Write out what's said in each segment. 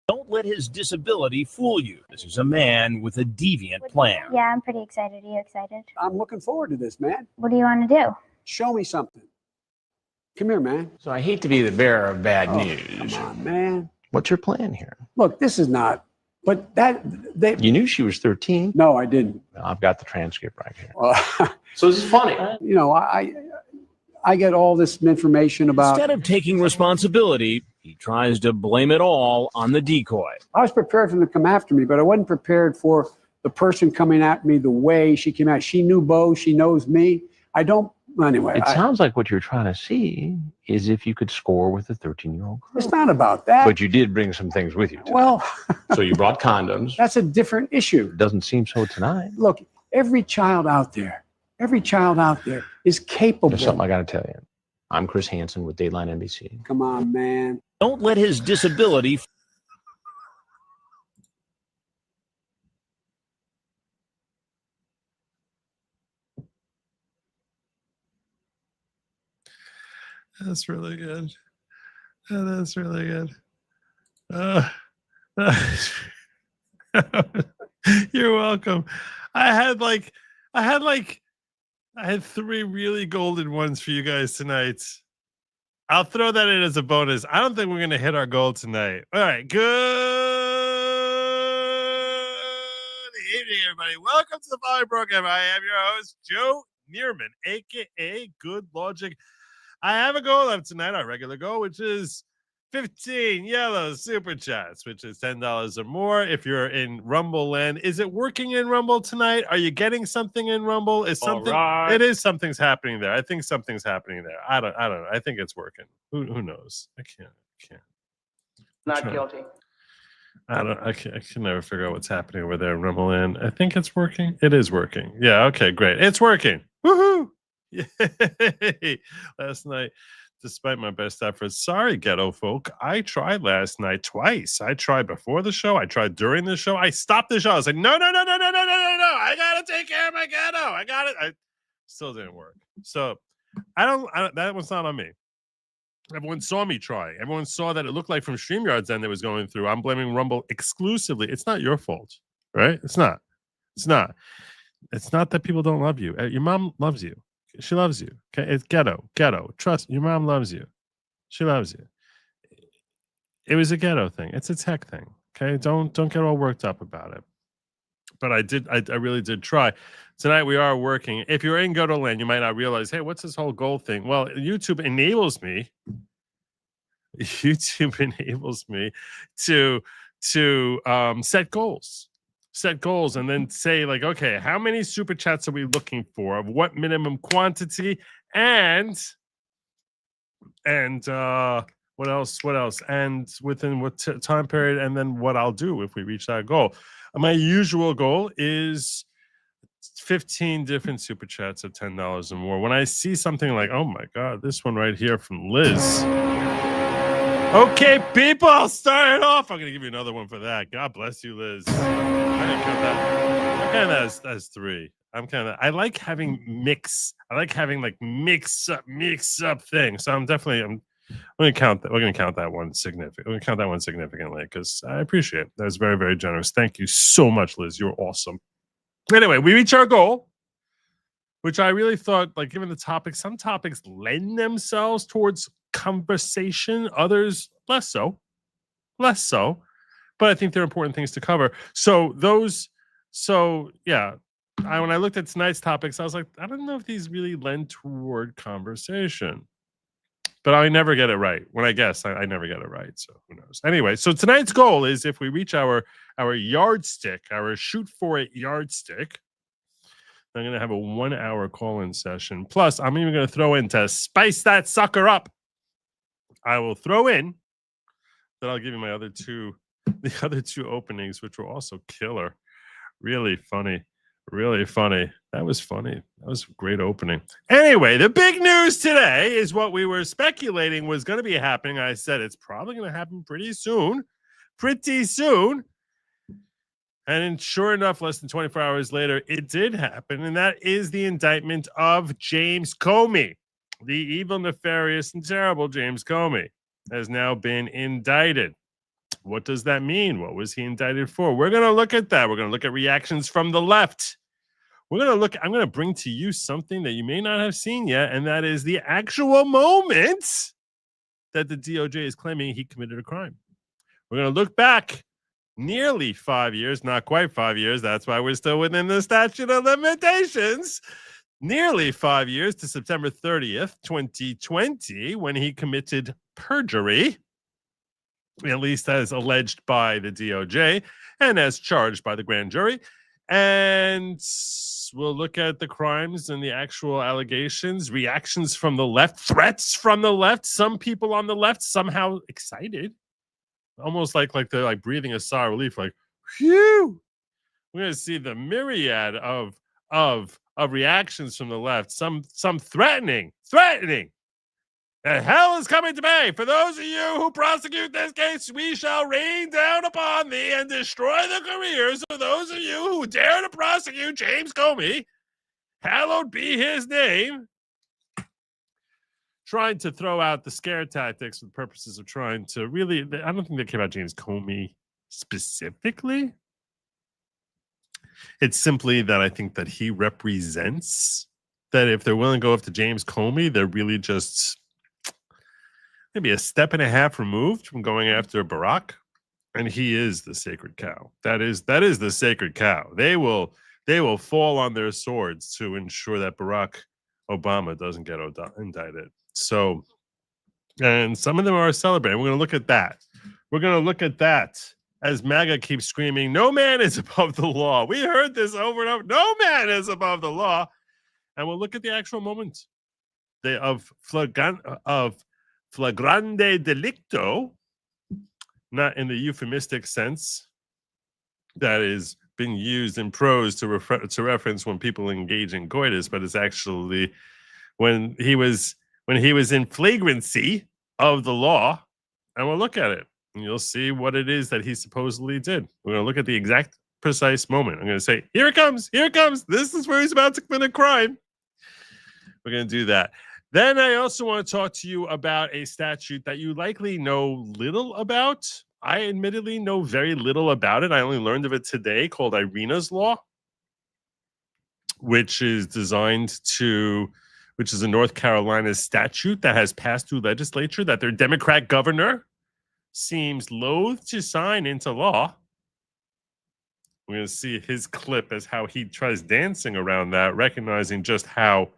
Don't let his disability fool you. This is a man with a deviant plan. Yeah, I'm pretty excited. Are you excited? I'm looking forward to this, man. What do you want to do? Show me something. Come here, man. So I hate to be the bearer of bad news. Come on, man. What's your plan here? Look, this is not, but You knew she was 13. No, I didn't. Well, I've got the transcript right here. Uh, So this is funny. you know, I get all this information about. Instead of taking responsibility, he tries to blame it all on the decoy. I was prepared for them to come after me, but I wasn't prepared for the person coming at me the way she came out. She knew Bo. She knows me. I don't. Anyway, It sounds like what you're trying to see is if you could score with a 13-year-old girl. It's not about that. But you did bring some things with you tonight. Well, So you brought condoms. that's a different issue. It doesn't seem so tonight. Look, every child out there is capable. There's something I got to tell you. I'm Chris Hansen with Dateline NBC. Come on, man. Don't let his disability That's really good. That's really good. You're welcome. I had 3 really golden ones for you guys tonight. I'll throw that in as a bonus. I don't think we're going to hit our goal tonight. All right. Good evening, everybody. Welcome to the following program. I am your host, Joe Neerman, a.k.a. Good Lawgic. I have a goal of tonight, our regular goal, which is 15 yellow super chats, which is $10 or more. If you're in Rumble land, is it working in Rumble tonight? Are you getting something in Rumble? Is something? It is. Something's happening there. I think something's happening there. I don't know. I think it's working. Who knows? I can't. Not guilty. I can never figure out what's happening over there in Rumble land. I think it's working. It is working. Yeah. Okay. Great. It's working. Woohoo! Yay! Last night, despite my best efforts, sorry, ghetto folk, I tried last night twice. I tried before the show. I tried during the show. I stopped the show. I was like, no. I gotta take care of my ghetto. I got it. I still didn't work. So I don't. That one's not on me. Everyone saw me try. Everyone saw that it looked like from StreamYard's end it was going through. I'm blaming Rumble exclusively. It's not your fault, right? It's not. It's not that people don't love you. Your mom loves you. She loves you. Okay, it's ghetto. Trust your mom loves you. She loves you. It was a ghetto thing. It's a tech thing. Okay, don't get all worked up about it. But I really did try. Tonight we are working. If you're in Ghetto land, you might not realize, hey, what's this whole goal thing? Well, YouTube enables me. YouTube enables me to set goals. Set goals and then say, like, okay, how many super chats are we looking for? Of what minimum quantity? And what else? And within what time period? And then what I'll do if we reach that goal. My usual goal is 15 different super chats of $10 or more. When I see something like, oh my God, this one right here from Liz. Okay, people, I'll start it off. I'm going to give you another one for that. God bless you, Liz. I didn't count that. I'm kind of as 3. I like having mix. I like having like mix up things. So I'm going to count that. We're going to count that one significant. We're going to count that one significantly because I appreciate it. That was very, very generous. Thank you so much, Liz. You're awesome. Anyway, we reach our goal, which I really thought, like, given the topic, some topics lend themselves towards conversation, others less so. But I think they're important things to cover. Yeah. When I looked at tonight's topics, I was like, I don't know if these really lend toward conversation. But I never get it right. When I guess, I never get it right. So who knows? Anyway, so tonight's goal is if we reach our yardstick, our shoot for it yardstick, I'm going to have a 1-hour call-in session. Plus, I'm even going to throw in to spice that sucker up. I will throw in that I'll give you the other two openings, which were also killer. Really funny. That was funny. That was a great opening. Anyway, the big news today is what we were speculating was going to be happening. I said it's probably going to happen pretty soon. And sure enough, less than 24 hours later, it did happen. And that is the indictment of James Comey. The evil, nefarious, and terrible James Comey has now been indicted. What does that mean? What was he indicted for? We're going to look at that. We're going to look at reactions from the left. I'm going to bring to you something that you may not have seen yet, and that is the actual moment that the DOJ is claiming he committed a crime. We're going to look back nearly 5 years, not quite 5 years. That's why we're still within the statute of limitations. Nearly 5 years to September 30th, 2020, when he committed perjury, at least as alleged by the DOJ and as charged by the grand jury. And we'll look at the crimes and the actual allegations, reactions from the left, threats from the left. Some people on the left somehow excited, almost like they're like breathing a sigh of relief, like, phew. We're going to see the myriad of reactions from the left. Some threatening. The hell is coming to Bay. For those of you who prosecute this case, we shall rain down upon thee and destroy the careers of those of you who dare to prosecute James Comey. Hallowed be his name. Trying to throw out the scare tactics for the purposes of trying to really, I don't think they care about James Comey specifically. It's simply that I think that he represents that if they're willing to go after James Comey, they're really just maybe a step and a half removed from going after Barack, and he is the sacred cow. That is the sacred cow. They will fall on their swords to ensure that Barack Obama doesn't get indicted. So, and some of them are celebrating. We're going to look at that. We're going to look at that as MAGA keeps screaming, "No man is above the law." We heard this over and over. No man is above the law, and we'll look at the actual moment of flagrante delicto, not in the euphemistic sense that is being used in prose to reference when people engage in coitus, but it's actually when he was in flagrancy of the law. And we'll look at it, and you'll see what it is that he supposedly did. We're going to look at the exact precise moment. I'm going to say, here it comes. This is where he's about to commit a crime. We're going to do that. Then I also want to talk to you about a statute that you likely know little about. I admittedly know very little about it. I only learned of it today, called Iryna's Law, which is a North Carolina statute that has passed through legislature that their Democrat governor seems loath to sign into law. We're going to see his clip as how he tries dancing around that, recognizing just how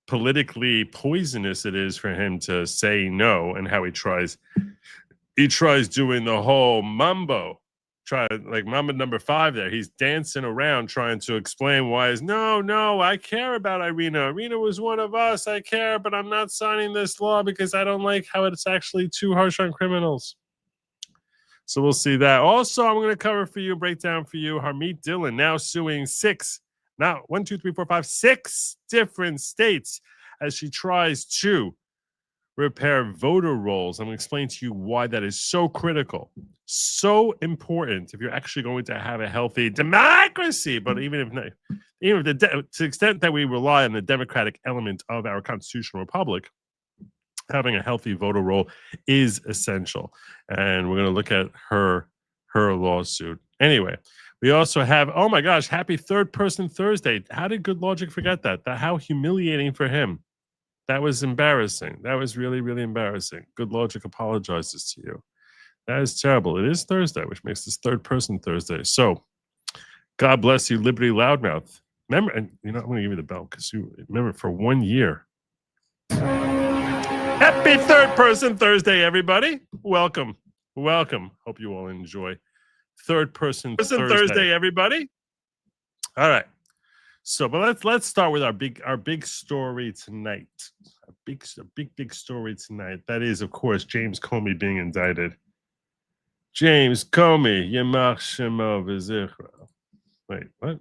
politically poisonous it is for him to say no, and how he tries doing the whole mambo, like Mamba number 5 there. He's dancing around trying to explain why no, I care about Irena. Irena was one of us. I care, but I'm not signing this law because I don't like how it's actually too harsh on criminals. So we'll see that. Also, I'm going to break down for you, Harmeet Dhillon now suing 6 different states as she tries to repair voter rolls. I'm going to explain to you why that is so critical, so important if you're actually going to have a healthy democracy. But to the extent that we rely on the democratic element of our constitutional republic, having a healthy voter roll is essential. And we're going to look at her lawsuit. Anyway, we also have, oh my gosh, happy Third Person Thursday. How did Good Lawgic forget that? How humiliating for him. That was embarrassing. That was really, really embarrassing. Good Lawgic apologizes to you. That is terrible. It is Thursday, which makes this Third Person Thursday. So, God bless you, Liberty Loudmouth. Remember, and I'm going to give you the bell because you remember for 1 year. Happy Third Person Thursday, everybody. Welcome. Hope you all enjoy Third Person Thursday, everybody. All right. So, but let's start with our big story tonight. A big story tonight. That is, of course, James Comey being indicted. James Comey, Yemach Shemo v'zichro. Wait, what?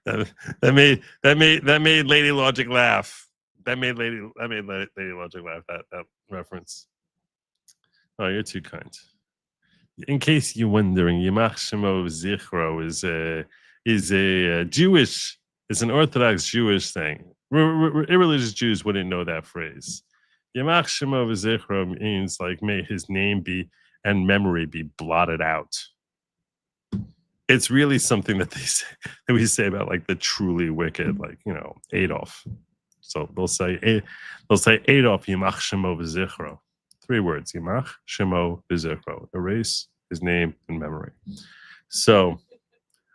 that made Lady Logic laugh. That made Lady Logic laugh. That reference. Oh, you're too kind. In case you're wondering, Yemach Shemo v'zichro is a Jewish, it's an Orthodox Jewish thing. Irreligious Jews wouldn't know that phrase. Yemach Shemo v'zichro means like, may his name be and memory be blotted out. It's really something that we say about like the truly wicked, like, you know, Adolf. So they'll say Adolf Yimach Shemo V'Zichro. 3 words: Yimach Shemo V'Zichro. Erase his name and memory. So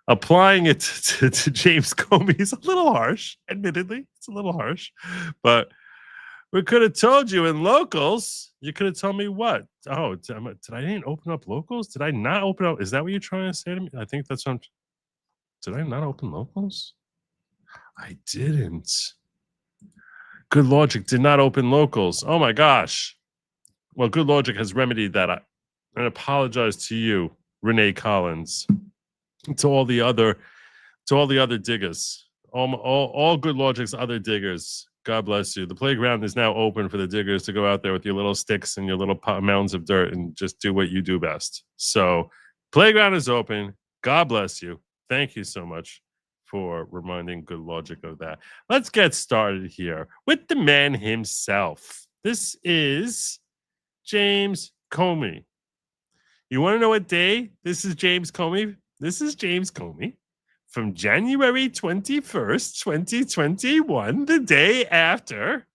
applying it to James Comey is a little harsh. Admittedly, it's a little harsh, but we could have told you in locals. You could have told me what? Oh, did I didn't open up locals? Did I not open up? Is that what you're trying to say to me? I think that's what did I not open locals? I didn't. Good Lawgic did not open locals. Oh my gosh. Well, Good Lawgic has remedied that. I apologize to you, Renee Collins, to all the other diggers, all Good Lawgic's other diggers. God bless you. The playground is now open for the diggers to go out there with your little sticks and your little mounds of dirt and just do what you do best. So, playground is open. God bless you. Thank you so much for reminding Good Lawgic of that. Let's get started here with the man himself. This is James Comey. You want to know what day this is James Comey? This is James Comey from January 21st, 2021, the day after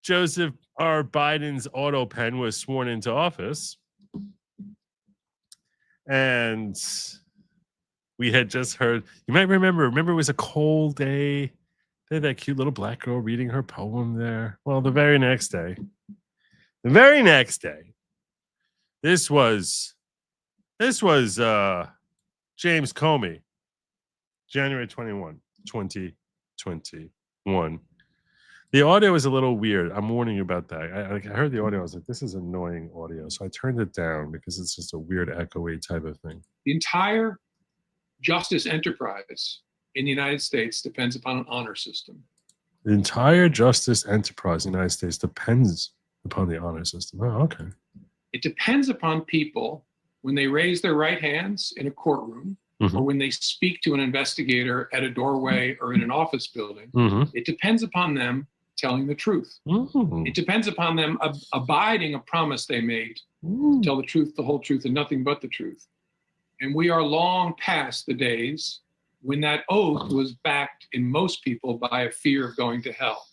Joseph R. Biden's auto pen was sworn into office. And we had just heard, you might remember it was a cold day. They had that cute little black girl reading her poem there. Well, the very next day, this was James Comey, January 21, 2021. The audio is a little weird. I'm warning you about that. I heard the audio. I was like, this is annoying audio. So I turned it down because it's just a weird echoey type of thing. The entire justice enterprise in the United States depends upon an honor system. The entire justice enterprise in the United States depends upon the honor system. Oh, okay. It depends upon people when they raise their right hands in a courtroom, or when they speak to an investigator at a doorway or in an office building. It depends upon them telling the truth. It depends upon them abiding a promise they made to tell the truth, the whole truth, and nothing but the truth. And we are long past the days when that oath was backed in most people by a fear of going to hell.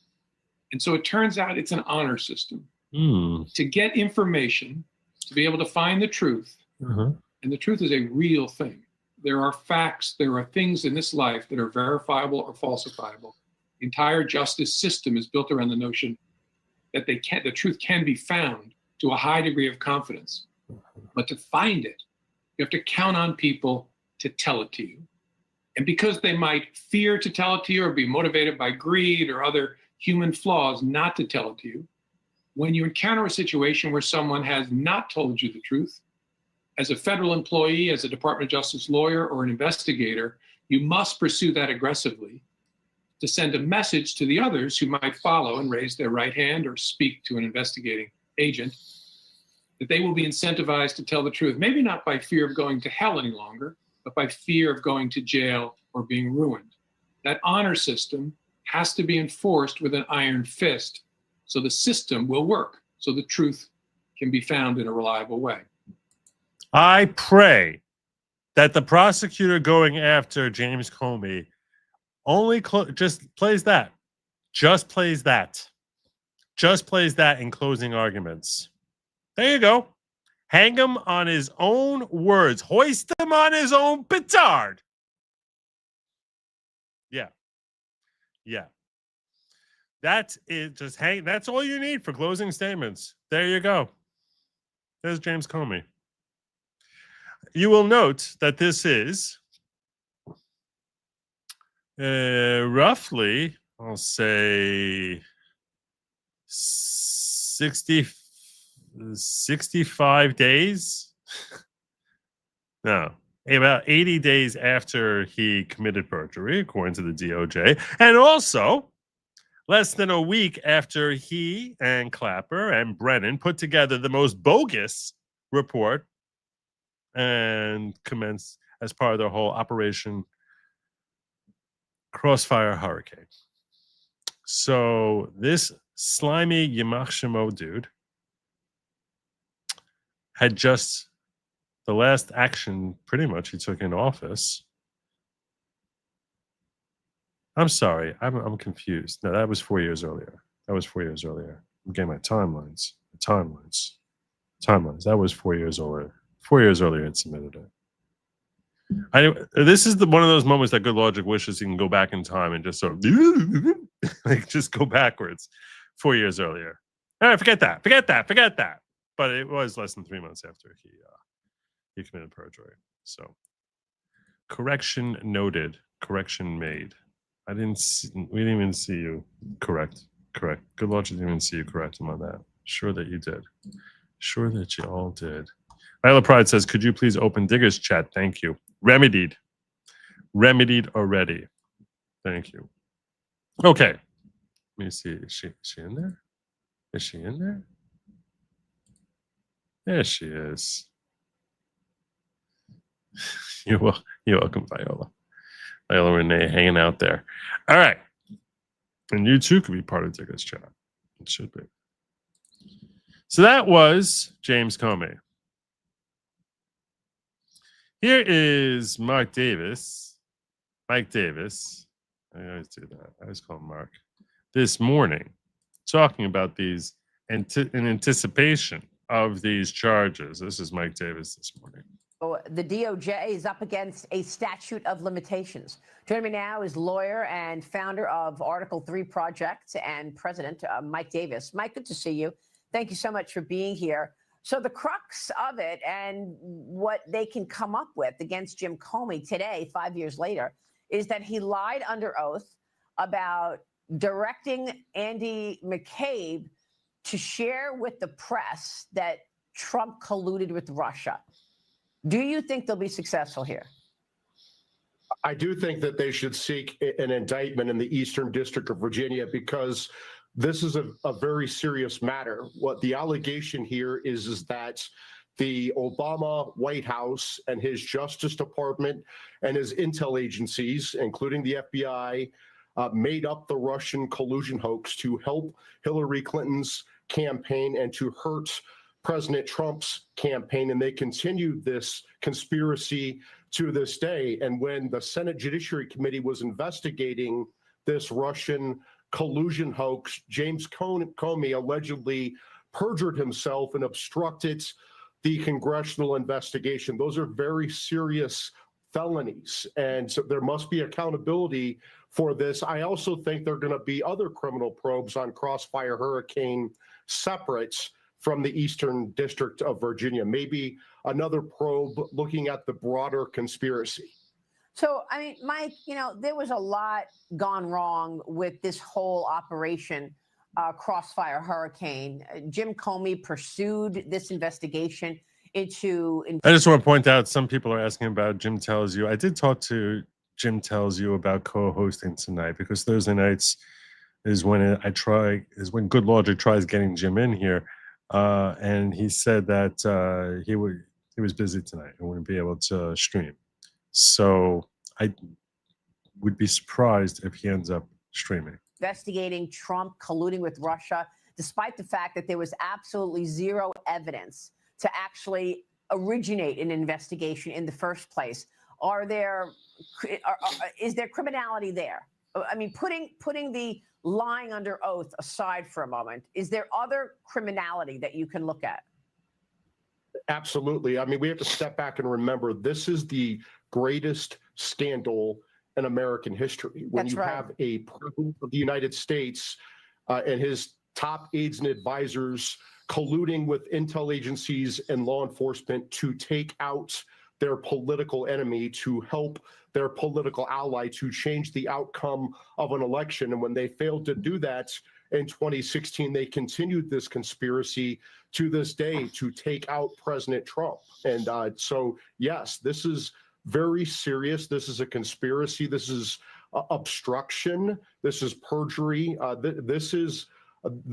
And so it turns out it's an honor system. To get information, to be able to find the truth, and the truth is a real thing. There are facts, there are things in this life that are verifiable or falsifiable. The entire justice system is built around the notion that the truth can be found to a high degree of confidence. But to find it, you have to count on people to tell it to you. And because they might fear to tell it to you or be motivated by greed or other human flaws not to tell it to you, when you encounter a situation where someone has not told you the truth, as a federal employee, as a Department of Justice lawyer, or an investigator, you must pursue that aggressively to send a message to the others who might follow and raise their right hand or speak to an investigating agent, that they will be incentivized to tell the truth, maybe not by fear of going to hell any longer, but by fear of going to jail or being ruined. That honor system has to be enforced with an iron fist so the system will work, so the truth can be found in a reliable way. I pray that the prosecutor going after James Comey only just plays that in closing arguments. There you go. Hang him on his own words. Hoist him on his own petard. Yeah. That is just that's all you need for closing statements. There you go. There's James Comey. You will note that this is roughly, I'll say 65 days. No, about 80 days after he committed perjury, according to the DOJ. And also less than a week after he and Clapper and Brennan put together the most bogus report and commenced as part of their whole Operation Crossfire Hurricane. So this slimy Yamach Shemo dude had just the last action pretty much he took in office. I'm sorry, I'm confused. No, that was 4 years earlier. That was 4 years earlier. I'm getting my timelines. Timelines. That was 4 years earlier. 4 years earlier, it submitted it. This is one of those moments that Good Logic wishes he can go back in time and just sort of like just go backwards. 4 years earlier. All right, forget that. But it was less than 3 months after he committed perjury. So, correction noted. Correction made. We didn't even see you correct. Good Logic didn't even see you correct him on that. Sure that you did. Sure that you all did. Isla Pride says, could you please open Digger's chat? Thank you. Remedied already. Thank you. Okay. Let me see. Is she in there? Is she in there? There she is. You're welcome, Viola. Viola Renee hanging out there. All right. And you too could be part of Digger's chat. It should be. So that was James Comey. Here is Mark Davis. Mike Davis. I always do that. I always call him Mark. This morning, talking about these in anticipation of these charges. This is Mike Davis this morning. The DOJ is up against a statute of limitations. Joining me now is lawyer and founder of Article 3 Project and president, Mike Davis. Mike, good to see you. Thank you so much for being here. So the crux of it and what they can come up with against Jim Comey today, 5 years later, is that he lied under oath about directing Andy McCabe to share with the press that Trump colluded with Russia. Do you think they'll be successful here? I do think that they should seek an indictment in the Eastern District of Virginia because this is a very serious matter. What the allegation here is that the Obama White House and his Justice Department and his intel agencies, including the FBI, made up the Russian collusion hoax to help Hillary Clinton's campaign and to hurt President Trump's campaign, and they continued this conspiracy to this day. And when the Senate Judiciary Committee was investigating this Russian collusion hoax, James Comey allegedly perjured himself and obstructed the congressional investigation. Those are very serious felonies, and so there must be accountability for this. I also think there are going to be other criminal probes on Crossfire Hurricane separate from the Eastern District of Virginia, maybe another probe looking at the broader conspiracy. So, I mean, Mike, you know, there was a lot gone wrong with this whole operation, Crossfire Hurricane. Jim Comey pursued this investigation into... I just want to point out, some people are asking about Jim Tells You. I did talk to Jim Tells You about co-hosting tonight, because Thursday nights is when when Good Lawgic tries getting Jim in here. And he said that he was busy tonight and wouldn't be able to stream. So I would be surprised if he ends up streaming. Investigating Trump colluding with Russia, despite the fact that there was absolutely zero evidence to actually originate an investigation in the first place. Is there criminality there? I mean, putting the lying under oath aside for a moment, is there other criminality that you can look at? Absolutely. I mean, we have to step back and remember this is the greatest scandal in American history. When you have a president of the United States and his top aides and advisors colluding with intel agencies and law enforcement to take out their political enemy, to help their political ally to change the outcome of an election. And when they failed to do that in 2016, they continued this conspiracy to this day to take out President Trump. And so, yes, this is very serious. This is a conspiracy. This is obstruction. This is perjury. This is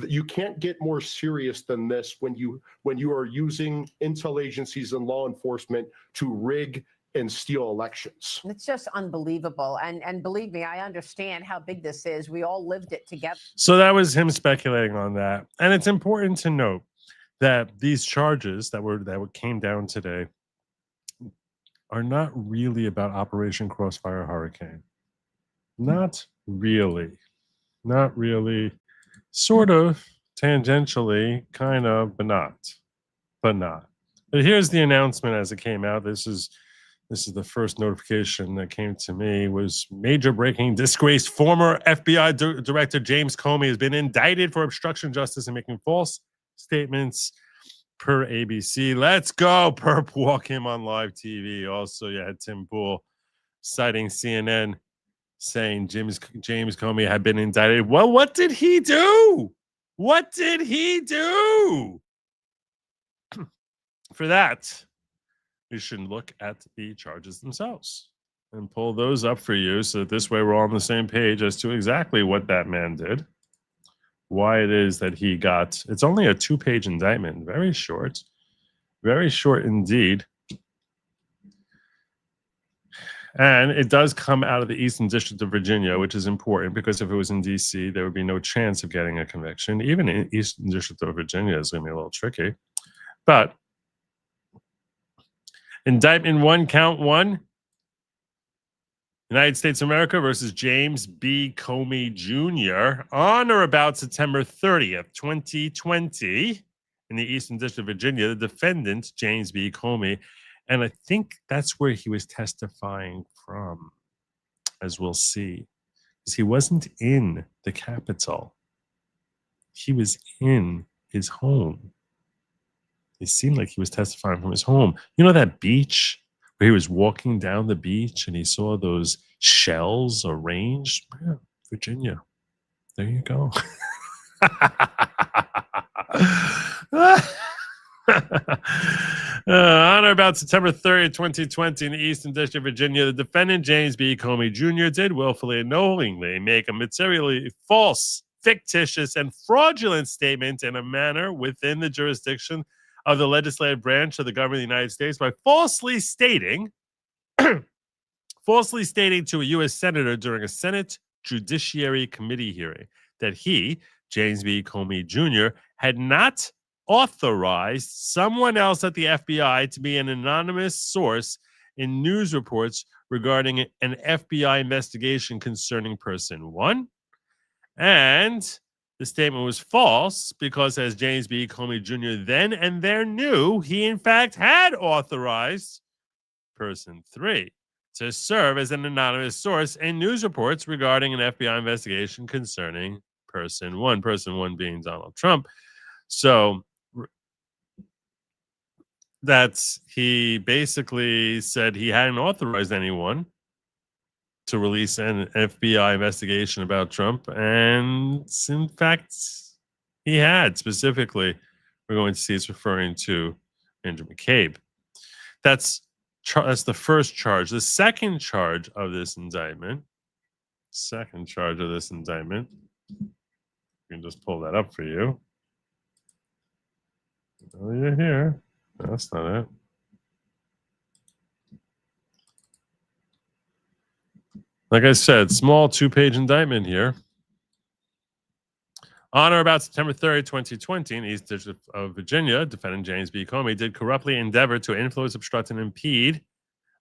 you can't get more serious than this when you are using intel agencies and law enforcement to rig and steal elections. It's just unbelievable. And believe me, I understand how big this is. We all lived it together. So that was him speculating on that. And it's important to note that these charges that came down today are not really about Operation Crossfire Hurricane. Not really. Not really. Sort of, tangentially, kind of, but not. But not. But here's the announcement as it came out. This is the first notification that came to me. Was major breaking disgrace. Former FBI Director James Comey has been indicted for obstruction of justice and making false statements per ABC. Let's go, Perp. Walk him on live TV. Also, you had Tim Pool citing CNN saying James Comey had been indicted. Well, what did he do? What did he do? For that, we should look at the charges themselves and pull those up for you so that this way we're all on the same page as to exactly what that man did, why it is that he got. It's only a 2-page indictment, very short indeed. And it does come out of the Eastern District of Virginia, which is important because if it was in D.C., there would be no chance of getting a conviction. Even in Eastern District of Virginia is going to be a little tricky. But indictment 1, count 1, United States of America versus James B. Comey Jr. on or about September 30th, 2020, in the Eastern District of Virginia, the defendant, James B. Comey, and I think that's where he was testifying from, as we'll see, because he wasn't in the Capitol. He was in his home. It seemed like he was testifying from his home. You know that beach where he was walking down the beach and he saw those shells arranged? Yeah, Virginia. There you go. On or about September 30th, 2020, in the Eastern District of Virginia, the defendant, James B. Comey Jr., did willfully and knowingly make a materially false, fictitious, and fraudulent statement in a manner within the jurisdiction of the legislative branch of the government of the United States by falsely stating to a U.S. Senator during a Senate Judiciary Committee hearing that he, James B. Comey Jr., had not authorized someone else at the FBI to be an anonymous source in news reports regarding an FBI investigation concerning person 1. And the statement was false because, as James B. Comey Jr. then and there knew, he in fact had authorized person 3 to serve as an anonymous source in news reports regarding an FBI investigation concerning person 1, person 1 being Donald Trump. So that's, he basically said he hadn't authorized anyone to release an FBI investigation about Trump, and in fact, he had. Specifically, we're going to see it's referring to Andrew McCabe. That's the first charge. The second charge of this indictment, you can just pull that up for you. Oh, you're here. That's not it. Like I said, small 2-page indictment here. On or about September 3rd, 2020, in the East District of Virginia, defendant James B. Comey did corruptly endeavor to influence, obstruct, and impede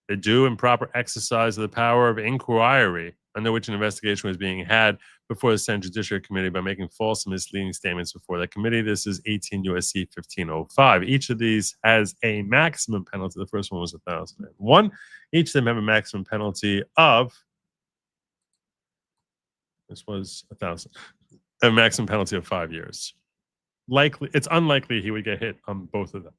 the due and proper exercise of the power of inquiry under which an investigation was being had before the Senate Judiciary Committee by making false and misleading statements before that committee. This is 18 U.S.C. 1505. Each of these has a maximum penalty. The first one was 1,001. Each of them have a maximum penalty of, this was 1,000, a maximum penalty of 5 years. Likely, it's unlikely he would get hit on both of them.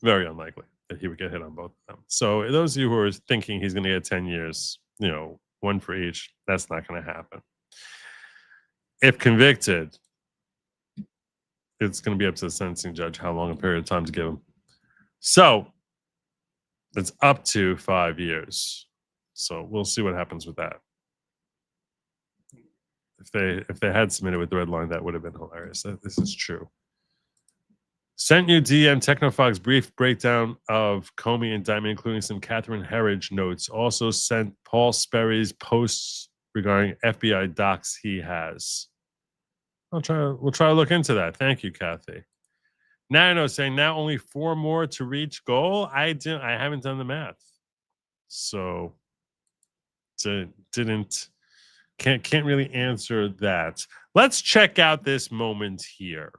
Very unlikely that he would get hit on both of them. So those of you who are thinking he's going to get 10 years, you know, 1 for each, that's not going to happen. If convicted, it's going to be up to the sentencing judge how long a period of time to give him. So it's up to 5 years. So we'll see what happens with that. If they had submitted with the red line, that would have been hilarious. This is true. Sent you DM Technofox brief breakdown of Comey indictment, including some Catherine Herridge notes. Also sent Paul Sperry's posts regarding FBI docs he has. We'll try to look into that. Thank you, Kathy. No, saying now only 4 more to reach goal. I haven't done the math, so can't really answer that. Let's check out this moment here.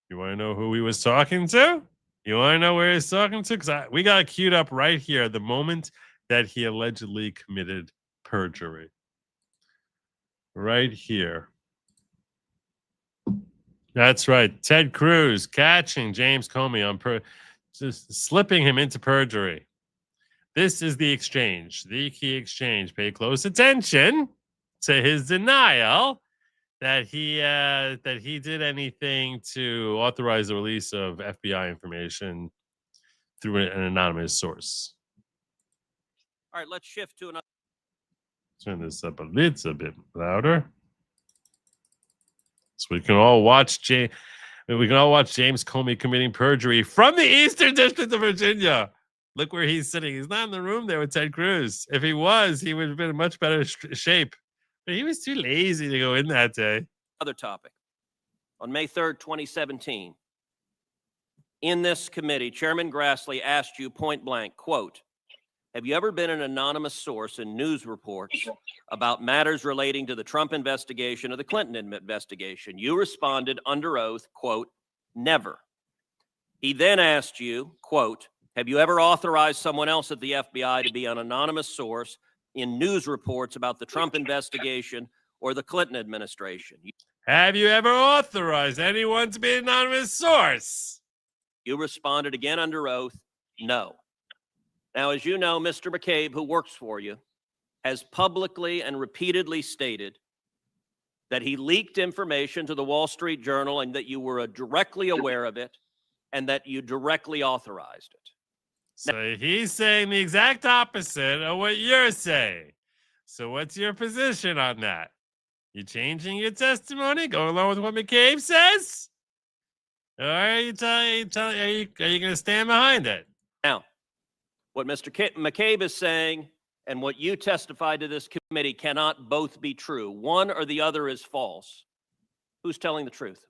You want to know who he was talking to? You want to know where he's talking to? Because we got it queued up right here. The moment that he allegedly committed perjury. Right here. That's right. Ted Cruz catching James Comey on just slipping him into perjury. This is the exchange, the key exchange. Pay close attention to his denial that he did anything to authorize the release of FBI information through an anonymous source. All right, let's shift to another. Turn this up a little bit louder, so we can all watch James Comey committing perjury from the Eastern District of Virginia. Look where he's sitting. He's not in the room there with Ted Cruz. If he was, he would have been in much better shape. But he was too lazy to go in that day. Other topic. On May 3rd, 2017, in this committee, Chairman Grassley asked you point blank, quote, have you ever been an anonymous source in news reports about matters relating to the Trump investigation or the Clinton investigation? You responded under oath, quote, never. He then asked you, quote, have you ever authorized someone else at the FBI to be an anonymous source in news reports about the Trump investigation or the Clinton administration? Have you ever authorized anyone to be an anonymous source? You responded again under oath, no. Now, as you know, Mr. McCabe, who works for you, has publicly and repeatedly stated that he leaked information to the Wall Street Journal and that you were directly aware of it and that you directly authorized it. So he's saying the exact opposite of what you're saying. So what's your position on that? You changing your testimony, going along with what McCabe says? Or are you going to stand behind it? Now, what Mr. McCabe is saying and what you testified to this committee cannot both be true. One or the other is false. Who's telling the truth?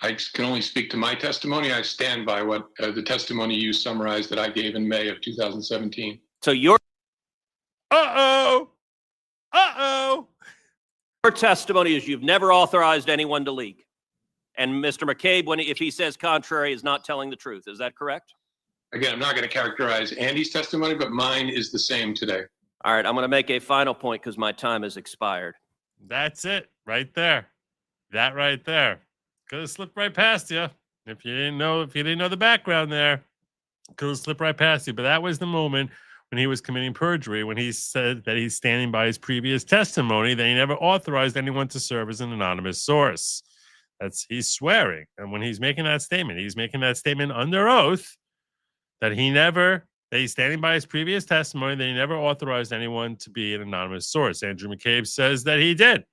I can only speak to my testimony. I stand by what the testimony you summarized that I gave in May of 2017. So your Your testimony is you've never authorized anyone to leak. And Mr. McCabe, if he says contrary, is not telling the truth. Is that correct? Again, I'm not going to characterize Andy's testimony, but mine is the same today. All right, I'm going to make a final point because my time has expired. That's it, right there. That right there. Could have slipped right past you if you didn't know the background there. Could have slipped right past you. But that was the moment when he was committing perjury, when he said that he's standing by his previous testimony that he never authorized anyone to serve as an anonymous source. He's swearing, and when he's making that statement under oath that he's standing by his previous testimony that he never authorized anyone to be an anonymous source. Andrew McCabe says that he did.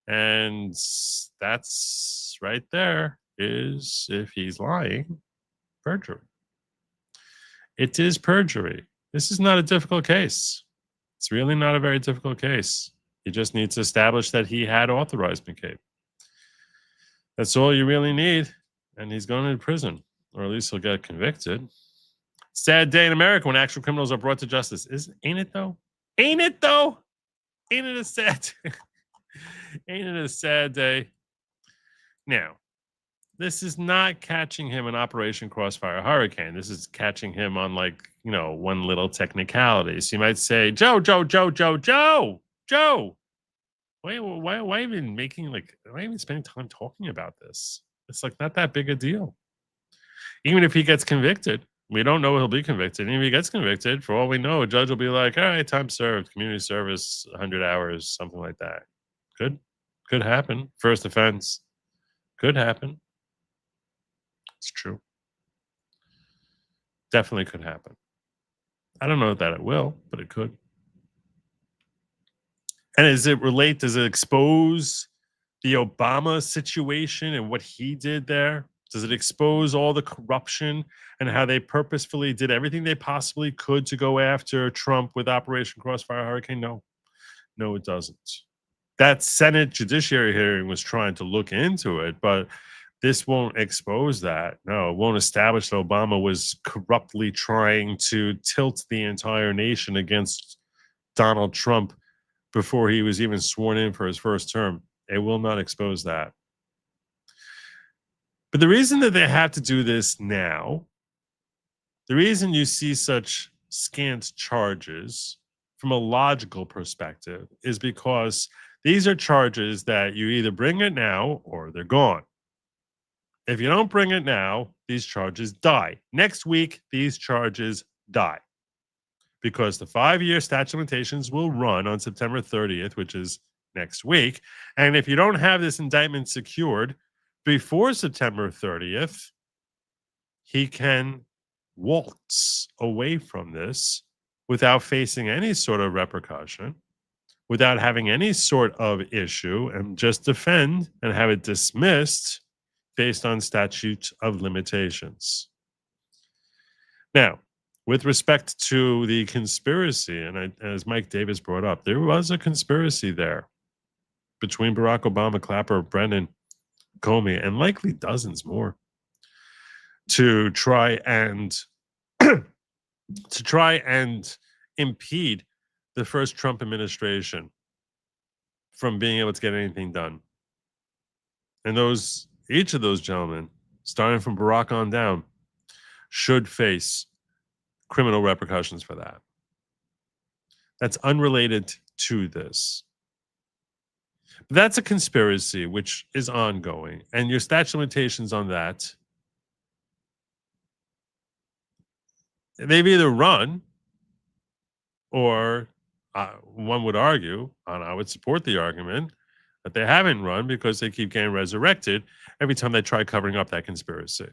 And that's right there is, if he's lying, perjury. It is perjury. This is not a difficult case. It's really not a very difficult case. You just need to establish that he had authorized McCabe. That's all you really need. And he's going to prison, or at least he'll get convicted. Sad day in America when actual criminals are brought to justice. Ain't it though? Ain't it though? Ain't it a sad Ain't it a sad day? Now, this is not catching him in Operation Crossfire Hurricane. This is catching him on one little technicality. So you might say, Joe. Why even spending time talking about this? It's not that big a deal. Even if he gets convicted, we don't know he'll be convicted. And if he gets convicted, for all we know, a judge will be like, all right, time served, community service, 100 hours, something like that. Could happen. First offense. Could happen. It's true. Definitely could happen. I don't know that it will, but it could. And does it expose the Obama situation and what he did there? Does it expose all the corruption and how they purposefully did everything they possibly could to go after Trump with Operation Crossfire Hurricane? No, it doesn't. That Senate Judiciary hearing was trying to look into it, but this won't expose that. No, it won't establish that Obama was corruptly trying to tilt the entire nation against Donald Trump before he was even sworn in for his first term. It will not expose that. But the reason that they have to do this now, the reason you see such scant charges from a logical perspective is because these are charges that you either bring it now or they're gone. If you don't bring it now, these charges die. Next week, these charges die because the 5-year statute of limitations will run on September 30th, which is next week. And if you don't have this indictment secured before September 30th, he can waltz away from this without facing any sort of repercussion, without having any sort of issue, and just defend and have it dismissed based on statute of limitations. Now, with respect to the conspiracy, and as Mike Davis brought up, there was a conspiracy there between Barack Obama, Clapper, Brennan, Comey, and likely dozens more to try and impede the first Trump administration from being able to get anything done. And each of those gentlemen, starting from Barack on down, should face criminal repercussions for that. That's unrelated to this. But that's a conspiracy which is ongoing, and your statute of limitations on that, they've either run, or one would argue, and I would support the argument, that they haven't run because they keep getting resurrected every time they try covering up that conspiracy.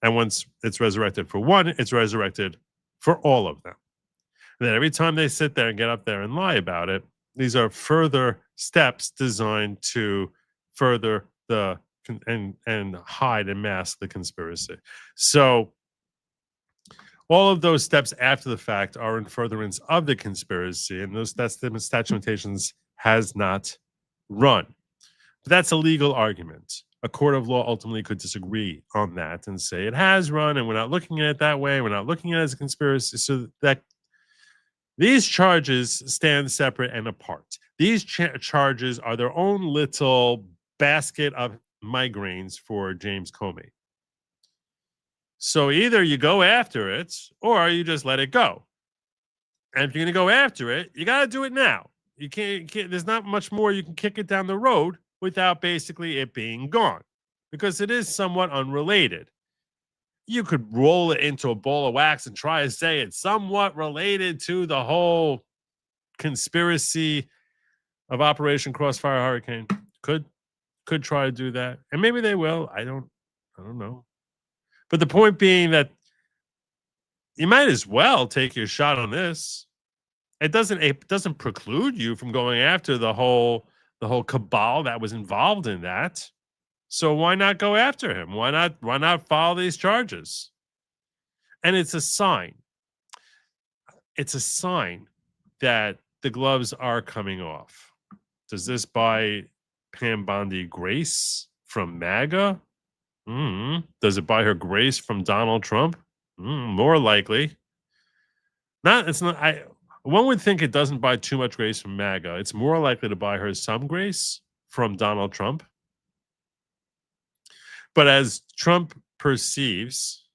And once it's resurrected for one, it's resurrected for all of them. And then every time they sit there and get up there and lie about it, these are further steps designed to further and hide and mask the conspiracy. So all of those steps after the fact are in furtherance of the conspiracy, and that's the statute of limitations has not run. But that's a legal argument. A court of law ultimately could disagree on that and say it has run, and we're not looking at it that way. We're not looking at it as a conspiracy. So that these charges stand separate and apart. These charges are their own little basket of migraines for James Comey. So either you go after it or you just let it go. And if you're going to go after it, you got to do it now. You can't, there's not much more you can kick it down the road without basically it being gone, because it is somewhat unrelated. You could roll it into a ball of wax and try to say it's somewhat related to the whole conspiracy of Operation Crossfire Hurricane. Could try to do that, and maybe they will. I don't know. But the point being that you might as well take your shot on this. It doesn't preclude you from going after the whole cabal that was involved in that. So why not go after him? Why not follow these charges? And it's a sign. It's a sign that the gloves are coming off. Does this buy Pam Bondi grace from MAGA? Does it buy her grace from Donald Trump? More likely. One would think it doesn't buy too much grace from MAGA. It's more likely to buy her some grace from Donald Trump. But as Trump perceives,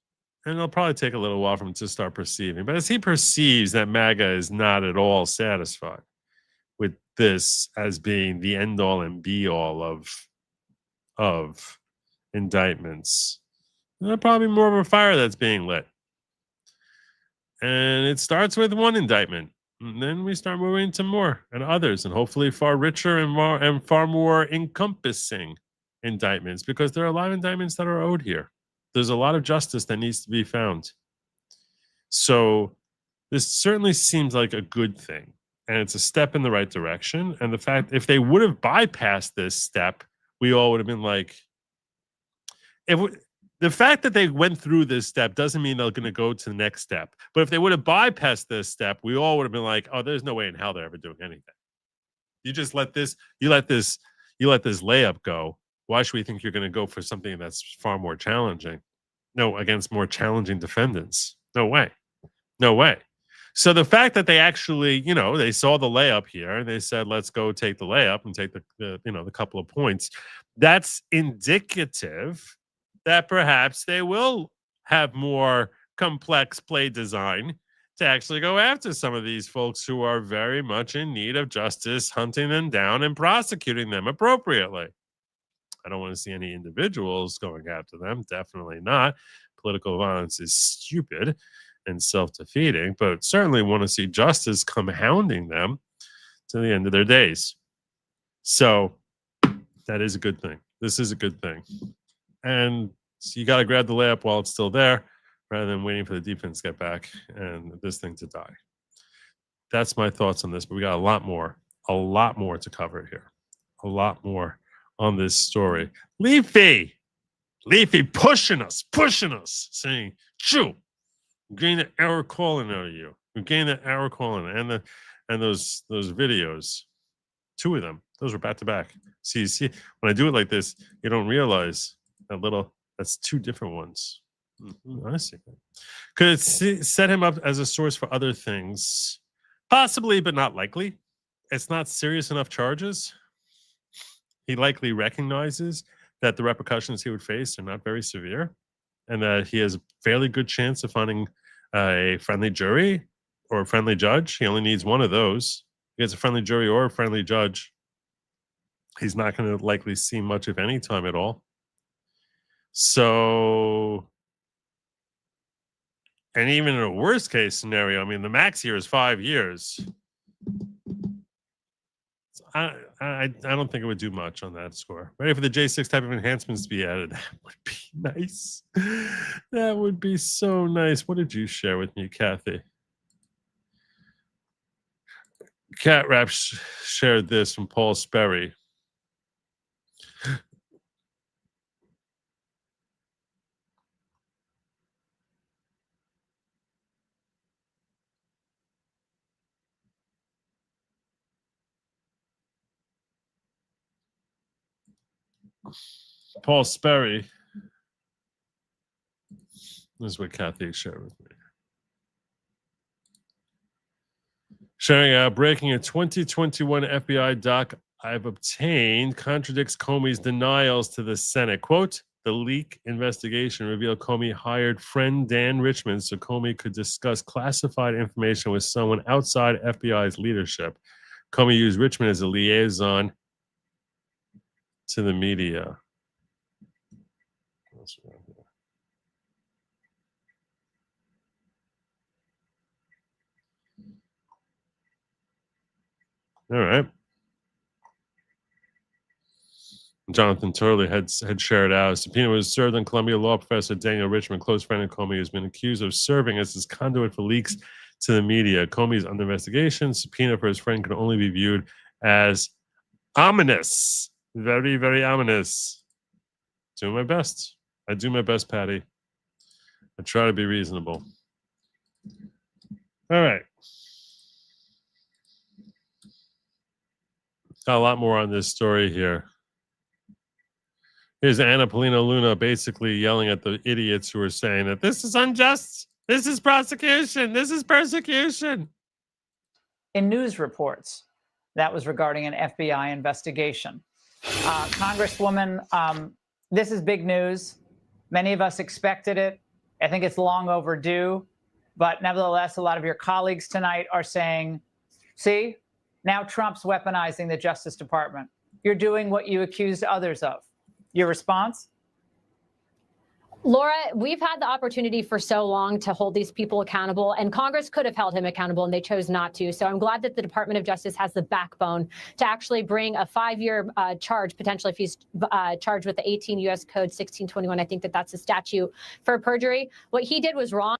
and it'll probably take a little while for him to start perceiving, but as he perceives that MAGA is not at all satisfied with this as being the end-all and be-all of indictments, there's probably more of a fire that's being lit. And it starts with one indictment, and then we start moving to more and others, and hopefully far richer and far more encompassing indictments, because there are a lot of indictments that are owed here. There's a lot of justice that needs to be found. So this certainly seems like a good thing, and it's a step in the right direction. And the fact, if they would have bypassed this step, we all would have been like, the fact that they went through this step doesn't mean they're going to go to the next step. But if they would have bypassed this step, we all would have been like, oh, there's no way in hell they're ever doing anything. You just let this layup go Why should we think you're going to go for something that's far more challenging? No, against more challenging defendants. No way. No way. So the fact that they actually, they saw the layup here and they said, let's go take the layup and take the couple of points. That's indicative that perhaps they will have more complex play design to actually go after some of these folks who are very much in need of justice, hunting them down and prosecuting them appropriately. I don't want to see any individuals going after them. Definitely not. Political violence is stupid and self-defeating, but certainly want to see justice come hounding them to the end of their days. So that is a good thing. This is a good thing. And so you got to grab the layup while it's still there rather than waiting for the defense to get back and this thing to die. That's my thoughts on this, but we got a lot more to cover here. A lot more on this story. Leafy pushing us, saying, "Chew, we're getting the error calling out of you. We're getting the error calling, and those videos, 2 of them, those were back to back. See, when I do it like this, you don't realize that's 2 different ones. I see. Could it set him up as a source for other things? Possibly, but not likely. It's not serious enough charges. He likely recognizes that the repercussions he would face are not very severe and that he has a fairly good chance of finding a friendly jury or a friendly judge. He only needs one of those. If he gets a friendly jury or a friendly judge, he's not going to likely see much of any time at all. So, and even in a worst case scenario, I mean, the max here is 5 years. I don't think it would do much on that score. Ready for the J6 type of enhancements to be added. That would be nice. That would be so nice. What did you share with me, Kathy? Cat Rap shared this from Paul Sperry. Paul Sperry. This is what Kathy shared with me. Sharing breaking a 2021 FBI doc I've obtained contradicts Comey's denials to the Senate. Quote, the leak investigation revealed Comey hired friend Dan Richmond so Comey could discuss classified information with someone outside FBI's leadership. Comey used Richmond as a liaison to the media. All right. Jonathan Turley had shared out. A subpoena was served on Columbia law professor Daniel Richmond, close friend of Comey, who's been accused of serving as his conduit for leaks to the media. Comey is under investigation. Subpoena for his friend can only be viewed as ominous. Very, very ominous. Doing my best. I do my best, Patty. I try to be reasonable. All right. Got a lot more on this story here. Here's Anna Polino Luna basically yelling at the idiots who are saying that this is unjust. This is prosecution. This is persecution. In news reports, that was regarding an FBI investigation. Congresswoman, this is big news. Many of us expected it. I think it's long overdue. But nevertheless, a lot of your colleagues tonight are saying, see, now Trump's weaponizing the Justice Department. You're doing what you accused others of. Your response? Laura, we've had the opportunity for so long to hold these people accountable, and Congress could have held him accountable, and they chose not to. So I'm glad that the Department of Justice has the backbone to actually bring a 5-year charge, potentially if he's charged with the 18 U.S. Code 1621. I think that's a statute for perjury. What he did was wrong.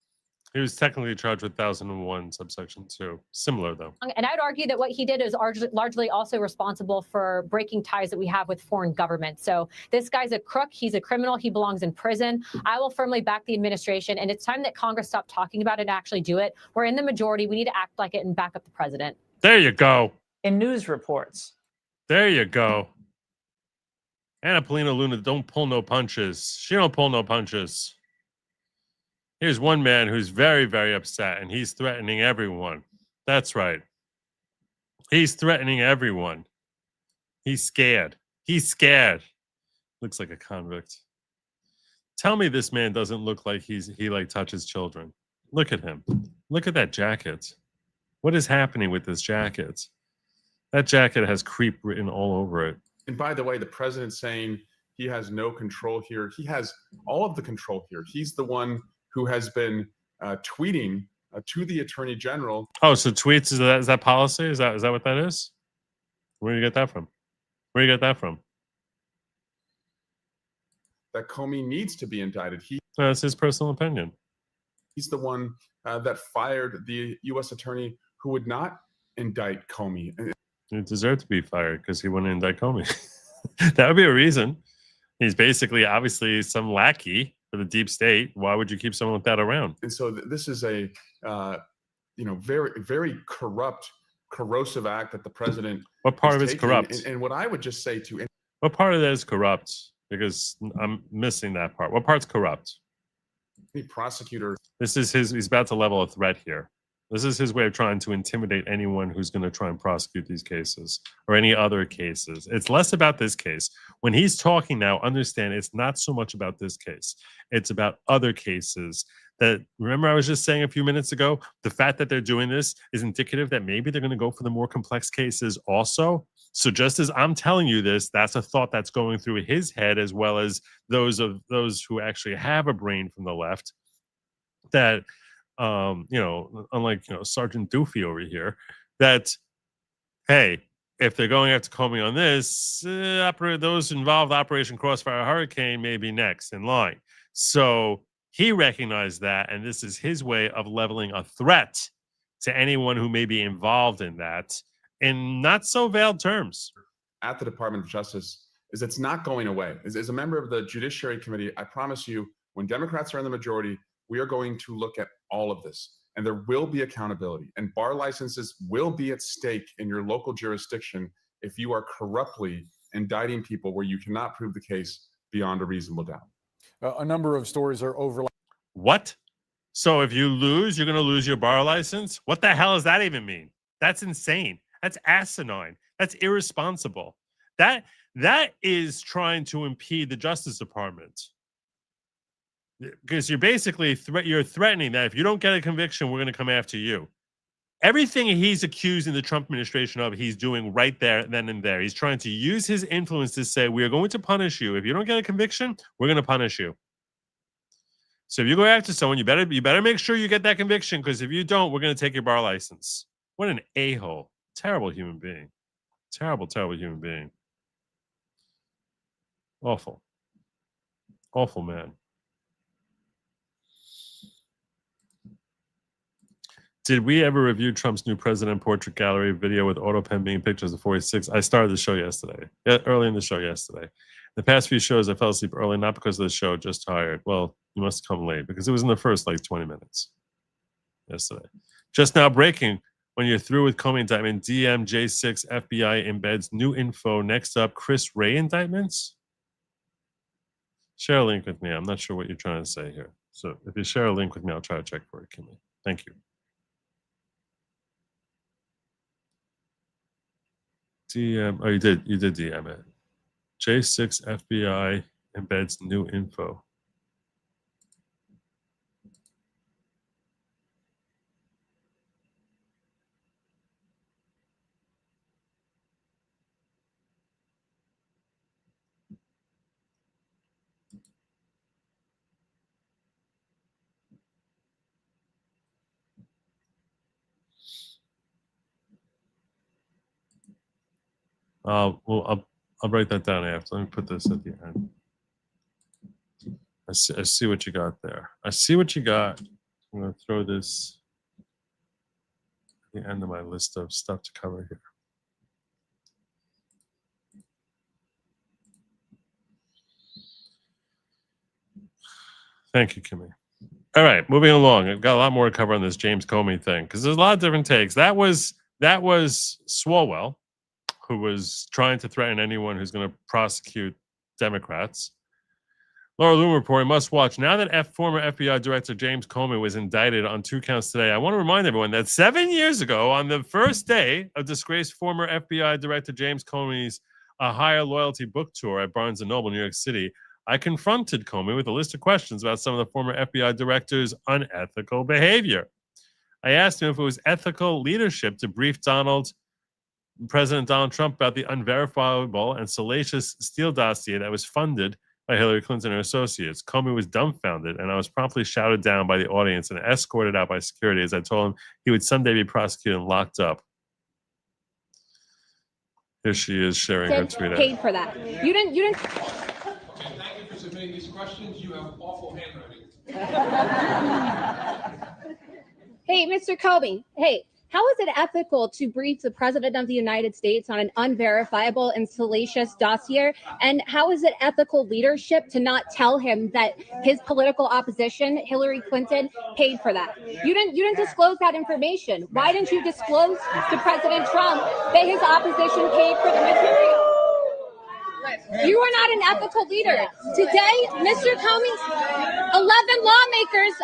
He was technically charged with 1001 subsection 2. Similar, though. And I'd argue that what he did is largely also responsible for breaking ties that we have with foreign governments. So this guy's a crook. He's a criminal. He belongs in prison. I will firmly back the administration. And it's time that Congress stop talking about it and actually do it. We're in the majority. We need to act like it and back up the president. There you go. In news reports. There you go. Anna Polina Luna don't pull no punches. She don't pull no punches. Here's one man who's very, very upset, and he's threatening everyone. That's right. He's threatening everyone. He's scared. He's scared. Looks like a convict. Tell me this man doesn't look like he like touches children. Look at him. Look at that jacket. What is happening with this jacket? That jacket has creep written all over it. And by the way, the president's saying he has no control here. He has all of the control here. He's the one who has been tweeting to the attorney general. Oh, so tweets, is that policy? Is that what that is? Where do you get that from? Where do you get that from? That Comey needs to be indicted. That's his personal opinion. He's the one that fired the U.S. attorney who would not indict Comey. He deserved to be fired because he wouldn't indict Comey. That would be a reason. He's basically, obviously, some lackey for the deep state. Why would you keep someone like that around? And so this is a, very, very corrupt, corrosive act that the president. What part of it's corrupt? And what I would just say to. What part of that is corrupt? Because I'm missing that part. What part's corrupt? The prosecutor. This is he's about to level a threat here. This is his way of trying to intimidate anyone who's going to try and prosecute these cases or any other cases. It's less about this case. When he's talking now, understand it's not so much about this case. It's about other cases that, remember I was just saying a few minutes ago, the fact that they're doing this is indicative that maybe they're going to go for the more complex cases also. So just as I'm telling you this, that's a thought that's going through his head, as well as those who actually have a brain from the left, that unlike Sergeant Doofy over here, that hey, if they're going after Comey on this, those involved Operation Crossfire Hurricane may be next in line. So he recognized that, and this is his way of leveling a threat to anyone who may be involved in that in not so veiled terms. At the Department of Justice is it's not going away. As a member of the Judiciary Committee, I promise you, when Democrats are in the majority, we are going to look at all of this, and there will be accountability, and bar licenses will be at stake in your local jurisdiction if you are corruptly indicting people where you cannot prove the case beyond a reasonable doubt. A number of stories are overlapping. What? So if you lose, you're going to lose your bar license? What the hell does that even mean? That's insane. That's asinine. That's irresponsible. That is trying to impede the Justice Department. Because you're basically you're threatening that if you don't get a conviction, we're going to come after you. Everything he's accusing the Trump administration of, he's doing right there, then and there. He's trying to use his influence to say, we are going to punish you. If you don't get a conviction, we're going to punish you. So if you go after someone, you better make sure you get that conviction, because if you don't, we're going to take your bar license. What an a-hole. Terrible human being. Terrible, terrible human being. Awful. Awful man. Did we ever review Trump's new president portrait gallery video with autopen being pictures of 46? I started the show yesterday. Early in the show yesterday. The past few shows, I fell asleep early, not because of the show, just tired. Well, you must come late, because it was in the first, 20 minutes yesterday. Just now breaking, when you're through with Comey indictment, DM J6 FBI embeds new info. Next up, Chris Wray indictments? Share a link with me. I'm not sure what you're trying to say here. So if you share a link with me, I'll try to check for it, Kimmy. Thank you. DM, oh, you did DM it. J6 FBI embeds new info. Well, I'll write that down after. Let me put this at the end. I see what you got there. I see what you got. I'm going to throw this at the end of my list of stuff to cover here. Thank you, Kimmy. All right, moving along. I've got a lot more to cover on this James Comey thing, because there's a lot of different takes. That was Swalwell, who was trying to threaten anyone who's going to prosecute Democrats. Laura Loomer reporting, must watch. Now that former FBI Director James Comey was indicted on 2 counts today, I want to remind everyone that 7 years ago, on the first day of disgraced former FBI Director James Comey's A Higher Loyalty book tour at Barnes & Noble, New York City, I confronted Comey with a list of questions about some of the former FBI director's unethical behavior. I asked him if it was ethical leadership to brief President Donald Trump about the unverifiable and salacious Steele dossier that was funded by Hillary Clinton and her associates. Comey was dumbfounded, and I was promptly shouted down by the audience and escorted out by security as I told him he would someday be prosecuted and locked up. Here she is sharing her tweet. Paid for that. You didn't. Thank you for submitting these questions. You have awful handwriting. Hey, Mr. Comey. Hey, how is it ethical to brief the President of the United States on an unverifiable and salacious dossier? And how is it ethical leadership to not tell him that his political opposition, Hillary Clinton, paid for that? You didn't disclose that information. Why didn't you disclose to President Trump that his opposition paid for the material? You are not an ethical leader. Today, Mr. Comey, 11 lawmakers,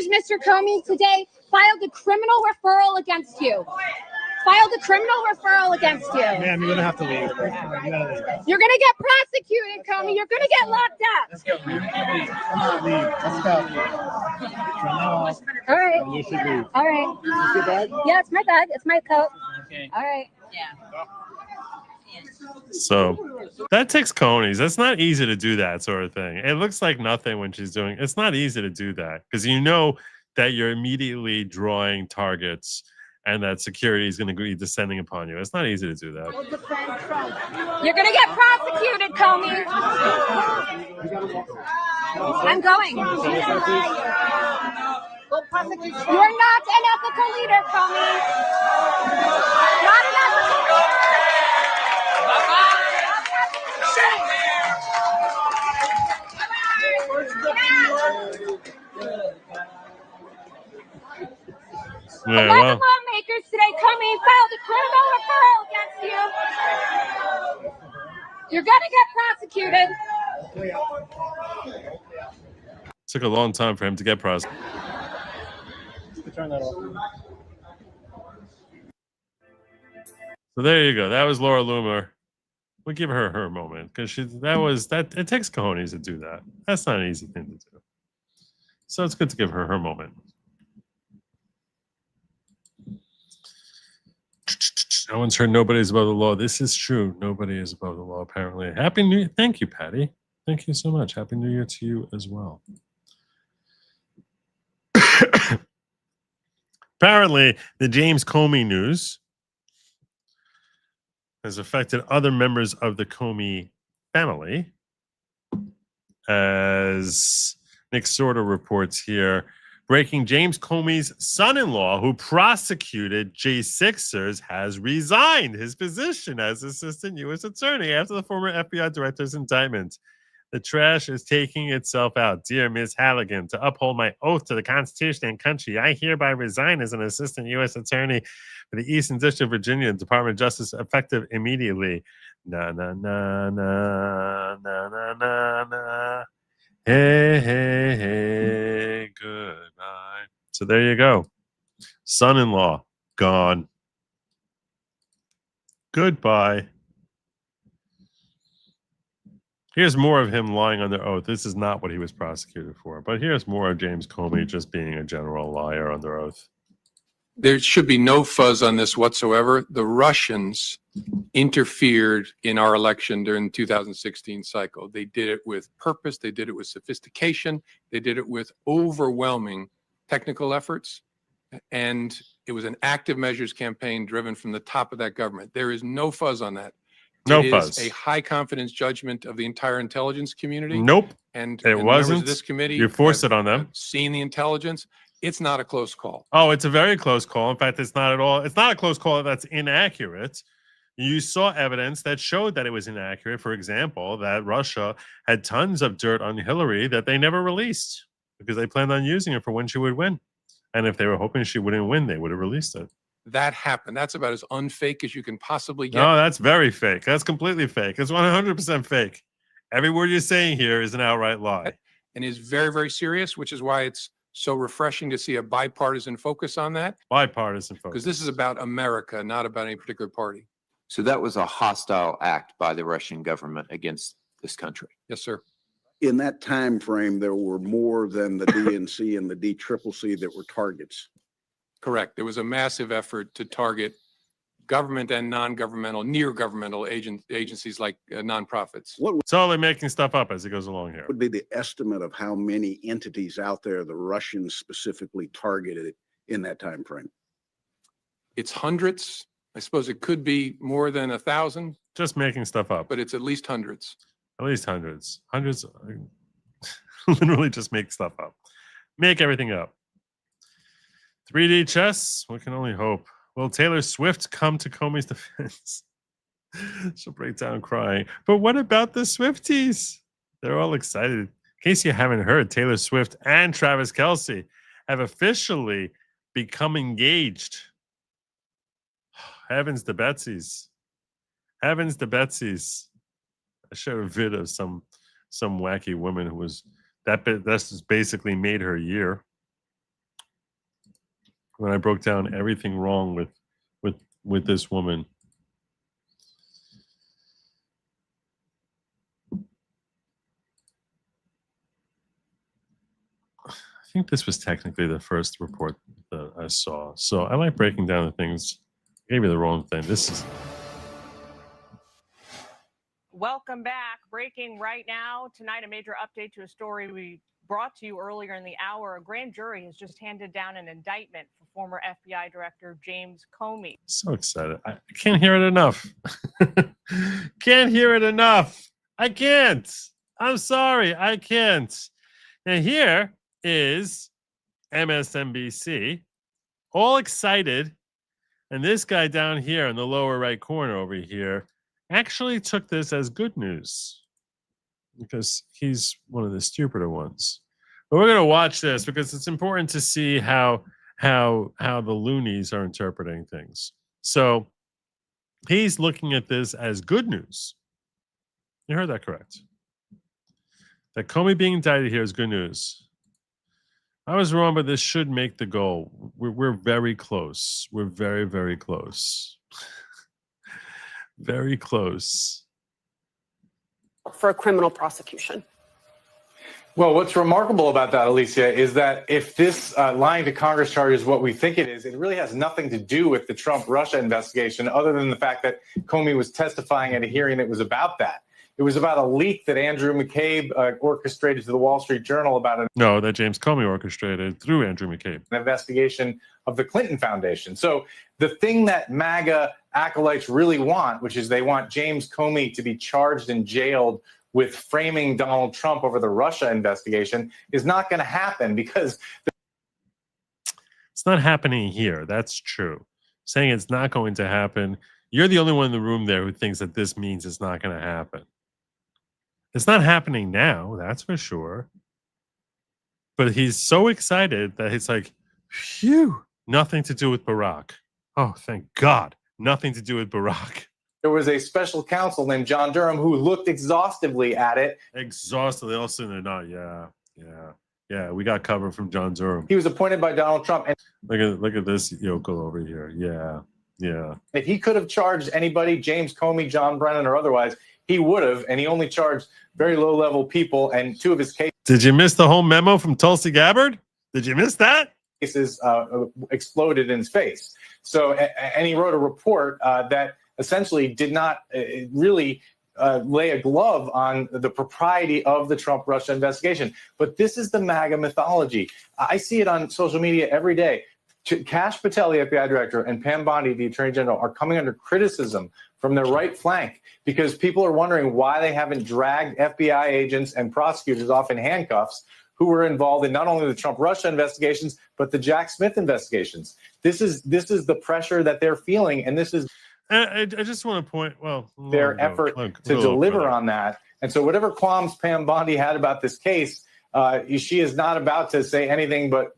Mr. Comey, today filed a criminal referral against you. Ma'am, you're going to have to leave. You're going to get prosecuted, Comey. You're going to get locked up. Let's go. Come on, leave. Let's go. All right. You should leave. All right. Is this your bag? Yeah, it's my bag. It's my coat. Okay. All right. So that takes Coney's. That's not easy to do that sort of thing. It looks like nothing when she's doing. It's not easy to do that because you know that you're immediately drawing targets and that security is going to be descending upon you. It's not easy to do that. You're going to get prosecuted, Comey. I'm going. You're not an ethical leader, Comey. Not an ethical leader. Yeah, 11 lawmakers today Comey filed a criminal referral against you. You're going to get prosecuted. took a long time for him to get prosecuted. Turn that off. So there you go. That was Laura Loomer. We'll give her her moment because it takes cojones to do that. That's not an easy thing to do. So it's good to give her her moment. No one's heard nobody's above the law. This is true. Nobody is above the law, apparently. Happy New Year. Thank you, Patty. Thank you so much. Happy New Year to you as well. Apparently, the James Comey news has affected other members of the Comey family. As Nick Sorter reports here, breaking: James Comey's son-in-law, who prosecuted J6ers, has resigned his position as assistant U.S. attorney after the former FBI director's indictment. The trash is taking itself out. Dear Ms. Halligan, to uphold my oath to the Constitution and country, I hereby resign as an assistant U.S. attorney for the Eastern District of Virginia, Department of Justice, effective immediately. Na na na na na na na na. Hey, hey, hey, goodbye. So there you go. Son-in-law, gone. Goodbye. Here's more of him lying under oath. This is not what he was prosecuted for. But here's more of James Comey just being a general liar under oath. There should be no fuzz on this whatsoever. The Russians interfered in our election during the 2016 cycle. They did it with purpose. They did it with sophistication. They did it with overwhelming technical efforts. And it was an active measures campaign driven from the top of that government. There is no fuzz on that. No it fuzz. Is a high confidence judgment of the entire intelligence community. Nope. And it wasn't. Of this committee, you forced it on them. Seeing the intelligence. It's not a close call. Oh, it's a very close call. In fact, it's not at all. It's not a close call that's inaccurate. You saw evidence that showed that it was inaccurate. For example, that Russia had tons of dirt on Hillary that they never released because they planned on using it for when she would win. And if they were hoping she wouldn't win, they would have released it. That happened. That's about as unfake as you can possibly get. No, that's very fake. That's completely fake. It's 100% fake. Every word you're saying here is an outright lie. And is very, very serious, which is why it's so refreshing to see a bipartisan focus on that. Bipartisan focus. Because this is about America, not about any particular party. So that was a hostile act by the Russian government against this country. Yes, sir. In that time frame, there were more than the DNC and the DCCC that were targets. Correct. There was a massive effort to target government and non-governmental, near-governmental agencies like nonprofits. What It's all making stuff up as it goes along here. would be the estimate of how many entities out there the Russians specifically targeted in that time frame? It's hundreds. I suppose it could be more than 1,000. Just making stuff up. But it's at least hundreds. At least hundreds. Hundreds. Literally just make stuff up. Make everything up. 3D chess? We can only hope. Will Taylor Swift come to Comey's defense? She'll break down crying. But what about the Swifties? They're all excited. In case you haven't heard, Taylor Swift and Travis Kelce have officially become engaged. Heavens to Betsy's. Heavens to Betsy's. I showed a vid of some wacky woman who was that's just basically made her year. When I broke down everything wrong with this woman. I think this was technically the first report that I saw. So I like breaking down the things. I gave you the wrong thing. This is Welcome back. Breaking right now. Tonight, a major update to a story we brought to you earlier in the hour. A grand jury has just handed down an indictment for former FBI Director James Comey. so excited. I can't hear it enough. Can't hear it enough. I can't. I'm sorry. I can't. And here is MSNBC, all excited. And this guy down here in the lower right corner over here actually took this as good news because he's one of the stupider ones. But we're going to watch this because it's important to see how the loonies are interpreting things. So he's looking at this as good news. You heard that correct. That Comey being indicted here is good news. I was wrong, but this should make the goal. We're very close. We're very, very close. Very close. For a criminal prosecution. Well, what's remarkable about that, Alicia, is that if this lying to Congress charge is what we think it is, it really has nothing to do with the Trump-Russia investigation other than the fact that Comey was testifying at a hearing that was about that. It was about a leak that Andrew McCabe orchestrated to the Wall Street Journal about No, that James Comey orchestrated through Andrew McCabe. an investigation of the Clinton Foundation. So the thing that MAGA acolytes really want, which is they want James Comey to be charged and jailed with framing Donald Trump over the Russia investigation, is not going to happen because It's not happening here. That's true. Saying it's not going to happen. You're the only one in the room there who thinks that this means it's not going to happen. It's not happening now, that's for sure. But he's so excited that it's like, phew, nothing to do with Barack. Oh, thank God. Nothing to do with Barack. there was a special counsel named John Durham who looked exhaustively at it. Exhaustively. All of a sudden they're not. Yeah. We got cover from John Durham. He was appointed by Donald Trump. And Look at this yokel over here. Yeah. if he could have charged anybody, James Comey, John Brennan, or otherwise, he would have. And he only charged very low-level people. And two of his Did you miss the whole memo from Tulsi Gabbard? Did you miss that? cases exploded in his face. So, and he wrote a report that essentially did not really lay a glove on the propriety of the Trump-Russia investigation. But this is the MAGA mythology. I see it on social media every day. Kash Patel, the FBI director, and Pam Bondi, the attorney general, are coming under criticism from their right flank because people are wondering why they haven't dragged FBI agents and prosecutors off in handcuffs who were involved in not only the Trump-Russia investigations, but the Jack Smith investigations. This is the pressure that they're feeling, and this is I just want to point, their effort to deliver on that. And so whatever qualms Pam Bondi had about this case, she is not about to say anything but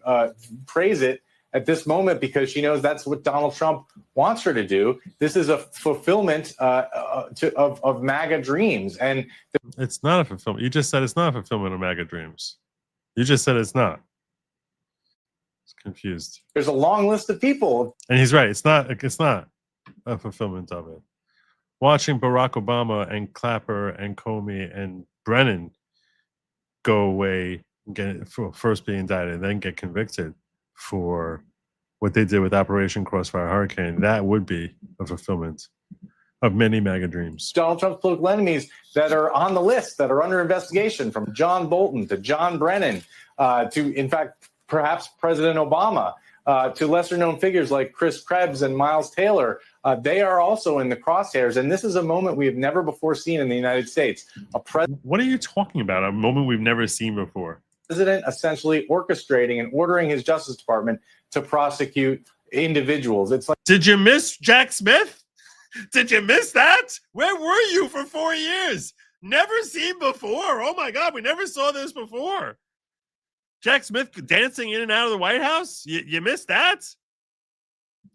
praise it at this moment because she knows that's what Donald Trump wants her to do. This is a fulfillment of MAGA dreams. And it's not a fulfillment. You just said it's not a fulfillment of MAGA dreams. You just said it's not. It's confused. There's a long list of people. And he's right. It's not a fulfillment of it. Watching Barack Obama and Clapper and Comey and Brennan go away, first be indicted, and then get convicted for what they did with Operation Crossfire Hurricane, that would be a fulfillment of many MAGA dreams. Donald Trump's political enemies that are on the list, that are under investigation, from John Bolton to John Brennan to, in fact, perhaps President Obama, to lesser-known figures like Chris Krebs and Miles Taylor. They are also in the crosshairs, and this is a moment we have never before seen in the United States. What are you talking about? A moment we've never seen before? President essentially orchestrating and ordering his Justice Department to prosecute individuals. It's like, did you miss Jack Smith? Did you miss that? Where were you for 4 years? Never seen before. Oh my God, we never saw this before. Jack Smith dancing in and out of the White House? You missed that?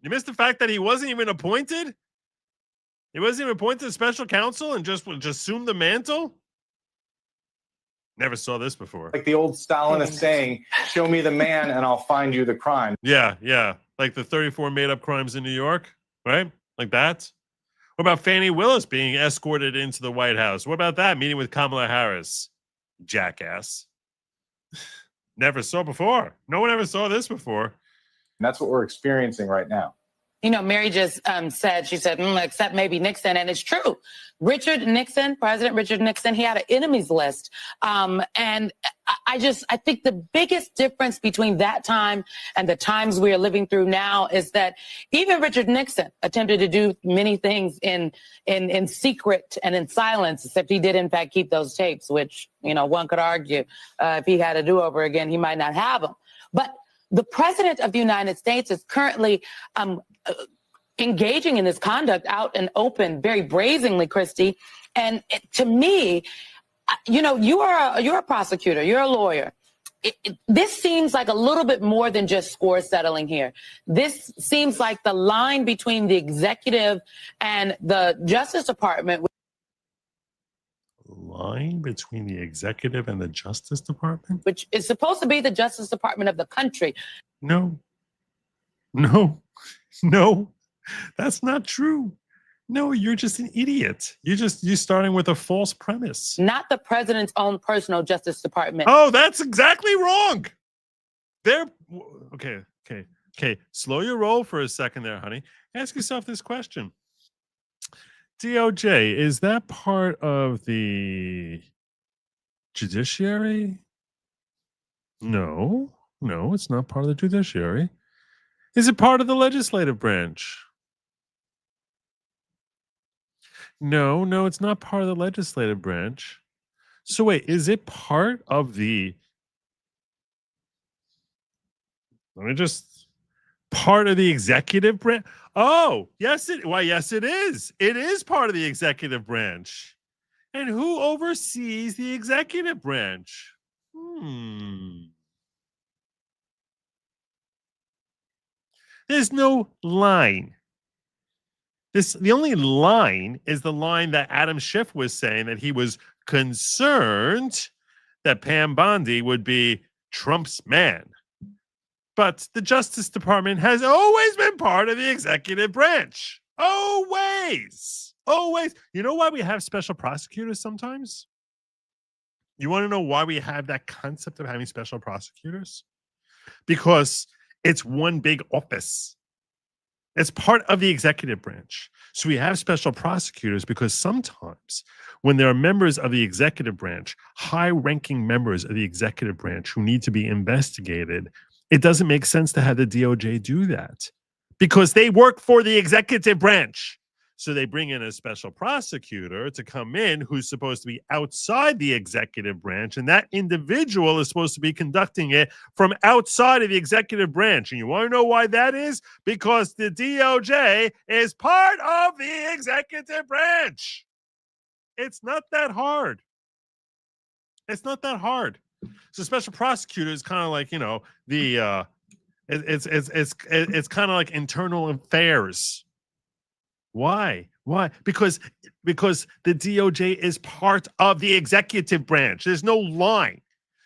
You missed the fact that he wasn't even appointed? He wasn't even appointed special counsel and just assumed the mantle? Never saw this before. like the old Stalinist saying, show me the man and I'll find you the crime. Yeah. Like the 34 made-up crimes in New York, right? Like that. What about Fannie Willis being escorted into the White House? What about that? Meeting with Kamala Harris. Jackass. Never saw before. No one ever saw this before. And that's what we're experiencing right now. You know, Mary just said, she said, except maybe Nixon. And it's true. President Richard Nixon, he had an enemies list. And I think the biggest difference between that time and the times we are living through now is that even Richard Nixon attempted to do many things in secret and in silence, except he did in fact keep those tapes, which, you know, one could argue if he had a do-over again, he might not have them. But the president of the United States is currently engaging in this conduct out and open, very brazenly, Christy. And to me, you know, you're a prosecutor, you're a lawyer. This seems like a little bit more than just score settling here. This seems like the line between the executive and the Justice Department. Line between the executive and the Justice Department? Which is supposed to be the Justice Department of the country. No, that's not true. No, you're just an idiot. You're starting with a false premise. Not the president's own personal Justice Department. Oh, that's exactly wrong. Okay. Slow your roll for a second there, honey. Ask yourself this question. DOJ, is that part of the judiciary? No, it's not part of the judiciary. Is it part of the legislative branch? No, it's not part of the legislative branch. So wait, is it part of the... part of the executive branch? Oh, yes, yes, it is. It is part of the executive branch. And who oversees the executive branch? There's no line. The only line is the line that Adam Schiff was saying, that he was concerned that Pam Bondi would be Trump's man. But the Justice Department has always been part of the executive branch. Always. You know why we have special prosecutors sometimes? You want to know why we have that concept of having special prosecutors? Because it's one big office. It's part of the executive branch. So we have special prosecutors because sometimes when there are members of the executive branch, high-ranking members of the executive branch who need to be investigated, it doesn't make sense to have the DOJ do that because they work for the executive branch. So they bring in a special prosecutor to come in who's supposed to be outside the executive branch, and that individual is supposed to be conducting it from outside of the executive branch. And you want to know why that is? Because the DOJ is part of the executive branch. It's not that hard. So special prosecutor is kind of like, you know, the It's kind of like internal affairs. Why? Because the DOJ is part of the executive branch. There's no line.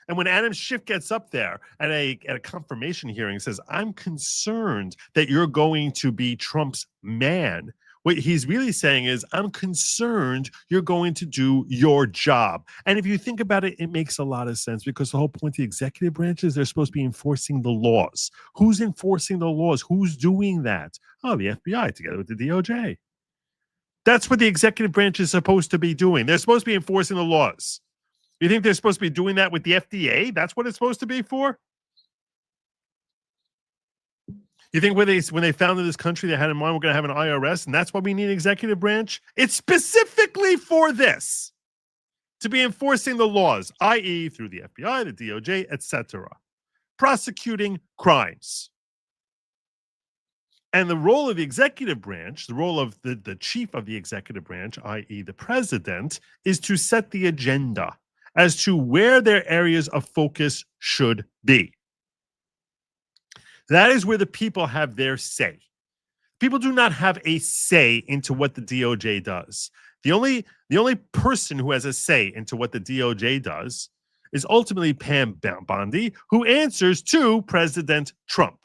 And when Adam Schiff gets up there at a confirmation hearing and says, I'm concerned that you're going to be Trump's man, what he's really saying is, I'm concerned you're going to do your job. And if you think about it, it makes a lot of sense, because the whole point of the executive branch is they're supposed to be enforcing the laws. Who's enforcing the laws? Who's doing that? Oh, the FBI together with the DOJ. That's what the executive branch is supposed to be doing. They're supposed to be enforcing the laws. You think they're supposed to be doing that with the FDA? That's what it's supposed to be for? You think when they founded this country, they had in mind we're going to have an IRS, and that's why we need an executive branch? It's specifically for this, to be enforcing the laws, i.e. through the FBI, the DOJ, etc., prosecuting crimes. And the role of the executive branch, the role of the chief of the executive branch, i.e. the president, is to set the agenda as to where their areas of focus should be. That is where the people have their say. People do not have a say into what the DOJ does. The only person who has a say into what the DOJ does is ultimately Pam Bondi, who answers to President Trump.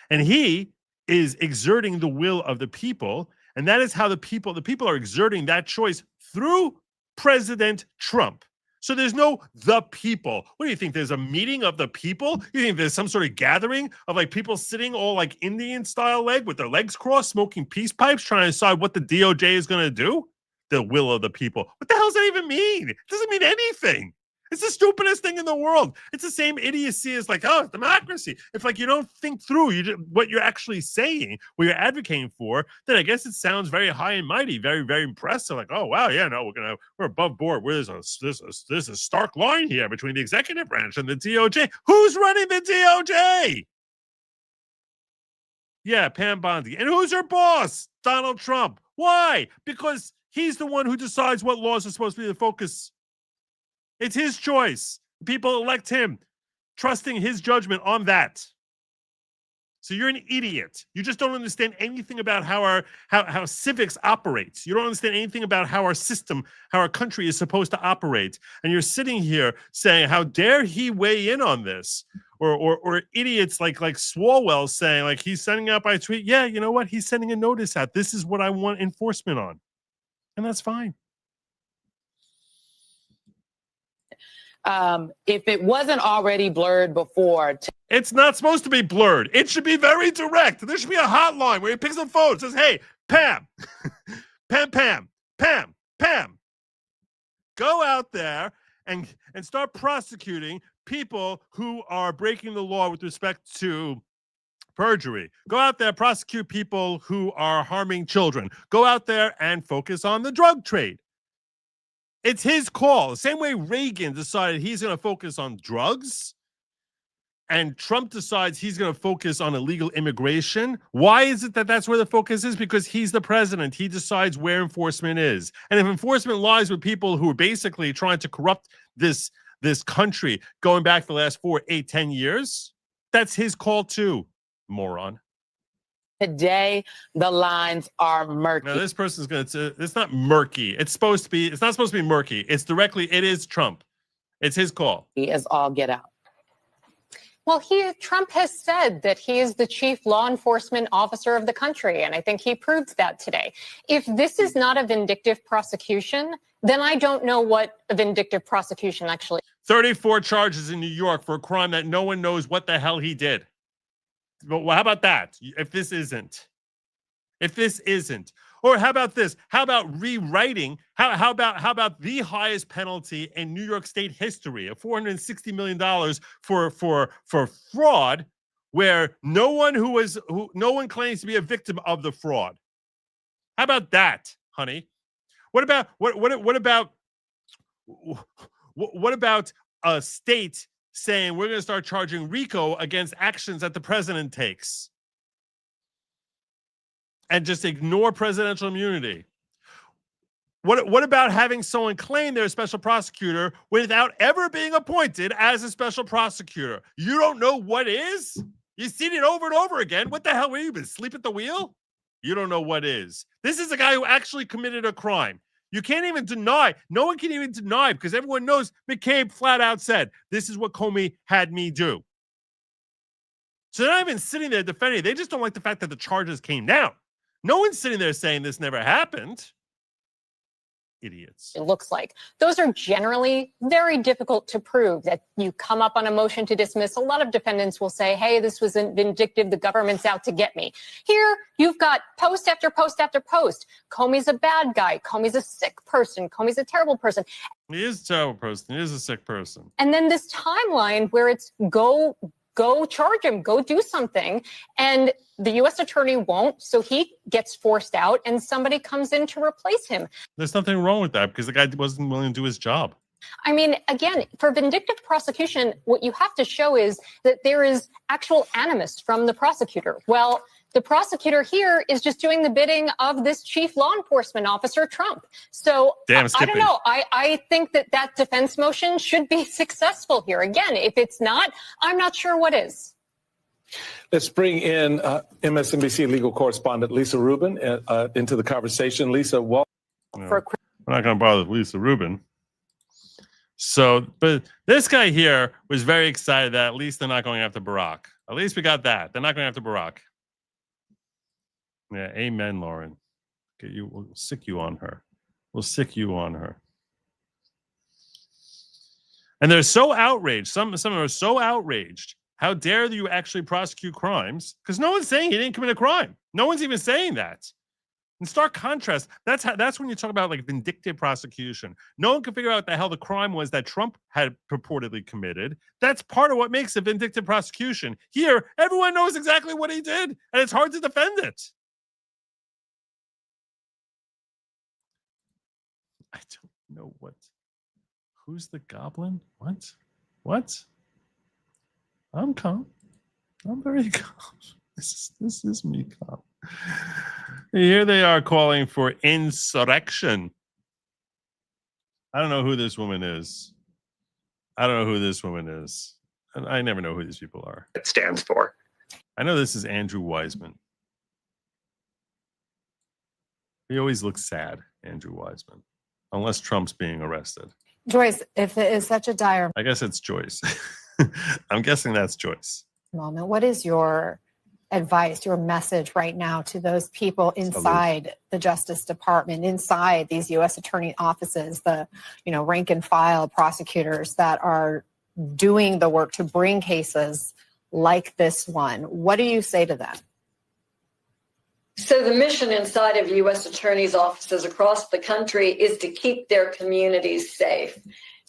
And he is exerting the will of the people, and that is how the people are exerting that choice through President Trump. So there's no the people. What do you think? There's a meeting of the people? You think there's some sort of gathering of like people sitting all like Indian style with their legs crossed, smoking peace pipes, trying to decide what the DOJ is going to do? The will of the people. What the hell does that even mean? It doesn't mean anything. It's the stupidest thing in the world. It's the same idiocy as like, oh, democracy. If like you don't think through what you're actually saying, what you're advocating for, then I guess it sounds very high and mighty, very, very impressive. Like, oh wow, yeah, no, we're above board. There's a stark line here between the executive branch and the DOJ. Who's running the DOJ? Yeah, Pam Bondi. And who's her boss? Donald Trump. Why? Because he's the one who decides what laws are supposed to be the focus. It's his choice. People elect him, trusting his judgment on that. So you're an idiot. You just don't understand anything about how civics operates. You don't understand anything about how our system, how our country is supposed to operate. And you're sitting here saying, how dare he weigh in on this? Or idiots like Swalwell saying, like, he's sending out by tweet. Yeah, you know what? He's sending a notice out. This is what I want enforcement on. And that's fine. If it wasn't already blurred before. It's not supposed to be blurred. It should be very direct. There should be a hotline where he picks up the phone and says, hey, Pam, Pam, go out there and start prosecuting people who are breaking the law with respect to perjury. Go out there, prosecute people who are harming children. Go out there and focus on the drug trade. It's his call. The same way Reagan decided he's going to focus on drugs and Trump decides he's going to focus on illegal immigration. Why is it that that's where the focus is? Because he's the president. He decides where enforcement is. And if enforcement lies with people who are basically trying to corrupt this country going back the last 4, 8, 10 years, that's his call too, moron. Today, the lines are murky. Now, this person's going to, it's not murky. It's not supposed to be murky. It is Trump. It's his call. He is all get out. Well, Trump has said that he is the chief law enforcement officer of the country, and I think he proved that today. If this is not a vindictive prosecution, then I don't know what a vindictive prosecution actually is. 34 charges in New York for a crime that no one knows what the hell he did. But how about that? If this isn't, or how about this? How about rewriting? How about the highest penalty in New York State history of $460 million for fraud, where no one claims to be a victim of the fraud? How about that, honey? What about a state saying we're going to start charging RICO against actions that the president takes and just ignore presidential immunity? What about having someone claim they're a special prosecutor without ever being appointed as a special prosecutor? You don't know what is? You've seen it over and over again. What the hell? Were you been asleep at the wheel? You don't know what is. This is a guy who actually committed a crime. You can't even deny. No one can even deny because everyone knows McCabe flat out said, this is what Comey had me do. So they're not even sitting there defending. They just don't like the fact that the charges came down. No one's sitting there saying this never happened. Idiots. It looks like those are generally very difficult to prove. That you come up on a motion to dismiss, a lot of defendants will say, hey, this was vindictive, the government's out to get me. Here you've got post after post after post. Comey's a bad guy, Comey's a sick person, Comey's a terrible person. He is a terrible person. He is a sick person. And then this timeline where it's go charge him, go do something. And the U.S. attorney won't, so he gets forced out and somebody comes in to replace him. There's nothing wrong with that because the guy wasn't willing to do his job. I mean, again, for vindictive prosecution, what you have to show is that there is actual animus from the prosecutor. Well, the prosecutor here is just doing the bidding of this chief law enforcement officer, Trump. So I don't know. I think that defense motion should be successful here. Again, if it's not, I'm not sure what is. Let's bring in MSNBC legal correspondent Lisa Rubin into the conversation. Lisa, welcome. We're not going to bother with Lisa Rubin. So, but this guy here was very excited that at least they're not going after Barack. At least we got that. They're not going after Barack. Yeah, amen, Lauren. We'll sick you on her. We'll sick you on her. And they're so outraged. Some of them are so outraged. How dare you actually prosecute crimes? Because no one's saying he didn't commit a crime. No one's even saying that. In stark contrast, that's when you talk about like vindictive prosecution. No one can figure out what the hell the crime was that Trump had purportedly committed. That's part of what makes a vindictive prosecution. Here, everyone knows exactly what he did, and it's hard to defend it. I don't know what. Who's the goblin? What? I'm calm. I'm very calm. This is me calm. Here they are calling for insurrection. I don't know who this woman is. And I never know who these people are. It stands for. I know this is Andrew Wiseman. He always looks sad, Andrew Wiseman, unless Trump's being arrested. Joyce, if it is such a dire I guess it's Joyce. I'm guessing that's Joyce. moment, what is your advice, your message right now to those people inside the Justice Department, inside these U.S. attorney offices, the rank and file prosecutors that are doing the work to bring cases like this one? What do you say to them? So the mission inside of U.S. attorneys' offices across the country is to keep their communities safe.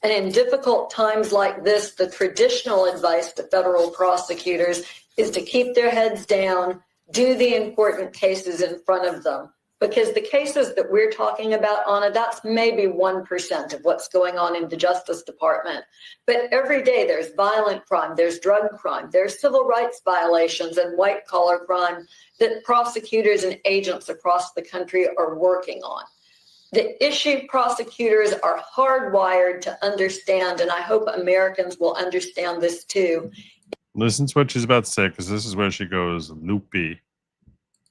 And in difficult times like this, the traditional advice to federal prosecutors is to keep their heads down, do the important cases in front of them. Because the cases that we're talking about, Anna, that's maybe 1% of what's going on in the Justice Department. But every day there's violent crime, there's drug crime, there's civil rights violations and white-collar crime that prosecutors and agents across the country are working on. The issue prosecutors are hardwired to understand, and I hope Americans will understand this too. Listen to what she's about to say, because this is where she goes loopy.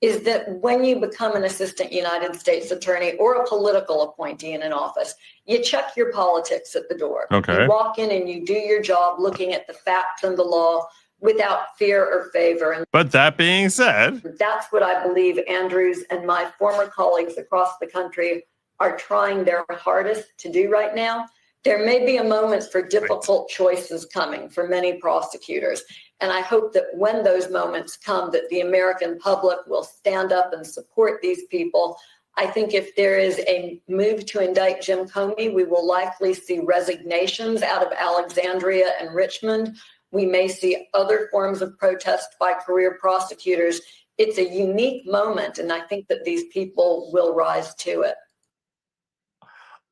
Is that when you become an assistant United States attorney or a political appointee in an office, you check your politics at the door. Okay. You walk in and you do your job looking at the facts and the law without fear or favor. And But that being said, that's what I believe Andrews and my former colleagues across the country are trying their hardest to do right now. There may be a moment for difficult choices coming for many prosecutors. And I hope that when those moments come, that the American public will stand up and support these people. I think if there is a move to indict Jim Comey, we will likely see resignations out of Alexandria and Richmond. We may see other forms of protest by career prosecutors. It's a unique moment, and I think that these people will rise to it.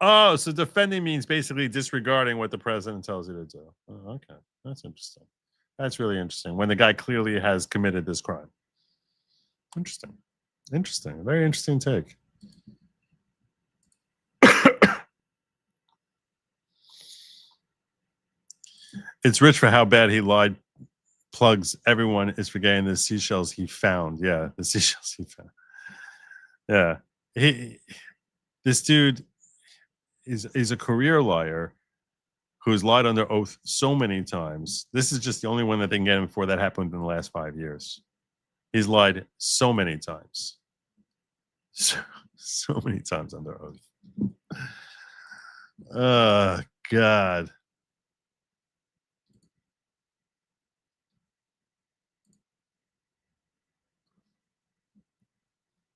oh, so defending means basically disregarding what the president tells you to do. Oh, okay, that's interesting. That's really interesting. When the guy clearly has committed this crime. Interesting. Very interesting take. It's rich for how bad he lied. Plugs everyone is forgetting the seashells he found. Yeah, the seashells he found. Yeah, this dude is a career liar who's lied under oath so many times. This is just the only one that they can get him for that happened in the last 5 years. He's lied so many times. So many times under oath. Oh, God.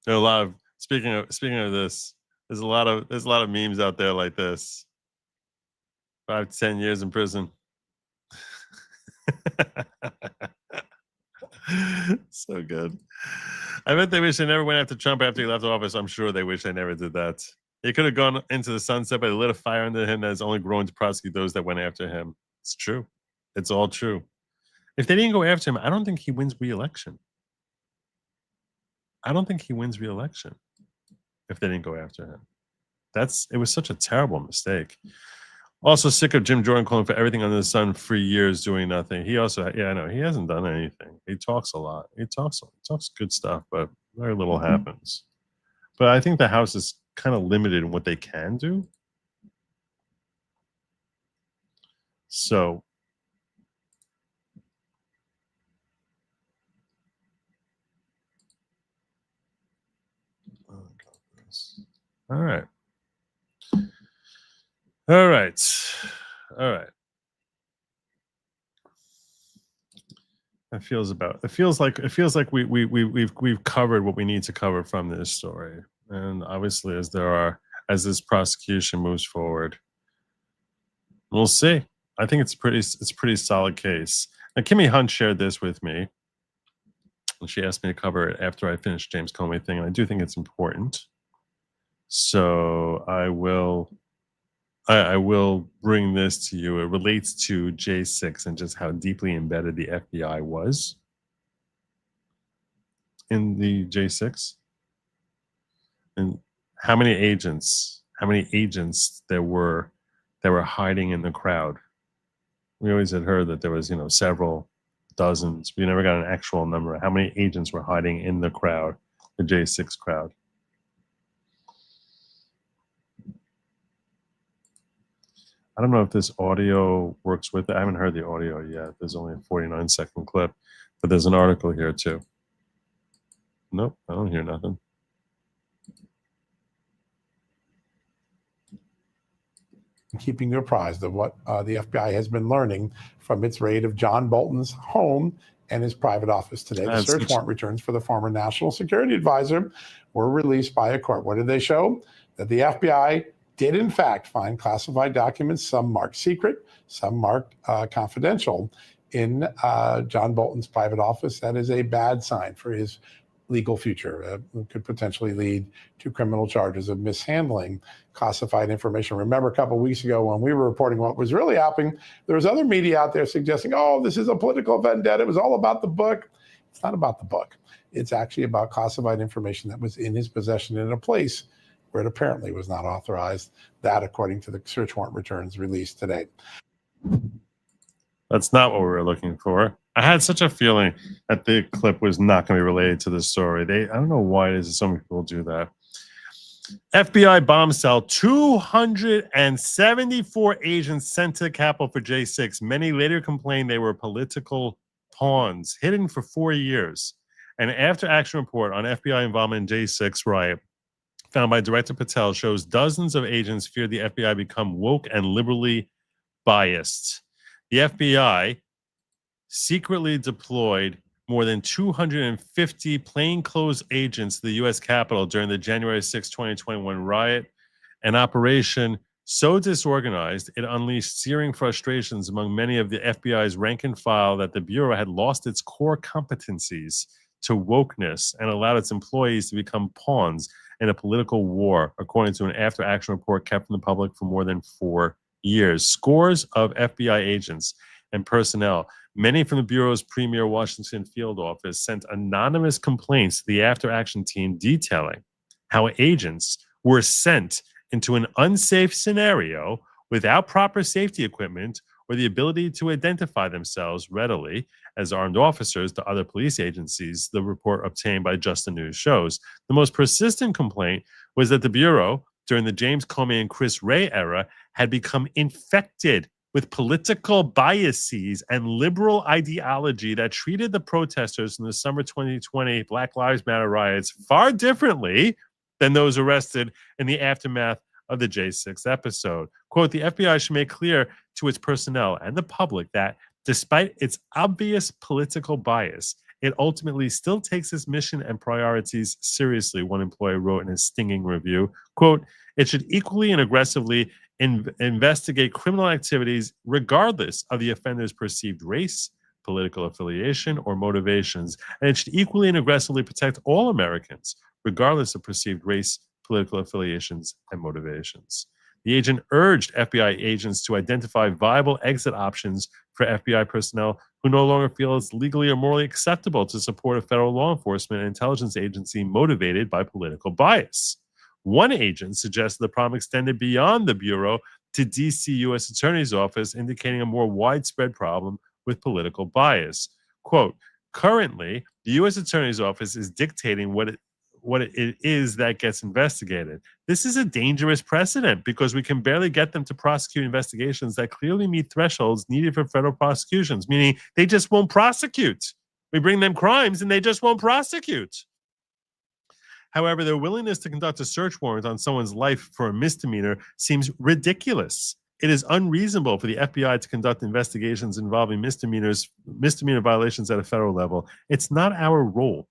There are a lot of speaking of this, there's a lot of memes out there like this. 5 to 10 years in prison. So good. I bet they wish they never went after Trump after he left office. I'm sure they wish they never did that. He could have gone into the sunset, but they lit a fire under him that has only grown to prosecute those that went after him. It's true. It's all true. If they didn't go after him, I don't think he wins re-election. I don't think he wins re-election if they didn't go after him. It was such a terrible mistake. Also sick of Jim Jordan calling for everything under the sun for years doing nothing. He also, yeah, I know, he hasn't done anything. He talks a lot. He talks good stuff, but very little happens. But I think the House is kind of limited in what they can do. So all right. All right. All right. It feels like we've covered what we need to cover from this story. And obviously as this prosecution moves forward, we'll see. I think it's a pretty solid case. Now Kimmy Hunt shared this with me. And she asked me to cover it after I finished James Comey thing, and I do think it's important. So I will bring this to you. It relates to J6 and just how deeply embedded the FBI was in the J6, and how many agents there were that were hiding in the crowd. We always had heard that there was, several dozens. We never got an actual number. How many agents were hiding in the crowd, the J6 crowd? I don't know if this audio works with it. I haven't heard the audio yet. There's only a 49-second clip, but there's an article here too. Nope, I don't hear nothing. Keeping you apprised of what the FBI has been learning from its raid of John Bolton's home and his private office today. The search warrant returns for the former National Security Advisor were released by a court. What did they show? That the FBI did in fact find classified documents, some marked secret, some marked confidential, in John Bolton's private office. That is a bad sign for his legal future. It could potentially lead to criminal charges of mishandling classified information. Remember a couple of weeks ago when we were reporting what was really happening, there was other media out there suggesting, oh, this is a political vendetta. It was all about the book. It's not about the book. It's actually about classified information that was in his possession in a place where it apparently was not authorized. That, according to the search warrant returns released today. That's not what we were looking for. I had such a feeling that the clip was not going to be related to this story. I don't know why it is that so many people do that. FBI bombshell, 274 agents sent to the Capitol for J6. Many later complained they were political pawns, hidden for 4 years. An after-action report on FBI involvement in J6 riot found by Director Patel shows dozens of agents feared the FBI become woke and liberally biased. The FBI secretly deployed more than 250 plainclothes agents to the U.S. Capitol during the January 6, 2021 riot, an operation so disorganized it unleashed searing frustrations among many of the FBI's rank and file that the Bureau had lost its core competencies to wokeness and allowed its employees to become pawns in a political war, according to an after-action report kept from the public for more than 4 years. Scores of FBI agents and personnel, many from the Bureau's premier Washington field office, sent anonymous complaints to the after-action team detailing how agents were sent into an unsafe scenario without proper safety equipment or the ability to identify themselves readily as armed officers to other police agencies, the report obtained by Just the News shows. The most persistent complaint was that the Bureau, during the James Comey and Chris Wray era, had become infected with political biases and liberal ideology that treated the protesters in the summer 2020 Black Lives Matter riots far differently than those arrested in the aftermath of the J6 episode. Quote, the FBI should make clear to its personnel and the public that despite its obvious political bias, it ultimately still takes its mission and priorities seriously, one employee wrote in a stinging review. Quote, it should equally and aggressively investigate criminal activities regardless of the offender's perceived race, political affiliation, or motivations, and it should equally and aggressively protect all Americans, regardless of perceived race, political affiliations, and motivations. The agent urged FBI agents to identify viable exit options for FBI personnel who no longer feel it's legally or morally acceptable to support a federal law enforcement and intelligence agency motivated by political bias. One agent suggested the problem extended beyond the Bureau to D.C. U.S. Attorney's Office, indicating a more widespread problem with political bias. Quote, currently, the U.S. Attorney's Office is dictating what it is that gets investigated. This is a dangerous precedent because we can barely get them to prosecute investigations that clearly meet thresholds needed for federal prosecutions, meaning they just won't prosecute. We bring them crimes and they just won't prosecute. However, their willingness to conduct a search warrant on someone's life for a misdemeanor seems ridiculous. It is unreasonable for the FBI to conduct investigations involving misdemeanor violations at a federal level. It's not our role.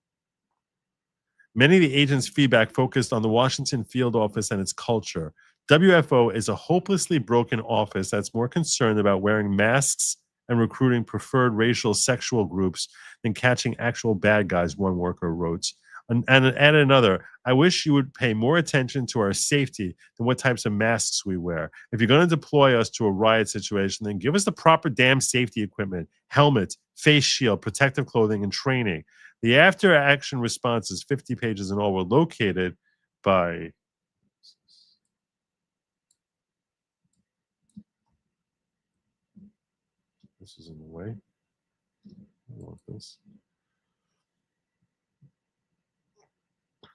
Many of the agents' feedback focused on the Washington field office and its culture. WFO is a hopelessly broken office that's more concerned about wearing masks and recruiting preferred racial sexual groups than catching actual bad guys, one worker wrote. And add another, I wish you would pay more attention to our safety than what types of masks we wear. If you're going to deploy us to a riot situation, then give us the proper damn safety equipment, helmet, face shield, protective clothing, and training. The after-action responses, 50 pages in all, were located by... This is in the way. I want this.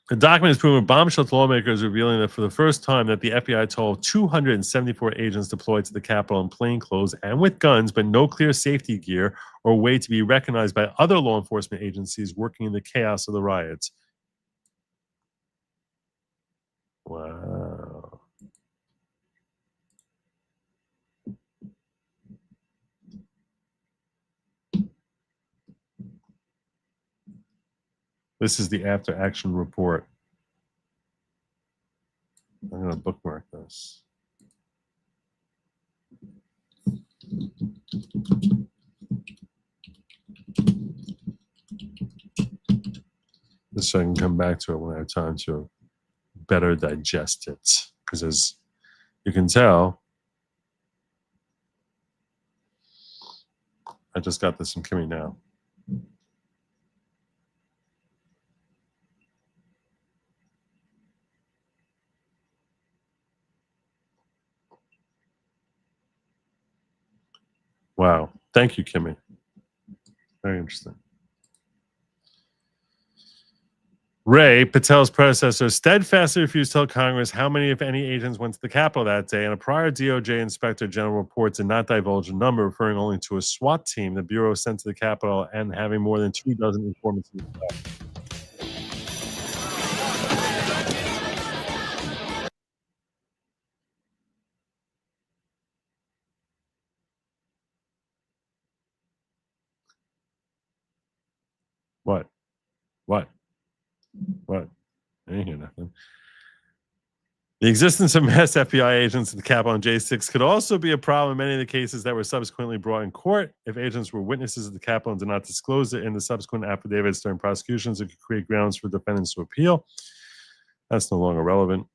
The document is proven bombshell to lawmakers, revealing that for the first time that the FBI told 274 agents deployed to the Capitol in plain clothes and with guns, but no clear safety gear or way to be recognized by other law enforcement agencies working in the chaos of the riots. Wow. This is the after-action report. I'm going to bookmark this. Just so I can come back to it when I have time to better digest it. Because as you can tell, I just got this from Kimmy now. Wow. Thank you, Kimmy. Very interesting. Ray, Patel's predecessor, steadfastly refused to tell Congress how many, if any, agents went to the Capitol that day, and a prior DOJ Inspector General report did not divulge a number, referring only to a SWAT team the Bureau sent to the Capitol and having more than 24 informants in the back. What? I didn't hear nothing. The existence of mass FBI agents at the Capitol and J6 could also be a problem in many of the cases that were subsequently brought in court. If agents were witnesses at the Capitol and did not disclose it in the subsequent affidavits during prosecutions, it could create grounds for defendants to appeal. That's no longer relevant.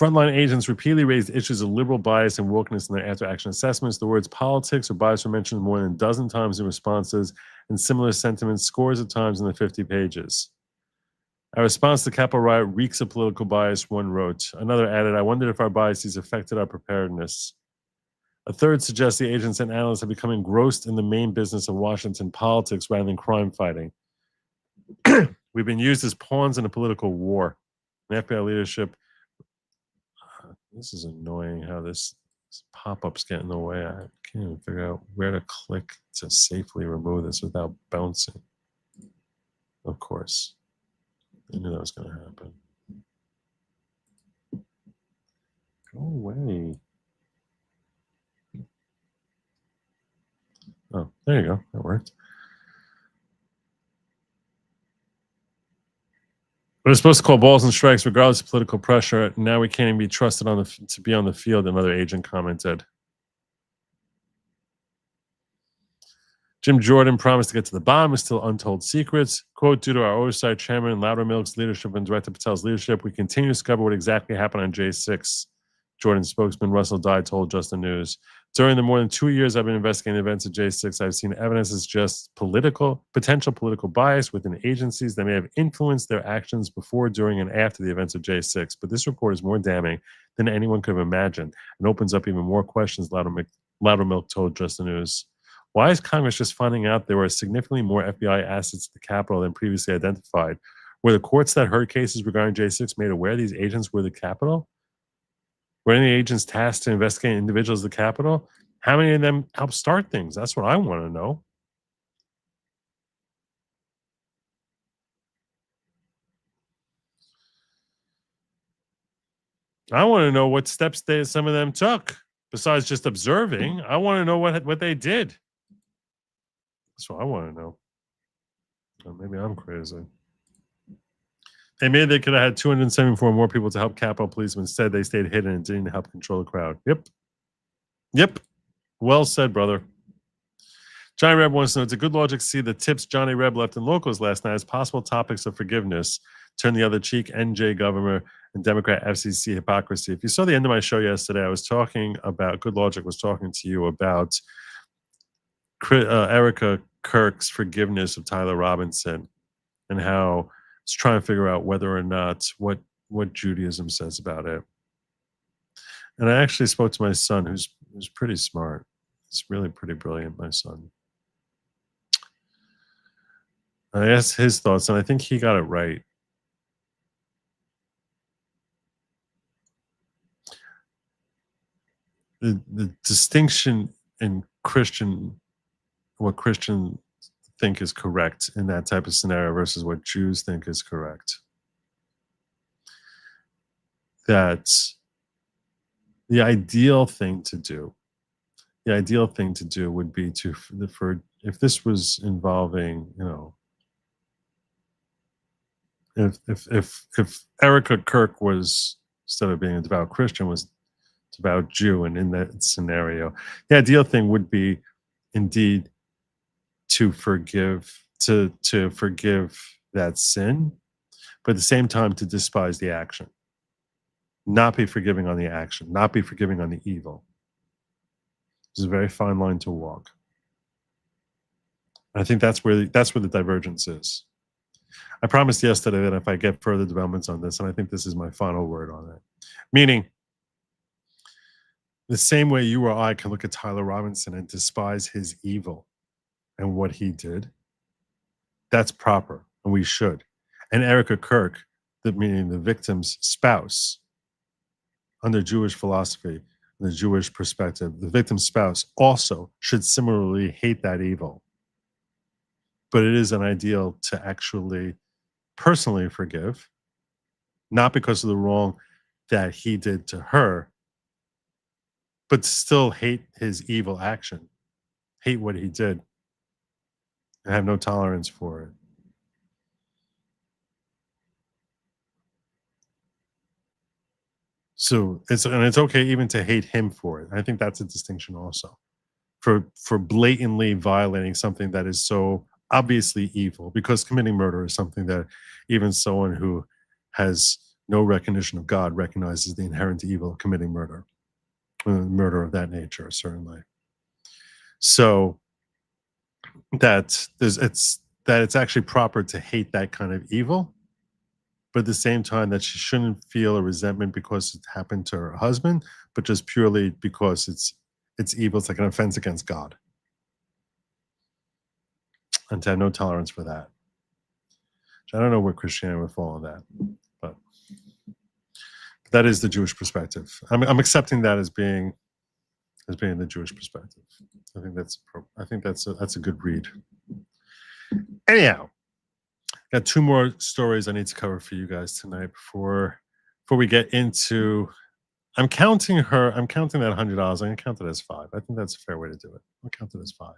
Frontline agents repeatedly raised issues of liberal bias and wokeness in their after-action assessments. The words politics or bias were mentioned more than a dozen times in responses, and similar sentiments scores of times in the 50 pages. Our response to the Capitol riot reeks of political bias, one wrote. Another added, I wondered if our biases affected our preparedness. A third suggests the agents and analysts have become engrossed in the main business of Washington politics rather than crime fighting. We've been used as pawns in a political war. The FBI leadership, this is annoying how this pop-ups get in the way. I can't even figure out where to click to safely remove this without bouncing. Of course. I knew that was going to happen. Go away. Oh, there you go. That worked. We're supposed to call balls and strikes regardless of political pressure. Now we can't even be trusted to be on the field, another agent commented. Jim Jordan promised to get to the bottom of still untold secrets. Quote, due to our oversight, Chairman Loudermilk's leadership and Director Patel's leadership, we continue to discover what exactly happened on J6. Jordan's spokesman, Russell Dye, told Just the News. During the more than 2 years I've been investigating the events of J6, I've seen evidence as just potential political bias within agencies that may have influenced their actions before, during, and after the events of J6. But this report is more damning than anyone could have imagined and opens up even more questions, Loudermilk told Just the News. Why is Congress just finding out there were significantly more FBI assets at the Capitol than previously identified? Were the courts that heard cases regarding J6 made aware these agents were the Capitol? Were any agents tasked to investigate individuals at the Capitol? How many of them helped start things? That's what I want to know. I want to know what steps some of them took besides just observing. I want to know what they did. That's what I want to know. Or maybe I'm crazy. They could have had 274 more people to help Capitol Police, but instead they stayed hidden and didn't help control the crowd. Yep. Well said, brother. Johnny Reb wants to know, it's a good logic to see the tips Johnny Reb left in locals last night as possible topics of forgiveness. Turn the other cheek, NJ governor, and Democrat FCC hypocrisy. If you saw the end of my show yesterday, I was talking about, Good Logic was talking to you about Erica Kirk's forgiveness of Tyler Robinson and how it's trying to figure out whether or not what Judaism says about it. And I actually spoke to my son, who's pretty smart. He's really pretty brilliant, my son. I asked his thoughts, and I think he got it right. The distinction in what Christians think is correct in that type of scenario versus what Jews think is correct. That the ideal thing to do would be if this was involving, if Erica Kirk was, instead of being a devout Christian, was a devout Jew, and in that scenario, the ideal thing would be indeed to forgive that sin, but at the same time to despise the action. Not be forgiving on the action, not be forgiving on the evil. It's a very fine line to walk. I think that's where the divergence is. I promised yesterday that if I get further developments on this, and I think this is my final word on it, meaning the same way you or I can look at Tyler Robinson and despise his evil and what he did, that's proper, and we should. And Erica Kirk, meaning the victim's spouse, under Jewish philosophy, the Jewish perspective, the victim's spouse also should similarly hate that evil. But it is an ideal to actually personally forgive, not because of the wrong that he did to her, but still hate his evil action, hate what he did, and have no tolerance for it. So it's okay even to hate him for it. I think that's a distinction also, for blatantly violating something that is so obviously evil, because committing murder is something that even someone who has no recognition of God recognizes the inherent evil of committing murder, murder of that nature, certainly. So that it's actually proper to hate that kind of evil, but at the same time that she shouldn't feel a resentment because it happened to her husband, but just purely because it's evil. It's like an offense against God. And to have no tolerance for that. I don't know where Christianity would fall on that, but that is the Jewish perspective. I'm accepting that as being the Jewish perspective. I think that's a good read. Anyhow, got two more stories I need to cover for you guys tonight before we get into. I'm counting that $100. I'm gonna count it as 5. I think that's a fair way to do it. I'll count it as 5.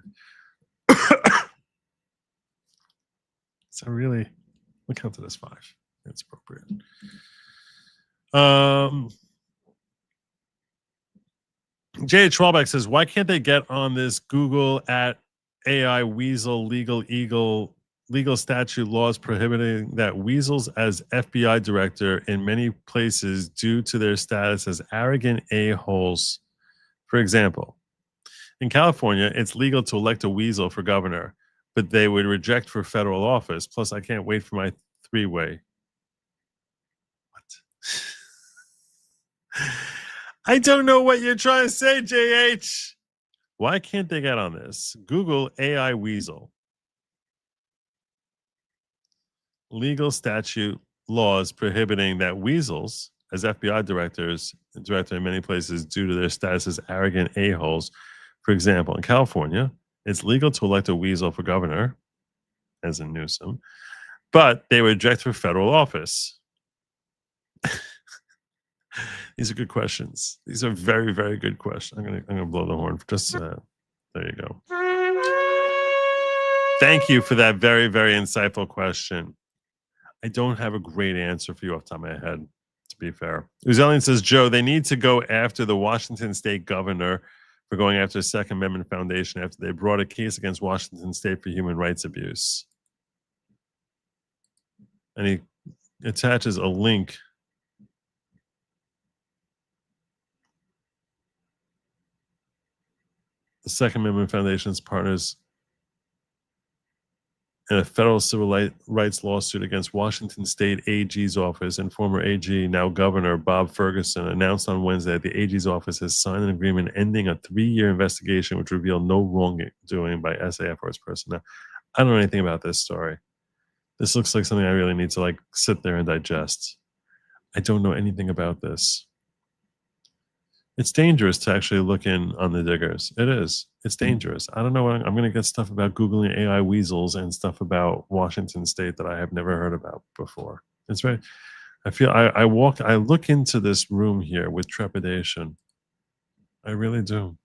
So really, we'll count it as 5. That's appropriate. J.H. Schwalbeck says, why can't they get on this Google at AI Weasel legal statute laws prohibiting that weasels as FBI director in many places due to their status as arrogant a-holes? For example, in California, it's legal to elect a weasel for governor, but they would reject for federal office. Plus, I can't wait for my 3-way. What? I don't know what you're trying to say, JH. Why can't they get on this? Google AI Weasel. Legal statute laws prohibiting that weasels, as FBI director in many places due to their status as arrogant a-holes. For example, in California, it's legal to elect a weasel for governor, as in Newsom, but they reject for federal office. These are good questions. These are very, very good questions. I'm gonna blow the horn for just there you go. Thank you for that very, very insightful question. I don't have a great answer for you off the top of my head, to be fair. Uzelian says, Joe, they need to go after the Washington State governor for going after the Second Amendment Foundation after they brought a case against Washington State for human rights abuse. And he attaches a link. The Second Amendment Foundation's partners in a federal civil rights lawsuit against Washington State AG's office, and former AG, now Governor Bob Ferguson, announced on Wednesday that the AG's office has signed an agreement ending a 3-year investigation which revealed no wrongdoing by SAF or its personnel. I don't know anything about this story. This looks like something I really need to sit there and digest. I don't know anything about this. It's dangerous to actually look in on the diggers. It is. It's dangerous. I don't know. I'm going to get stuff about Googling AI weasels and stuff about Washington State that I have never heard about before. It's very, I feel, I look into this room here with trepidation. I really do.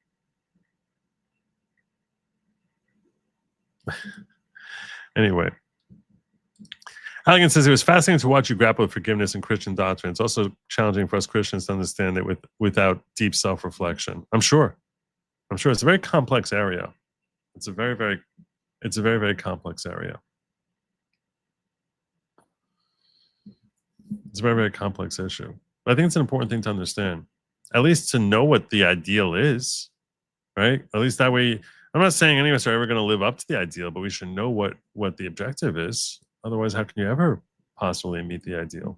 Anyway. Halligan says, it was fascinating to watch you grapple with forgiveness and Christian doctrine. It's also challenging for us Christians to understand it without deep self-reflection. I'm sure it's a very complex area. It's a very, very complex area. It's a very, very complex issue. But I think it's an important thing to understand, at least to know what the ideal is, right? At least that way, I'm not saying any of us are ever going to live up to the ideal, but we should know what the objective is. Otherwise, how can you ever possibly meet the ideal?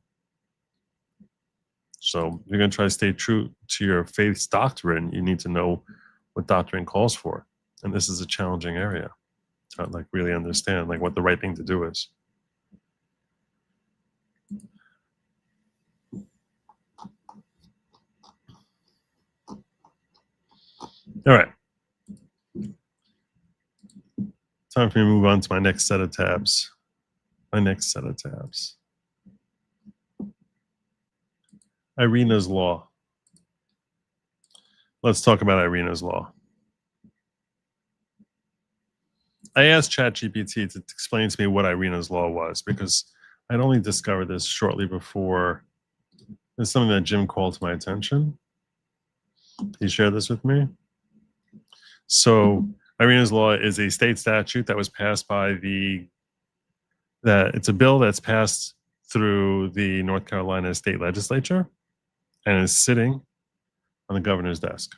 So if you're going to try to stay true to your faith's doctrine, you need to know what doctrine calls for. And this is a challenging area to really understand what the right thing to do is. All right. Time for me to move on to my next set of tabs. Irena's Law. Let's talk about Irena's Law. I asked ChatGPT to explain to me what Irena's Law was because I'd only discovered this shortly before. It's something that Jim called to my attention. He shared this with me. So Irena's Law is a state statute that was passed by it's a bill that's passed through the North Carolina state legislature and is sitting on the governor's desk.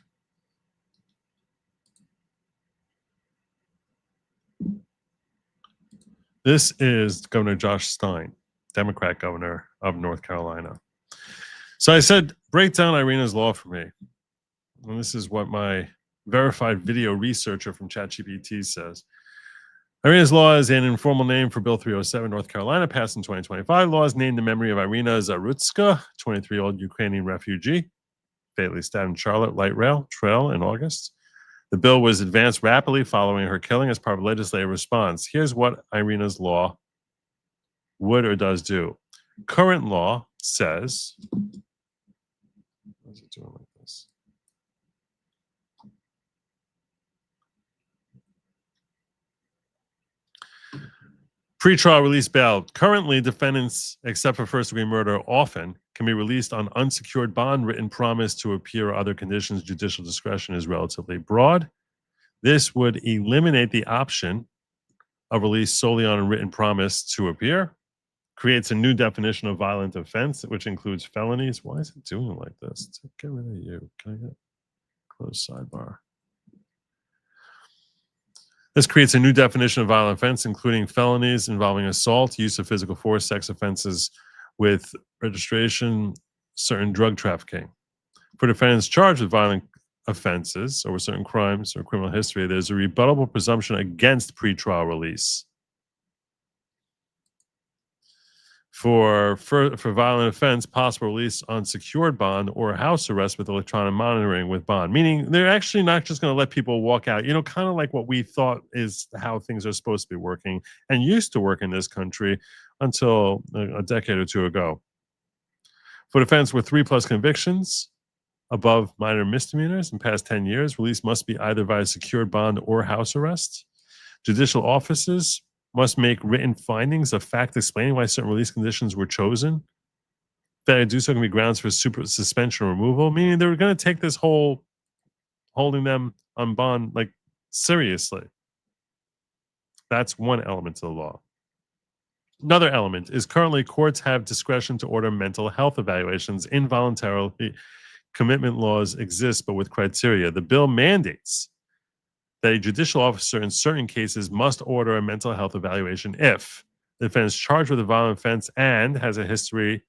This is Governor Josh Stein. Democrat governor of North Carolina. So I said, break down Irena's law for me. And this is what my verified video researcher from ChatGPT says. Irena's law is an informal name for Bill 307, North Carolina, passed in 2025. Law is named in memory of Iryna Zarutska, 23-year-old Ukrainian refugee, fatally stabbed in Charlotte light rail trail in August. The bill was advanced rapidly following her killing as part of legislative response. Here's what Irena's law would or does do. Current law says, what is it doing like this? Pretrial release bail. Currently, defendants, except for first-degree murder, often can be released on unsecured bond, written promise to appear, or other conditions. Judicial discretion is relatively broad. This would eliminate the option of release solely on a written promise to appear. Creates a new definition of violent offense, which includes felonies. Why is it doing it like this? Get rid of you. Can I get close sidebar? This creates a new definition of violent offense, including felonies involving assault, use of physical force, sex offenses with registration, certain drug trafficking. For defendants charged with violent offenses or certain crimes or criminal history, there's a rebuttable presumption against pretrial release. For violent offense, possible release on secured bond or house arrest with electronic monitoring with bond. Meaning they're actually not just going to let people walk out, kind of like what we thought is how things are supposed to be working and used to work in this country until a decade or two ago. For defendants with 3+ convictions above minor misdemeanors in past 10 years, release must be either via secured bond or house arrest. Judicial offices must make written findings of fact explaining why certain release conditions were chosen. Failure to do so can be grounds for suspension or removal, meaning they're going to take this whole holding them on bond like seriously. That's one element to the law. Another element is currently courts have discretion to order mental health evaluations. Involuntary commitment laws exist, but with criteria. The bill mandates that a judicial officer in certain cases must order a mental health evaluation if the defendant is charged with a violent offense and has a history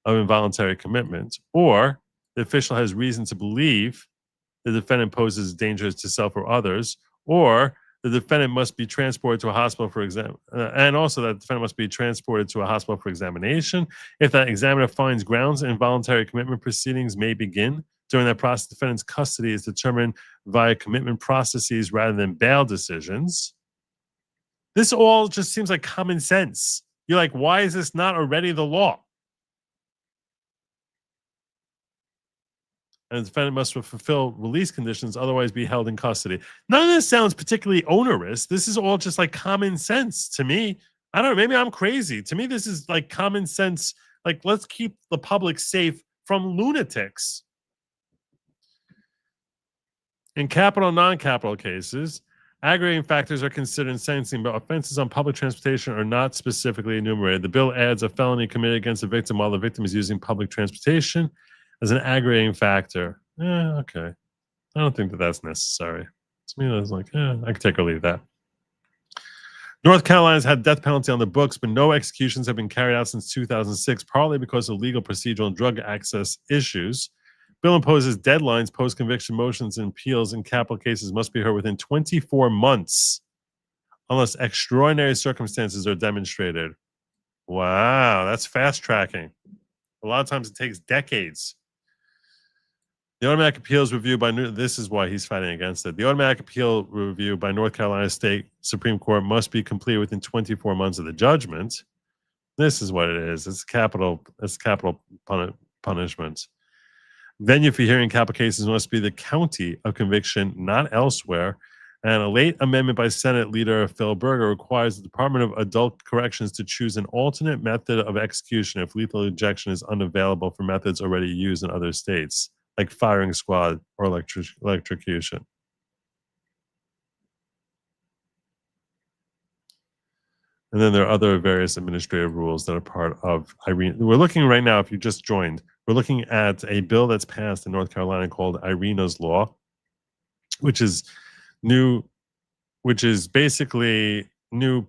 of involuntary commitment, or the official has reason to believe the defendant poses danger to self or others, or the defendant must be transported to a hospital for and also that the defendant must be transported to a hospital for examination. If that examiner finds grounds, involuntary commitment proceedings may begin. During that process, defendant's custody is determined via commitment processes rather than bail decisions. This all just seems like common sense. You're like, why is this not already the law? And the defendant must fulfill release conditions, otherwise be held in custody. None of this sounds particularly onerous. This is all just like common sense to me. I don't know, maybe I'm crazy. To me, this is like common sense. Like, let's keep the public safe from lunatics. In capital and non-capital cases, aggravating factors are considered in sentencing, but offenses on public transportation are not specifically enumerated. The bill adds a felony committed against a victim while the victim is using public transportation as an aggravating factor. Okay. I don't think that that's necessary. To me, that's like, I could take or leave that. North Carolina's had death penalty on the books, but no executions have been carried out since 2006, partly because of legal, procedural, and drug access issues. Bill imposes deadlines. Post-conviction motions and appeals in capital cases must be heard within 24 months unless extraordinary circumstances are demonstrated. Wow, that's fast tracking. A lot of times it takes decades. The automatic appeals review by this is why he's fighting against it. The automatic appeal review by North Carolina State Supreme Court must be completed within 24 months of the judgment. This is what it is. It's capital punishment. Venue for hearing capital cases must be the county of conviction, not elsewhere. And a late amendment by Senate Leader Phil Berger requires the Department of Adult Corrections to choose an alternate method of execution if lethal injection is unavailable for methods already used in other states, like firing squad or electrocution. And then there are other various administrative rules that are part of Irena. We're looking right now, if you just joined, we're looking at a bill that's passed in North Carolina called Irena's Law, which is new, which is basically new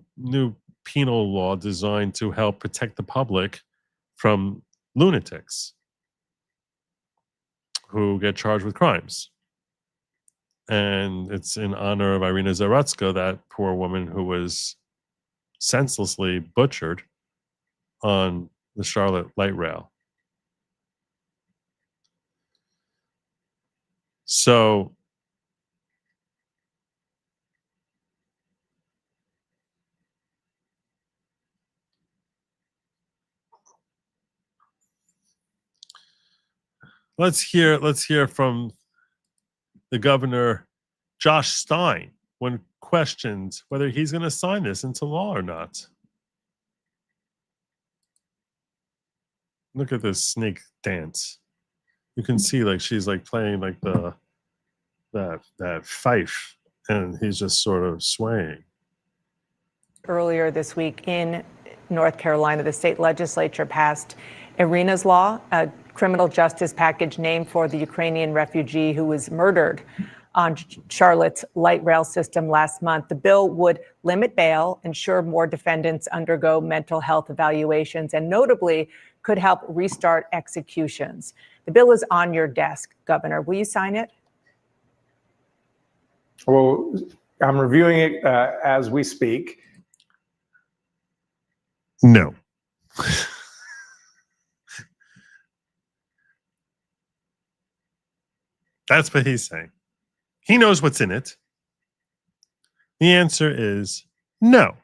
penal law designed to help protect the public from lunatics who get charged with crimes. And it's in honor of Iryna Zarutska, that poor woman who was senselessly butchered on the Charlotte light rail. So let's hear from the governor, Josh Stein, when questioned whether he's going to sign this into law or not. Look at this snake dance. You can see like she's like playing like that fife, and he's just sort of swaying. Earlier this week in North Carolina, the state legislature passed Iryna's law, a criminal justice package named for the Ukrainian refugee who was murdered on Charlotte's light rail system last month. The bill would limit bail, ensure more defendants undergo mental health evaluations, and notably could help restart executions. The bill is on your desk, Governor. Will you sign it? Well, I'm reviewing it as we speak. No. That's what he's saying. He knows what's in it. The answer is no.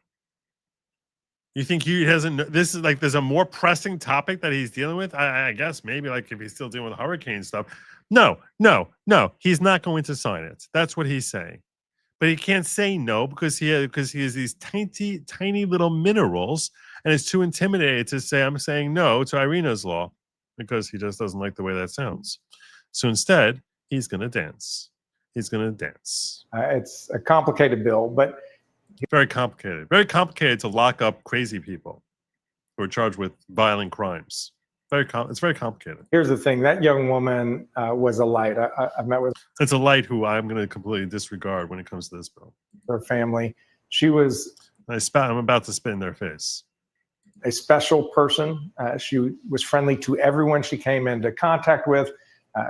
You think he hasn't? This is like there's a more pressing topic that he's dealing with. I guess maybe like if he's still dealing with hurricane stuff. No. He's not going to sign it. That's what he's saying. But he can't say no because he has these tiny little minerals, and is too intimidated to say I'm saying no to Iryna's law because he just doesn't like the way that sounds. So instead, he's going to dance. He's going to dance. It's a complicated bill, but very complicated. Very complicated to lock up crazy people who are charged with violent crimes. It's very complicated. Here's the thing: that young woman was a light. I've met with. It's a light who I'm going to completely disregard when it comes to this bill. Her family. She was. I'm about to spit in their face. A special person. She was friendly to everyone she came into contact with.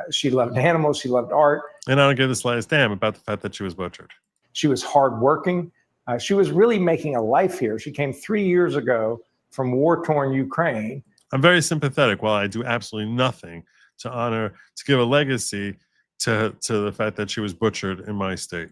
She loved animals. She loved art. And I don't give the slightest damn about the fact that she was butchered. She was hardworking. She was really making a life here. She came 3 years ago from war-torn Ukraine. I'm very sympathetic while I do absolutely nothing to give a legacy to the fact that she was butchered in my state.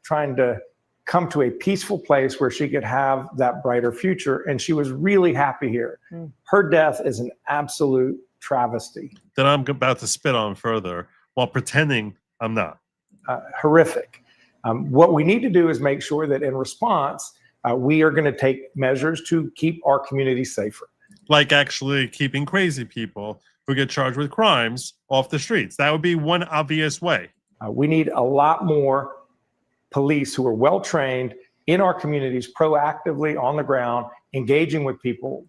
Trying to come to a peaceful place where she could have that brighter future. And she was really happy here. Her death is an absolute travesty. That I'm about to spit on further while pretending I'm not. Horrific. What we need to do is make sure that in response, we are going to take measures to keep our community safer. Like actually keeping crazy people who get charged with crimes off the streets. That would be one obvious way. We need a lot more police who are well trained in our communities, proactively on the ground, engaging with people.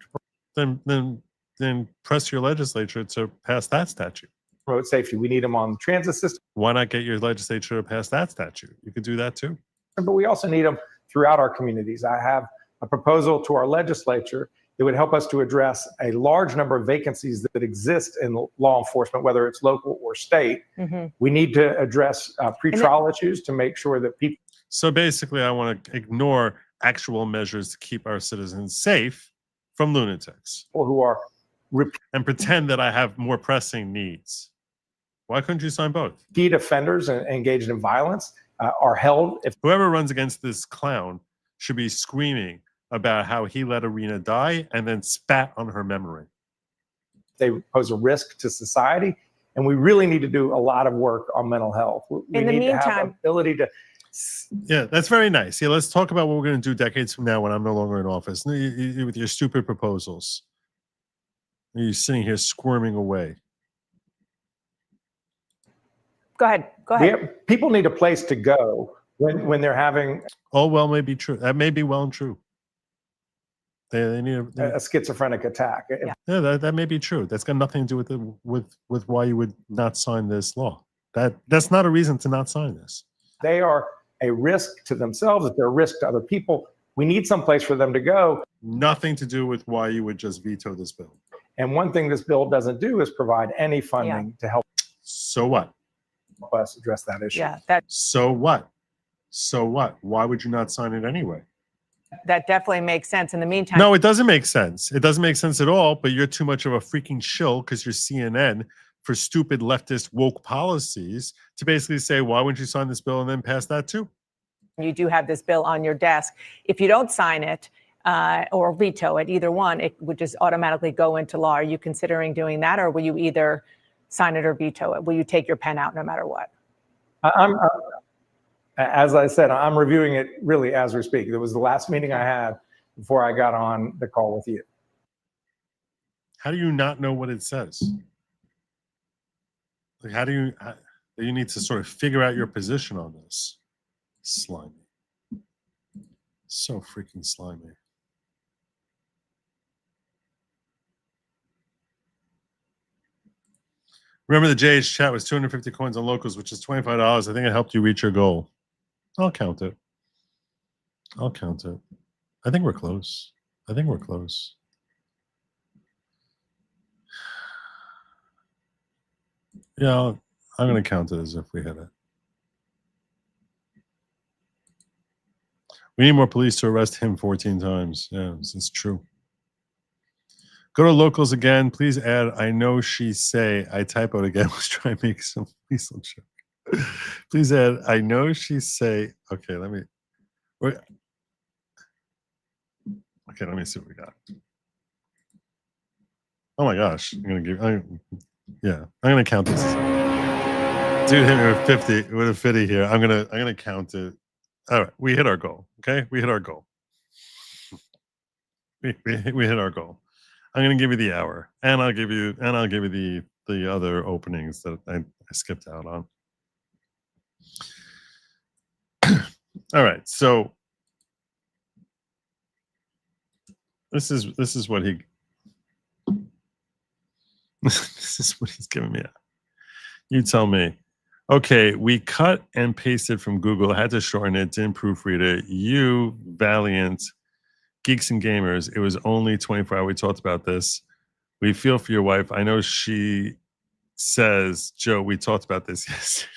Then press your legislature to pass that statute. Road safety. We need them on the transit system. Why not get your legislature to pass that statute? You could do that too. But we also need them throughout our communities. I have a proposal to our legislature that would help us to address a large number of vacancies that exist in law enforcement, whether it's local or state. We need to address pretrial issues to make sure that people. So basically, I want to ignore actual measures to keep our citizens safe from lunatics. Who are and pretend that I have more pressing needs. Why couldn't you sign both? Repeat offenders engaged in violence are held. If whoever runs against this clown should be screaming about how he let Irena die and then spat on her memory. They pose a risk to society, and we really need to do a lot of work on mental health. We in the need meantime, to have the ability to. Yeah, that's very nice. Yeah, let's talk about what we're going to do decades from now when I'm no longer in office with your stupid proposals. You're sitting here squirming away. Go ahead. People need a place to go when they're having. Oh, well, may be true. That may be well and true. They need a schizophrenic attack. Yeah, that may be true. That's got nothing to do with why you would not sign this law. That's not a reason to not sign this. They are a risk to themselves. If they're a risk to other people, We need some place for them to go. Nothing to do with why you would just veto this bill. And one thing this bill doesn't do is provide any funding to help So what? us address that issue. Yeah, So what? So what? Why would you not sign it anyway? that definitely makes sense. In the meantime, No, it doesn't make sense. It doesn't make sense at all, but you're too much of a freaking shill because you're CNN for stupid leftist woke policies to basically say, why wouldn't you sign this bill and then pass that too? you do have this bill on your desk. If you don't sign it or veto it, either one, it would just automatically go into law. Are you considering doing that, or will you either sign it or veto it? Will you take your pen out no matter what? As I said, I'm reviewing it really as we speak. It was the last meeting I had before I got on the call with you. How do you not know what it says? Like, how do you need to sort of figure out your position on this? Slimy. So freaking slimy. Remember the JH chat was 250 coins on locals, which is $25. I think it helped you reach your goal. I'll count it. I'll count it. I think we're close. I think we're close. Yeah, I'm going to count it as if we hit it. We need more police to arrest him 14 times. Yeah, this is true. Go to locals again. Please add, I know she say, I typoed again. Let's try and make some weasel joke. Please add, I know she say, okay, let me see what we got. Oh my gosh. I'm going to count this. Dude hit me with 50, with a 50 here. I'm going to count it. All right. We hit our goal. Okay. We hit our goal. We hit our goal. I'm going to give you the hour, and I'll give you the other openings that I skipped out on. All right, so this is what he this is what he's giving me. You tell me. Okay, we cut and pasted from Google. I had to shorten it. Didn't proofread it. You valiant geeks and gamers. It was only 24 hours. We talked about this. We feel for your wife. I know she says, Joe, we talked about this yesterday.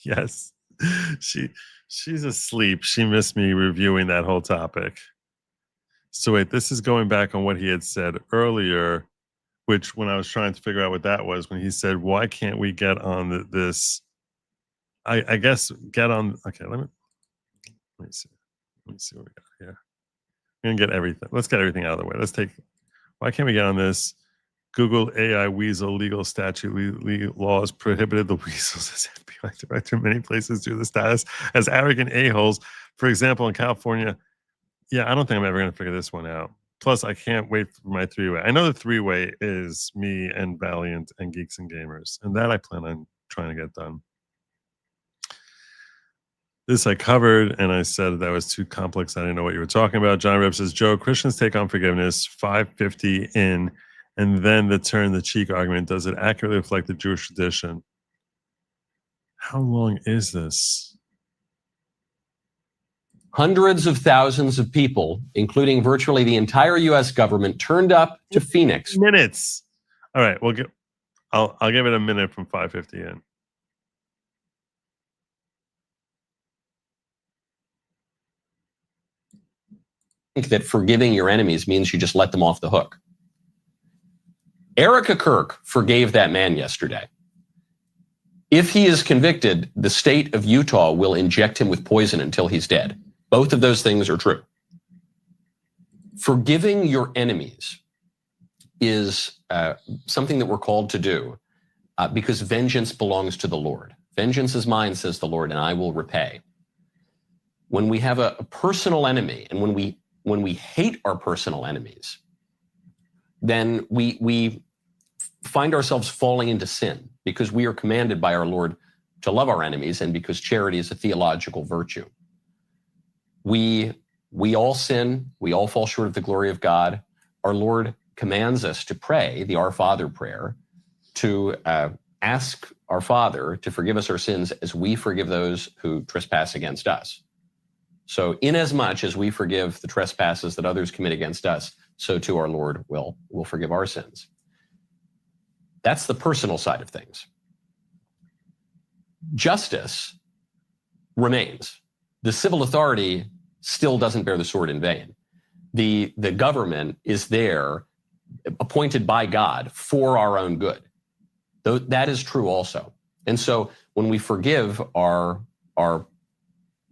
Yes. She's asleep. She missed me reviewing that whole topic. So wait, this is going back on what he had said earlier, which when I was trying to figure out what that was, when he said, why can't we get on this? I guess get on. Okay, let me see. Let me see what we got here. We're going to get everything. Let's get everything out of the way. Let's take, why can't we get on this? Google AI weasel legal statute laws prohibited the weasels as FBI director in many places due to the status as arrogant a-holes. For example, in California, yeah, I don't think I'm ever going to figure this one out. Plus, I can't wait for my three-way. I know the three-way is me and Valiant and Geeks and Gamers, and that I plan on trying to get done. This I covered, and I said that was too complex. I didn't know what you were talking about. John Reb says, Joe, Christians take on forgiveness, 550 in, and then the turn the cheek argument. Does it accurately reflect the Jewish tradition? How long is this? Hundreds of thousands of people, including virtually the entire U.S. government, turned up to Phoenix. Minutes. All right, I'll give it a minute from 550 in. Think that forgiving your enemies means you just let them off the hook. Erica Kirk forgave that man yesterday. If he is convicted, the state of Utah will inject him with poison until he's dead. Both of those things are true. Forgiving your enemies is something that we're called to do because vengeance belongs to the Lord. Vengeance is mine, says the Lord, and I will repay. When we have a personal enemy, and when we hate our personal enemies, then we find ourselves falling into sin because we are commanded by our Lord to love our enemies, and because charity is a theological virtue. We all sin. We all fall short of the glory of God. Our Lord commands us to pray the Our Father prayer, to ask our Father to forgive us our sins as we forgive those who trespass against us. So inasmuch as we forgive the trespasses that others commit against us, so too our Lord will forgive our sins. That's the personal side of things. Justice remains. The civil authority still doesn't bear the sword in vain. The government is there, appointed by God for our own good. Though that is true also. And so when we forgive our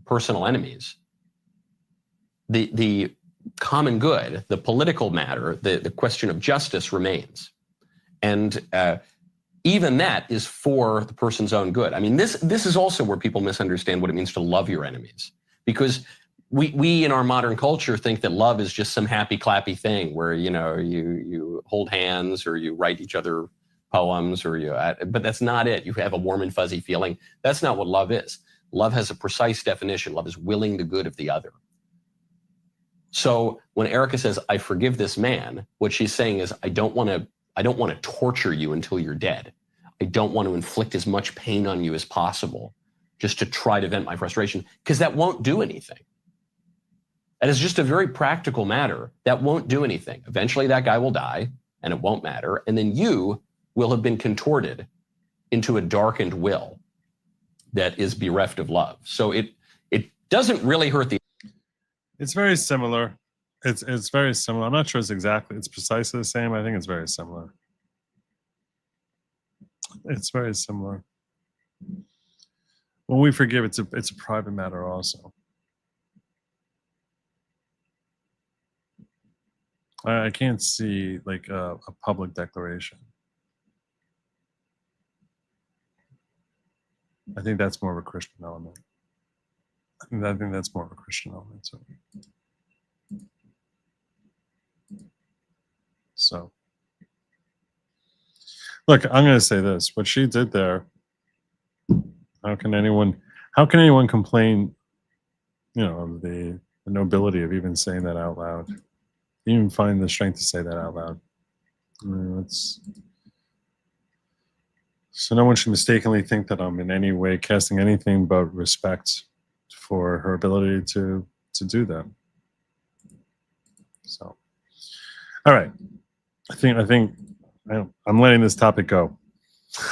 personal enemies, the common good, the political matter, the question of justice remains. And even that is for the person's own good. I mean, this is also where people misunderstand what it means to love your enemies. Because we in our modern culture think that love is just some happy clappy thing where, you hold hands or you write each other poems but that's not it. You have a warm and fuzzy feeling. That's not what love is. Love has a precise definition. Love is willing the good of the other. So when Erica says, I forgive this man, what she's saying is, I don't want to torture you until you're dead. I don't want to inflict as much pain on you as possible just to try to vent my frustration, because that won't do anything. That is just a very practical matter. That won't do anything. Eventually that guy will die and it won't matter. And then you will have been contorted into a darkened will that is bereft of love. So it doesn't really hurt the... It's very similar. It's very similar. I'm not sure it's precisely the same. I think it's very similar. It's very similar. When we forgive, it's a private matter also. I can't see like a public declaration. I think that's more of a Christian element. I think that's more of a Christian element. So, look, I'm going to say this: what she did there. How can anyone complain? Of the nobility of even saying that out loud. Even find the strength to say that out loud. So no one should mistakenly think that I'm in any way casting anything but respect for her ability to do that. So, all right. I think I'm letting this topic go.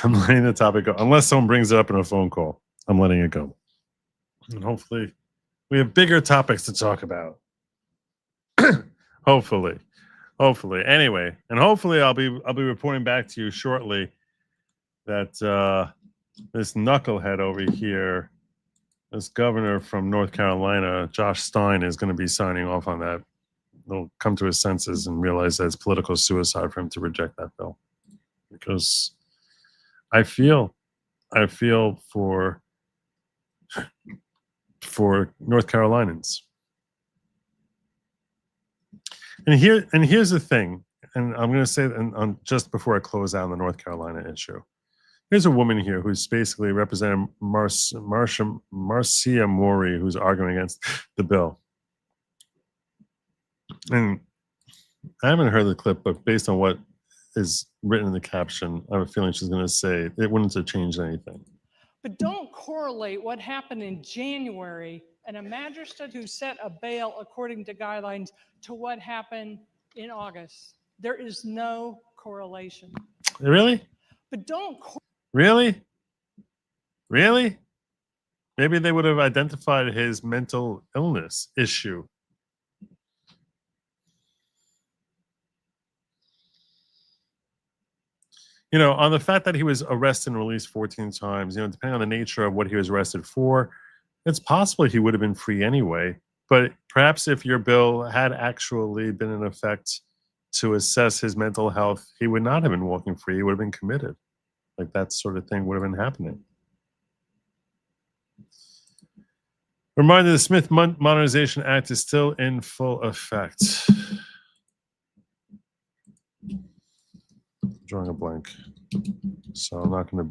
I'm letting the topic go. Unless someone brings it up in a phone call, I'm letting it go. And hopefully we have bigger topics to talk about. Hopefully. Anyway, and hopefully I'll be reporting back to you shortly that this knucklehead over here, this governor from North Carolina, Josh Stein, is going to be signing off on that. He'll come to his senses and realize that it's political suicide for him to reject that bill. Because I feel for North Carolinians. And here's the thing, and I'm going to say that just before I close out on the North Carolina issue. Here's a woman here who's basically representing Marcia Mori, who's arguing against the bill. And I haven't heard the clip, but based on what is written in the caption, I have a feeling she's going to say it wouldn't have changed anything. But don't correlate what happened in January and a magistrate who set a bail according to guidelines to what happened in August. There is no correlation. Really? But don't. Really? Maybe they would have identified his mental illness issue. On the fact that he was arrested and released 14 times, depending on the nature of what he was arrested for, it's possible he would have been free anyway. But perhaps if your bill had actually been in effect to assess his mental health, he would not have been walking free. He would have been committed. Like that sort of thing would have been happening. Reminder, the Smith Modernization Act is still in full effect. Drawing a blank, so I'm not going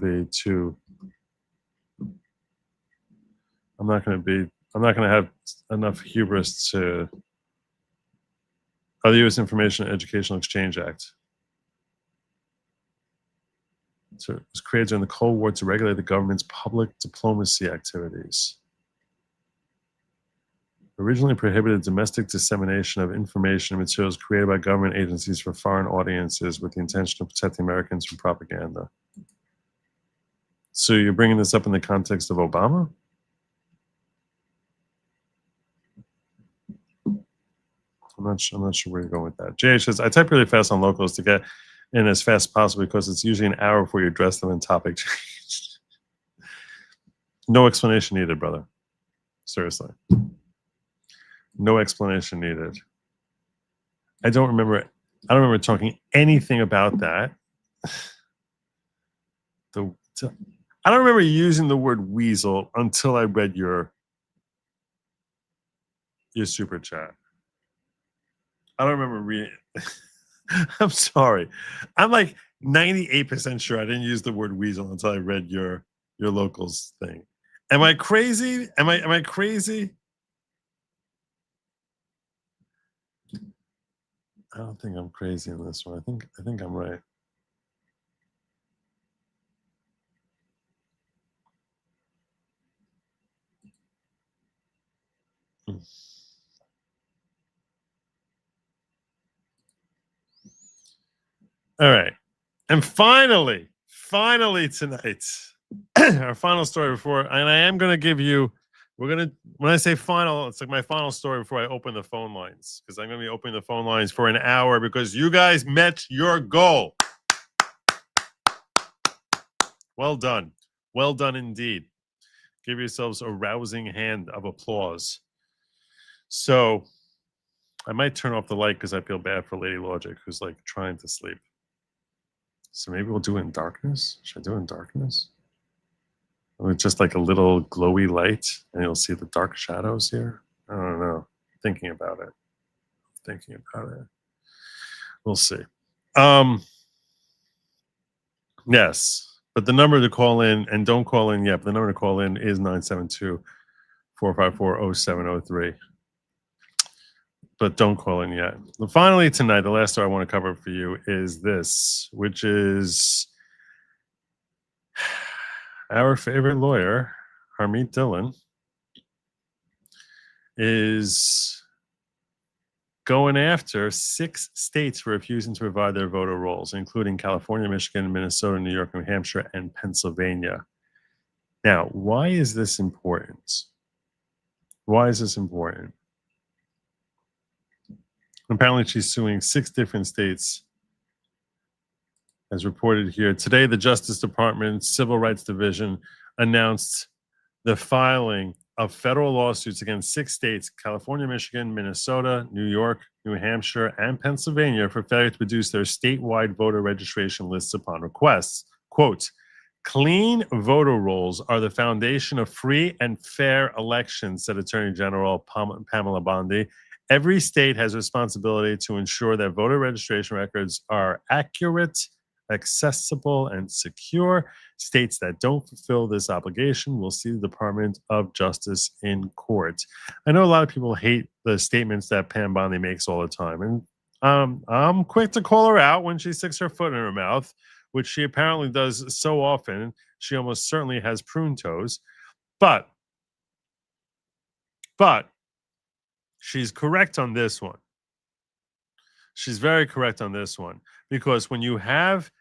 to have enough hubris to. The U.S. Information and Educational Exchange Act. So it was created during the Cold War to regulate the government's public diplomacy activities. originally prohibited domestic dissemination of information and materials created by government agencies for foreign audiences with the intention of protecting Americans from propaganda. So you're bringing this up in the context of Obama? I'm not sure where you're going with that. JH says, I type really fast on locals to get in as fast as possible because it's usually an hour before you address them in topic change. No explanation needed, brother. Seriously. No explanation needed. I don't remember talking anything about that. I don't remember using the word weasel until I read your super chat. I don't remember reading. I'm sorry. I'm like 98% sure I didn't use the word weasel until I read your locals thing. Am I crazy? Am I crazy? I don't think I'm crazy in this one. I think I'm right. All right. And finally tonight, our final story before, and I am going to give you, when I say final, it's like my final story before I open the phone lines, because I'm going to be opening the phone lines for an hour because you guys met your goal. Well done. Well done indeed. Give yourselves a rousing hand of applause. So I might turn off the light because I feel bad for Lady Logic, who's like trying to sleep. So maybe we'll do it in darkness. Should I do it in darkness? With just like a little glowy light, and you'll see the dark shadows here. I don't know. Thinking about it. We'll see. Yes, but the number to call in, and don't call in yet, but the number to call in is 972-454-0703. But don't call in yet. And finally tonight, the last story I want to cover for you is this, which is our favorite lawyer, Harmeet Dhillon, is going after 6 states for refusing to provide their voter rolls, including California, Michigan, Minnesota, New York, New Hampshire, and Pennsylvania. Now, why is this important? Why is this important? Apparently, she's suing 6 different states, as reported here. Today, the Justice Department Civil Rights Division announced the filing of federal lawsuits against 6 states, California, Michigan, Minnesota, New York, New Hampshire, and Pennsylvania, for failure to produce their statewide voter registration lists upon requests. Quote, clean voter rolls are the foundation of free and fair elections, said Attorney General Pamela Bondi. Every state has a responsibility to ensure that voter registration records are accurate, accessible, and secure. States that don't fulfill this obligation will see the Department of Justice in court. I know a lot of people hate the statements that Pam Bondi makes all the time, and I'm quick to call her out when she sticks her foot in her mouth, which she apparently does so often. She almost certainly has prune toes, but she's correct on this one. She's very correct on this one, because when you have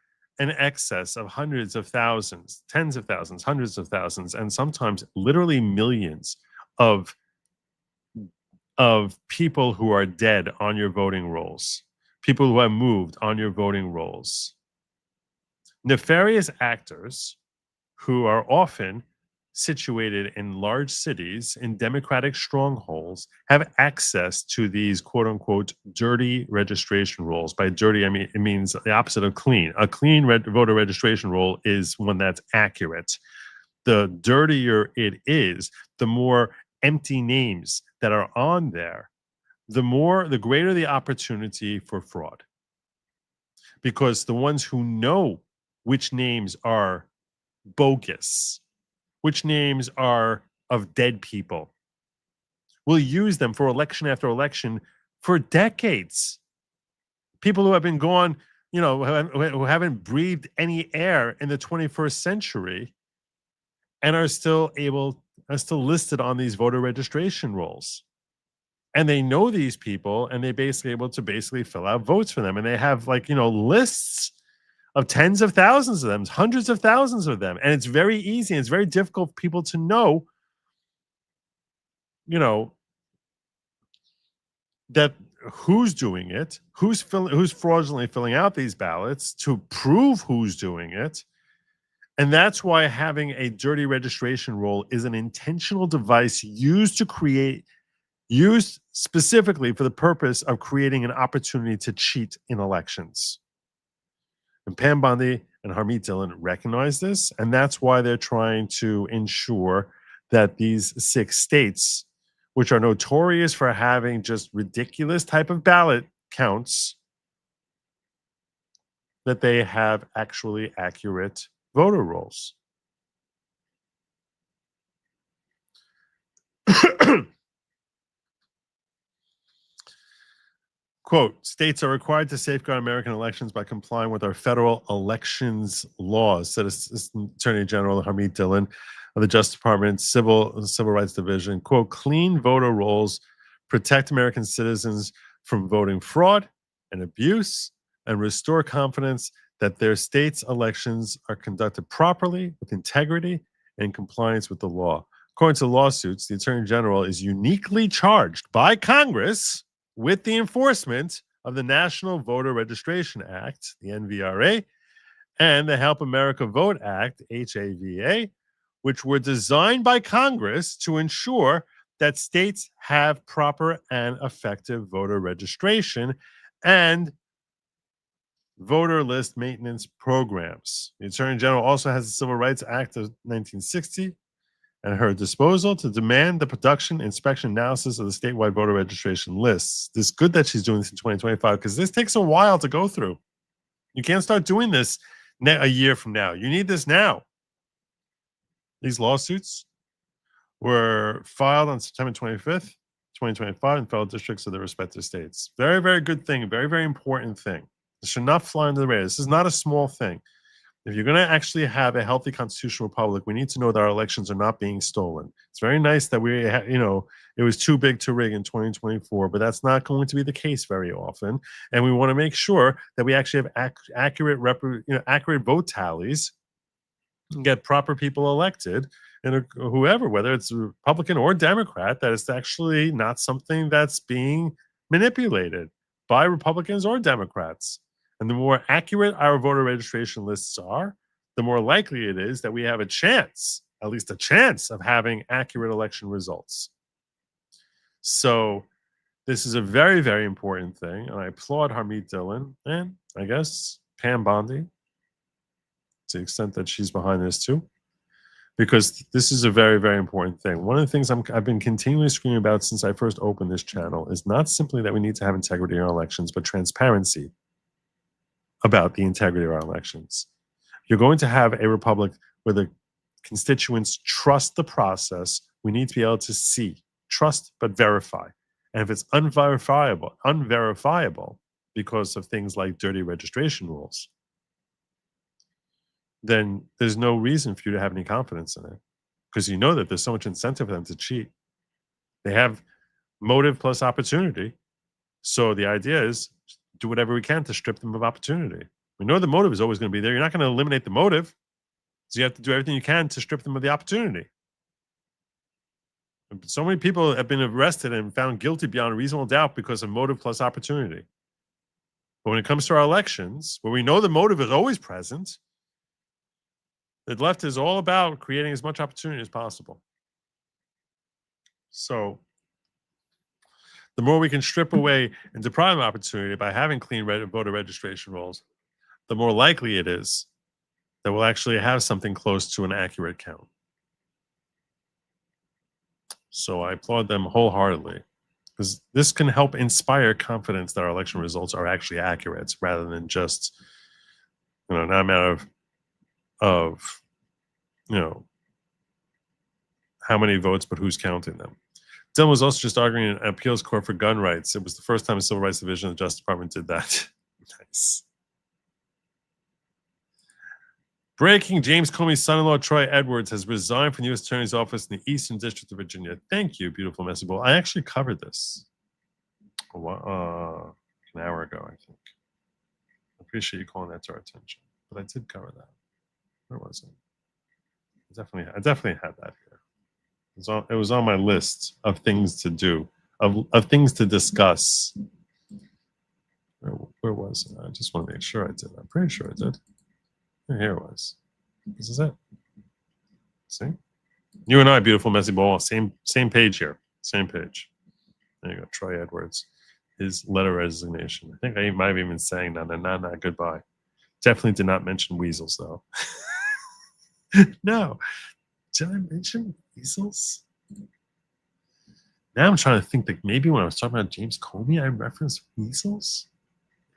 an excess of hundreds of thousands, tens of thousands, hundreds of thousands, and sometimes literally millions of people who are dead on your voting rolls, people who have moved on your voting rolls, nefarious actors who are often situated in large cities, in democratic strongholds, have access to these quote-unquote dirty registration rolls. By dirty, I mean, it means the opposite of clean. A clean voter registration roll is one that's accurate. The dirtier it is, the more empty names that are on there, the greater the opportunity for fraud. Because the ones who know which names are bogus, which names are of dead people, will use them for election after election for decades. People who have been gone, who haven't breathed any air in the 21st century and are still listed on these voter registration rolls. and they know these people, and they basically able to basically fill out votes for them, and they have like, you know, lists of tens of thousands of them, hundreds of thousands of them, and it's very easy and it's very difficult for people to know, you know, that who's doing it, who's fraudulently filling out these ballots, to prove who's doing it. And that's why having a dirty registration roll is an intentional device used specifically for the purpose of creating an opportunity to cheat in elections. And Pam Bondi and Harmeet Dhillon recognize this, and that's why they're trying to ensure that these 6 states, which are notorious for having just ridiculous type of ballot counts, that they have actually accurate voter rolls. Quote, states are required to safeguard American elections by complying with our federal elections laws, said Assistant Attorney General Harmeet Dhillon of the Justice Department Civil Rights Division. Quote, clean voter rolls protect American citizens from voting fraud and abuse and restore confidence that their state's elections are conducted properly, with integrity, and in compliance with the law. According to lawsuits, the Attorney General is uniquely charged by Congress with the enforcement of the National Voter Registration Act, the NVRA, and the Help America Vote Act, HAVA, which were designed by Congress to ensure that states have proper and effective voter registration and voter list maintenance programs. The Attorney General also has the Civil Rights Act of 1960 at her disposal to demand the production, inspection, analysis of the statewide voter registration lists. It's good that she's doing this in 2025 because this takes a while to go through. You can't start doing this a year from now. You need this now. These lawsuits were filed on September 25th, 2025 in federal districts of their respective states. Very, very good thing. Very, very important thing. This should not fly under the radar. This is not a small thing. If you're going to actually have a healthy constitutional republic, we need to know that our elections are not being stolen. It's very nice that it was too big to rig in 2024, but that's not going to be the case very often. And we want to make sure that we actually have accurate vote tallies and get proper people elected, and whoever, whether it's Republican or Democrat, that it's actually not something that's being manipulated by Republicans or Democrats. And the more accurate our voter registration lists are, the more likely it is that we have a chance, at least a chance, of having accurate election results. So this is a very, very important thing. And I applaud Harmeet Dhillon and I guess Pam Bondi, to the extent that she's behind this too, because this is a very, very important thing. One of the things I've been continually screaming about since I first opened this channel is not simply that we need to have integrity in our elections, but transparency about the integrity of our elections. You're going to have a republic where the constituents trust the process. We need to be able to see, trust, but verify. And if it's unverifiable because of things like dirty registration rules, then there's no reason for you to have any confidence in it, because you know that there's so much incentive for them to cheat. They have motive plus opportunity. So the idea is do whatever we can to strip them of opportunity. We know the motive is always going to be there. You're not going to eliminate the motive. So you have to do everything you can to strip them of the opportunity. So many people have been arrested and found guilty beyond a reasonable doubt because of motive plus opportunity. But when it comes to our elections, where we know the motive is always present, the left is all about creating as much opportunity as possible. So the more we can strip away and deprive them of opportunity by having clean voter registration rolls, the more likely it is that we'll actually have something close to an accurate count. So I applaud them wholeheartedly, because this can help inspire confidence that our election results are actually accurate, rather than just, not a matter of how many votes, but who's counting them. Dhillon was also just arguing an appeals court for gun rights. It was the first time the Civil Rights Division of the Justice Department did that. Nice. Breaking: James Comey's son-in-law, Troy Edwards, has resigned from the U.S. Attorney's Office in the Eastern District of Virginia. Thank you, beautiful message. I actually covered this. an hour ago, I think. I appreciate you calling that to our attention, but I did cover that. Where was it? I definitely had that here. It was on my list of things to do, of things to discuss. Where was it? I just want to make sure I did. I'm pretty sure I did. Here it was. This is it. See? You and I, beautiful messy ball. Same page here. Same page. There you go. Troy Edwards. His letter of resignation. I think I might have even saying nah, goodbye. Definitely did not mention weasels, though. No. Did I mention weasels? Now I'm trying to think that maybe when I was talking about James Comey, I referenced weasels.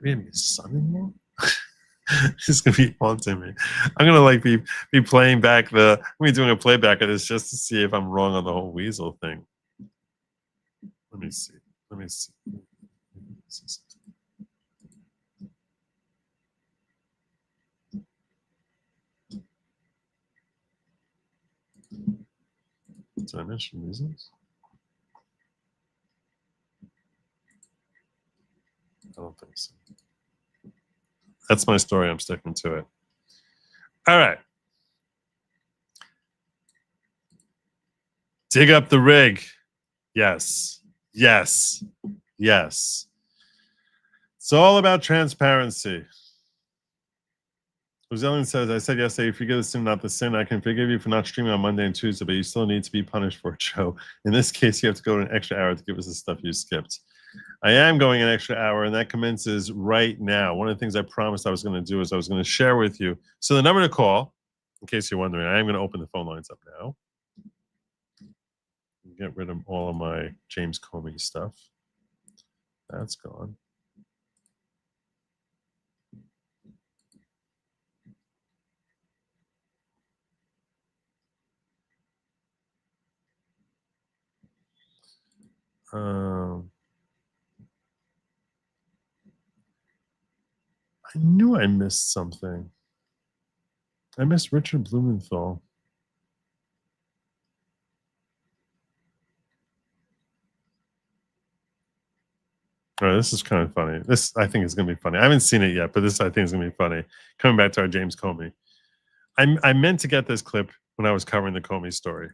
Maybe his son-in-law. This is gonna be haunting me. I'm gonna be playing back I'm gonna be doing a playback of this just to see if I'm wrong on the whole weasel thing. Let me see. Did I mention weasels? I don't think so. That's my story. I'm sticking to it. All right. Dig up the rig. Yes. It's all about transparency. Rosalind says, I said yesterday, if you forgive the sin, not the sin, I can forgive you for not streaming on Monday and Tuesday, but you still need to be punished for it, Joe. In this case, you have to go to an extra hour to give us the stuff you skipped. I am going an extra hour, and that commences right now. One of the things I promised I was going to do is I was going to share with you. So the number to call, in case you're wondering, I am going to open the phone lines up now. Get rid of all of my James Comey stuff. That's gone. I knew I missed something. I missed Richard Blumenthal. All right, this is kind of funny. This, I think, is going to be funny. I haven't seen it yet, but this, I think, is going to be funny. Coming back to our James Comey. I meant to get this clip when I was covering the Comey story.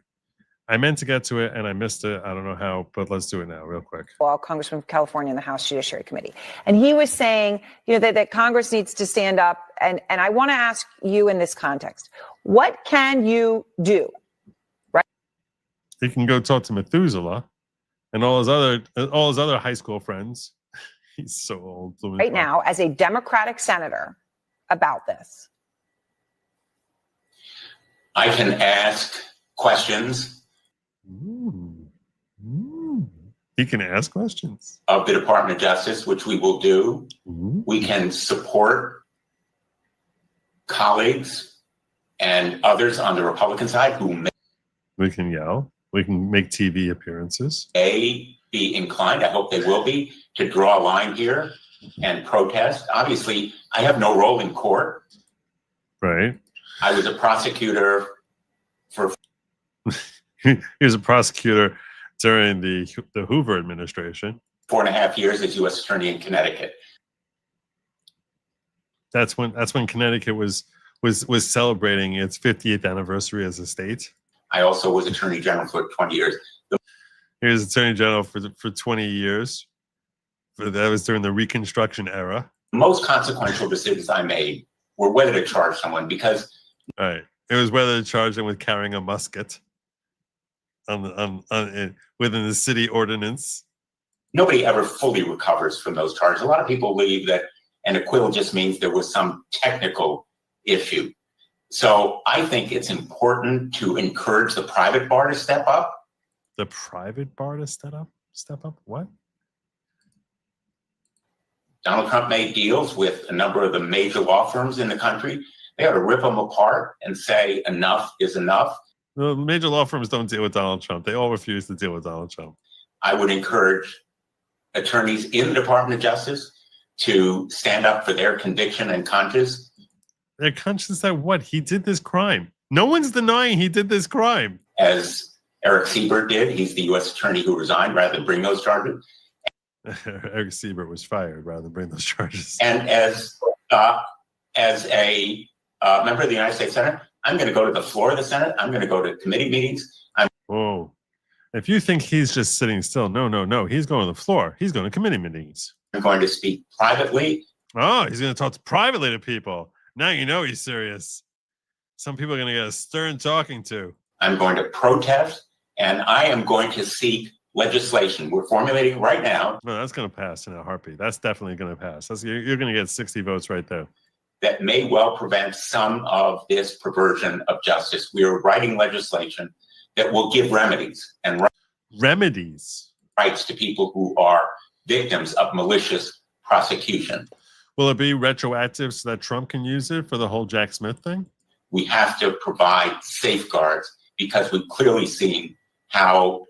I meant to get to it, and I missed it. I don't know how, but let's do it now real quick. Well, Congressman from California in the House Judiciary Committee. And he was saying, that Congress needs to stand up. And I want to ask you in this context, what can you do? Right? He can go talk to Methuselah and all his other high school friends. He's so old. Right now, as a Democratic senator about this. I can ask questions. He can ask questions of the Department of Justice, which we will do. We can support colleagues and others on the Republican side who may We can yell. We can make TV appearances. be inclined, I hope they will be, to draw a line here and protest. Obviously, I have no role in court. Right. I was a prosecutor for He was a prosecutor during the Hoover administration. 4.5 years as U.S. Attorney in Connecticut. That's when Connecticut was celebrating its 50th anniversary as a state. I also was Attorney General for 20 years. He was Attorney General for 20 years. That was during the Reconstruction era. The most consequential decisions I made were whether to charge someone because Right. It was whether to charge them with carrying a musket within the city ordinance. nobody ever fully recovers from those charges. A lot of people believe that an acquittal just means there was some technical issue. So I think it's important to encourage the private bar to step up. The private bar to step up? What? Donald Trump made deals with a number of the major law firms in the country. They ought to rip them apart and say enough is enough. The major law firms don't deal with Donald Trump. They all refuse to deal with Donald Trump. I would encourage attorneys in the Department of Justice to stand up for their conviction and conscience. Their conscience that what? He did this crime. No one's denying he did this crime. As Eric Siebert did, he's the U.S. attorney who resigned rather than bring those charges. Eric Siebert was fired rather than bring those charges. And as a member of the United States Senate, I'm going to go to the floor of the Senate. I'm going to go to committee meetings. Whoa. If you think he's just sitting still, no. He's going to the floor. He's going to committee meetings. I'm going to speak privately. Oh, he's going to talk privately to people. Now you know he's serious. Some people are going to get a stern talking to. I'm going to protest, and I am going to seek legislation. We're formulating right now. No, that's going to pass in a heartbeat. That's definitely going to pass. You're going to get 60 votes right there. That may well prevent some of this perversion of justice. We are writing legislation that will give remedies and rights to people who are victims of malicious prosecution. Will it be retroactive so that Trump can use it for the whole Jack Smith thing? We have to provide safeguards because we've clearly seen how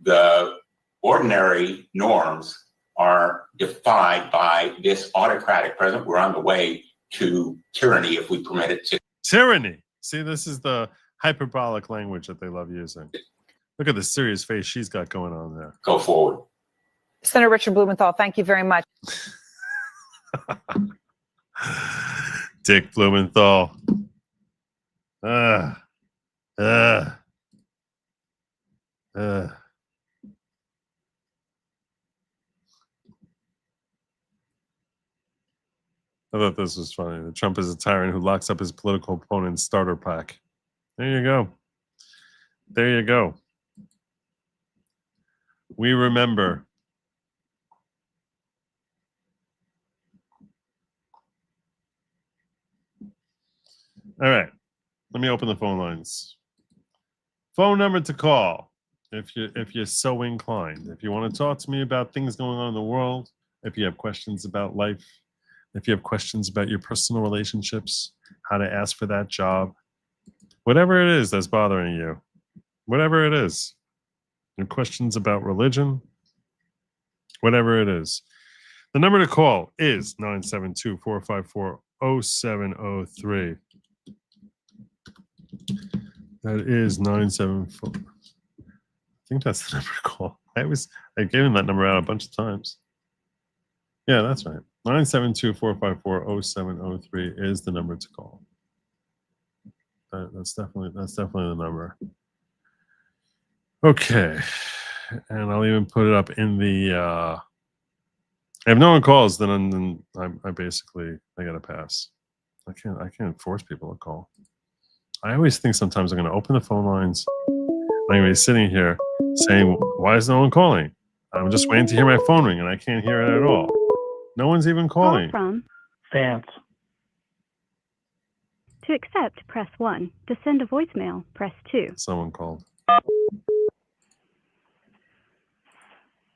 the ordinary norms are defied by this autocratic president. We're on the way to tyranny if we permit it to. Tyranny. See, this is the hyperbolic language that they love using. Look at the serious face she's got going on there. Go forward. Senator Richard Blumenthal, thank you very much. Dick Blumenthal. I thought this was funny. The Trump is a tyrant who locks up his political opponent's starter pack. There you go. There you go. We remember. All right. Let me open the phone lines. Phone number to call if you're so inclined. If you want to talk to me about things going on in the world, if you have questions about life, if you have questions about your personal relationships, how to ask for that job, whatever it is that's bothering you, whatever it is, your questions about religion, whatever it is. The number to call is 972-454-0703. That is 974. I think that's the number to call. I gave him that number out a bunch of times. Yeah, that's right. 972-454-0703 is the number to call. That's definitely the number. Okay, and I'll even put it up in the. If no one calls, then I gotta pass. I can't force people to call. I always think sometimes I'm gonna open the phone lines. I'm gonna be sitting here saying, "Why is no one calling?" I'm just waiting to hear my phone ring, and I can't hear it at all. No one's even calling. Call from Vance. To accept, press 1. To send a voicemail, press 2. Someone called.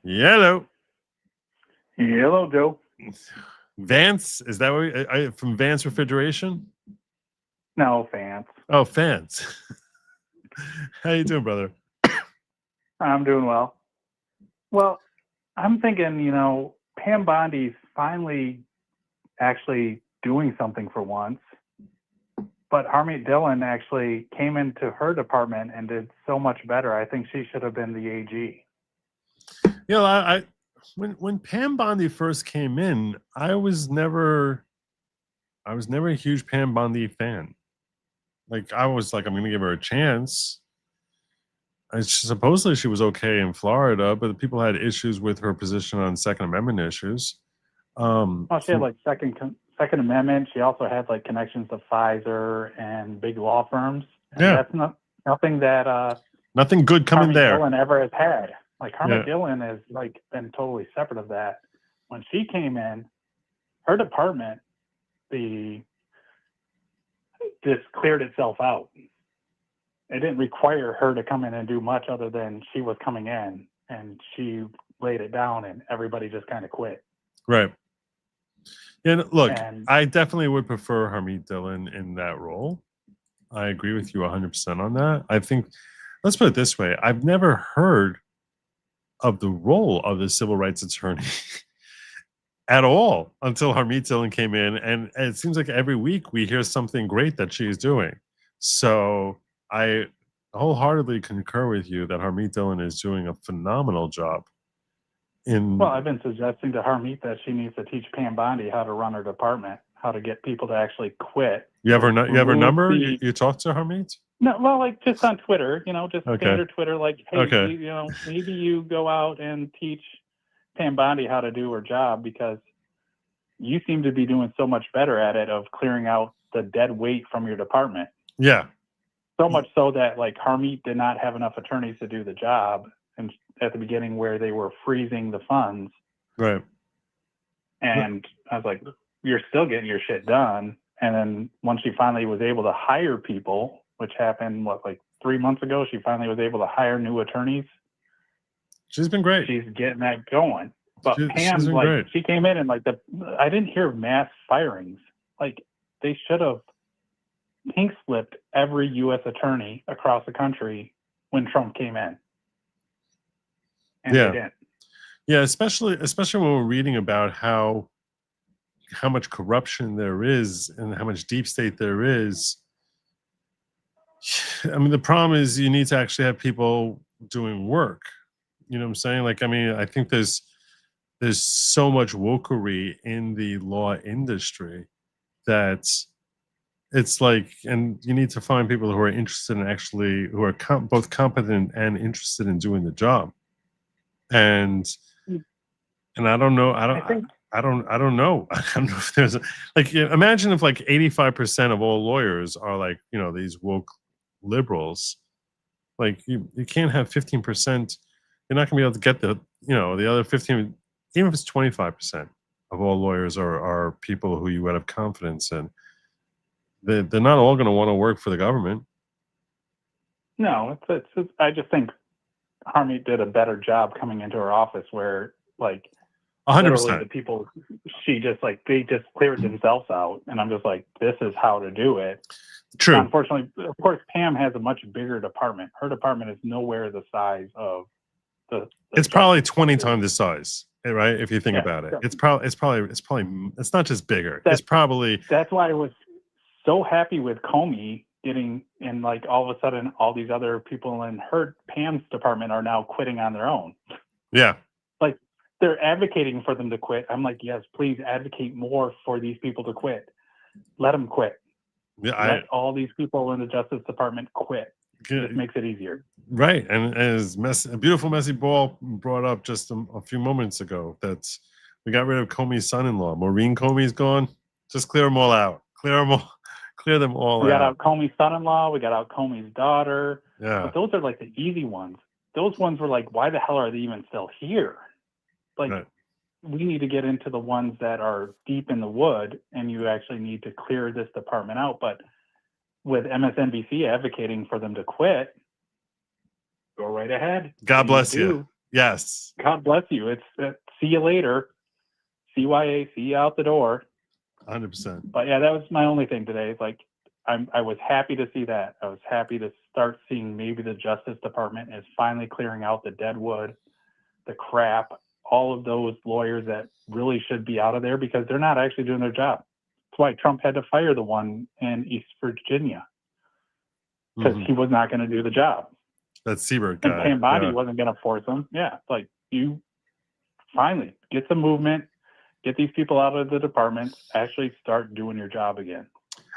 Hello. Hello, Joe. Vance, is that what from Vance Refrigeration? No, Vance. Oh, Vance. How you doing, brother? I'm doing well. Well, I'm thinking, Pam Bondi's finally actually doing something for once. But Harmeet Dhillon actually came into her department and did so much better. I think she should have been the AG. When Pam Bondi first came in, I was never a huge Pam Bondi fan. I was like, I'm going to give her a chance. Supposedly she was okay in Florida, but people had issues with her position on Second Amendment issues. She had Second Amendment. She also had connections to Pfizer and big law firms. And that's nothing that nothing good coming Harmeet there. Dhillon ever has had. Harmeet Dhillon has been totally separate of that. When she came in, her department, just cleared itself out. It didn't require her to come in and do much other than she was coming in and she laid it down and everybody just kind of quit. Right. Yeah, look, I definitely would prefer Harmeet Dhillon in that role. I agree with you 100% on that. I think, let's put it this way. I've never heard of the role of the civil rights attorney at all until Harmeet Dhillon came in. And it seems like every week we hear something great that she's doing. So I wholeheartedly concur with you that Harmeet Dhillon is doing a phenomenal job. Well, I've been suggesting to Harmeet that she needs to teach Pam Bondi how to run her department, how to get people to actually quit. You have her number? The- You talk to Harmeet? No, well, like just on Twitter, just Okay. standard Twitter, like, hey, Okay. maybe you go out and teach Pam Bondi how to do her job because you seem to be doing so much better at it of clearing out the dead weight from your department. Yeah. So much so that like Harmeet did not have enough attorneys to do the job, and at the beginning where they were freezing the funds. Right. And I was like, you're still getting your shit done. And then once she finally was able to hire people, which happened, like 3 months ago, she finally was able to hire new attorneys. She's been great. She's getting that going. But Pam, she's been like, great. she came in and like I didn't hear mass firings. Like they should have pink slipped every U.S. attorney across the country when Trump came in. And they didn't. Yeah, especially when we're reading about how much corruption there is and how much deep state there is. I mean, the problem is you need to actually have people doing work. You know what I'm saying? Like, I mean, I think there's so much wokery in the law industry that it's like, and you need to find people who are interested in actually, who are both competent and interested in doing the job. And I don't know. I don't know. I don't know if there's imagine if like 85% of all lawyers are like, these woke liberals. Like you can't have 15%. You're not gonna be able to get the other 15, even if it's 25% of all lawyers are people who you would have confidence in. They're not all going to want to work for the government. No, it's I just think Harmeet did a better job coming into her office where like 100%. the people they just cleared themselves out, and I'm just like, this is how to do it. True. Unfortunately, of course, Pam has a much bigger department. Her department is nowhere the size of the it's probably 20 times the size, right? If you think Yeah, about it, yeah. it's not just bigger. That's why I was so happy with Comey getting in. Like all of a sudden, all these other people in Pam's department are now quitting on their own. Yeah. Like they're advocating for them to quit. I'm like, yes, please advocate more for these people to quit. Let them quit. Yeah, Let all these people in the Justice Department quit. It makes it easier. Right, and as a beautiful messy ball brought up just a few moments ago, that we got rid of Comey's son-in-law. Maureen Comey's gone. Just clear them all out. Clear them all We got out. out Comey's son-in-law. We got out Comey's daughter. Yeah. But those are like the easy ones. Those ones were like, why the hell are they even still here? Like, Right. we need to get into the ones that are deep in the wood, and you actually need to clear this department out. But with MSNBC advocating for them to quit, go right ahead. God bless you. Yes. God bless you. It's see you later. CYA, see you out the door. 100%. But yeah, that was my only thing today. It's like I was happy to see that. I was happy to start seeing maybe the Justice Department is finally clearing out the dead wood, the crap, all of those lawyers that really should be out of there because they're not actually doing their job. That's why Trump had to fire the one in East Virginia because he was not going to do the job. That Seabird guy. And Pam Bondi wasn't going to force him. Yeah, it's like you finally get some movement, get these people out of the department, actually start doing your job again.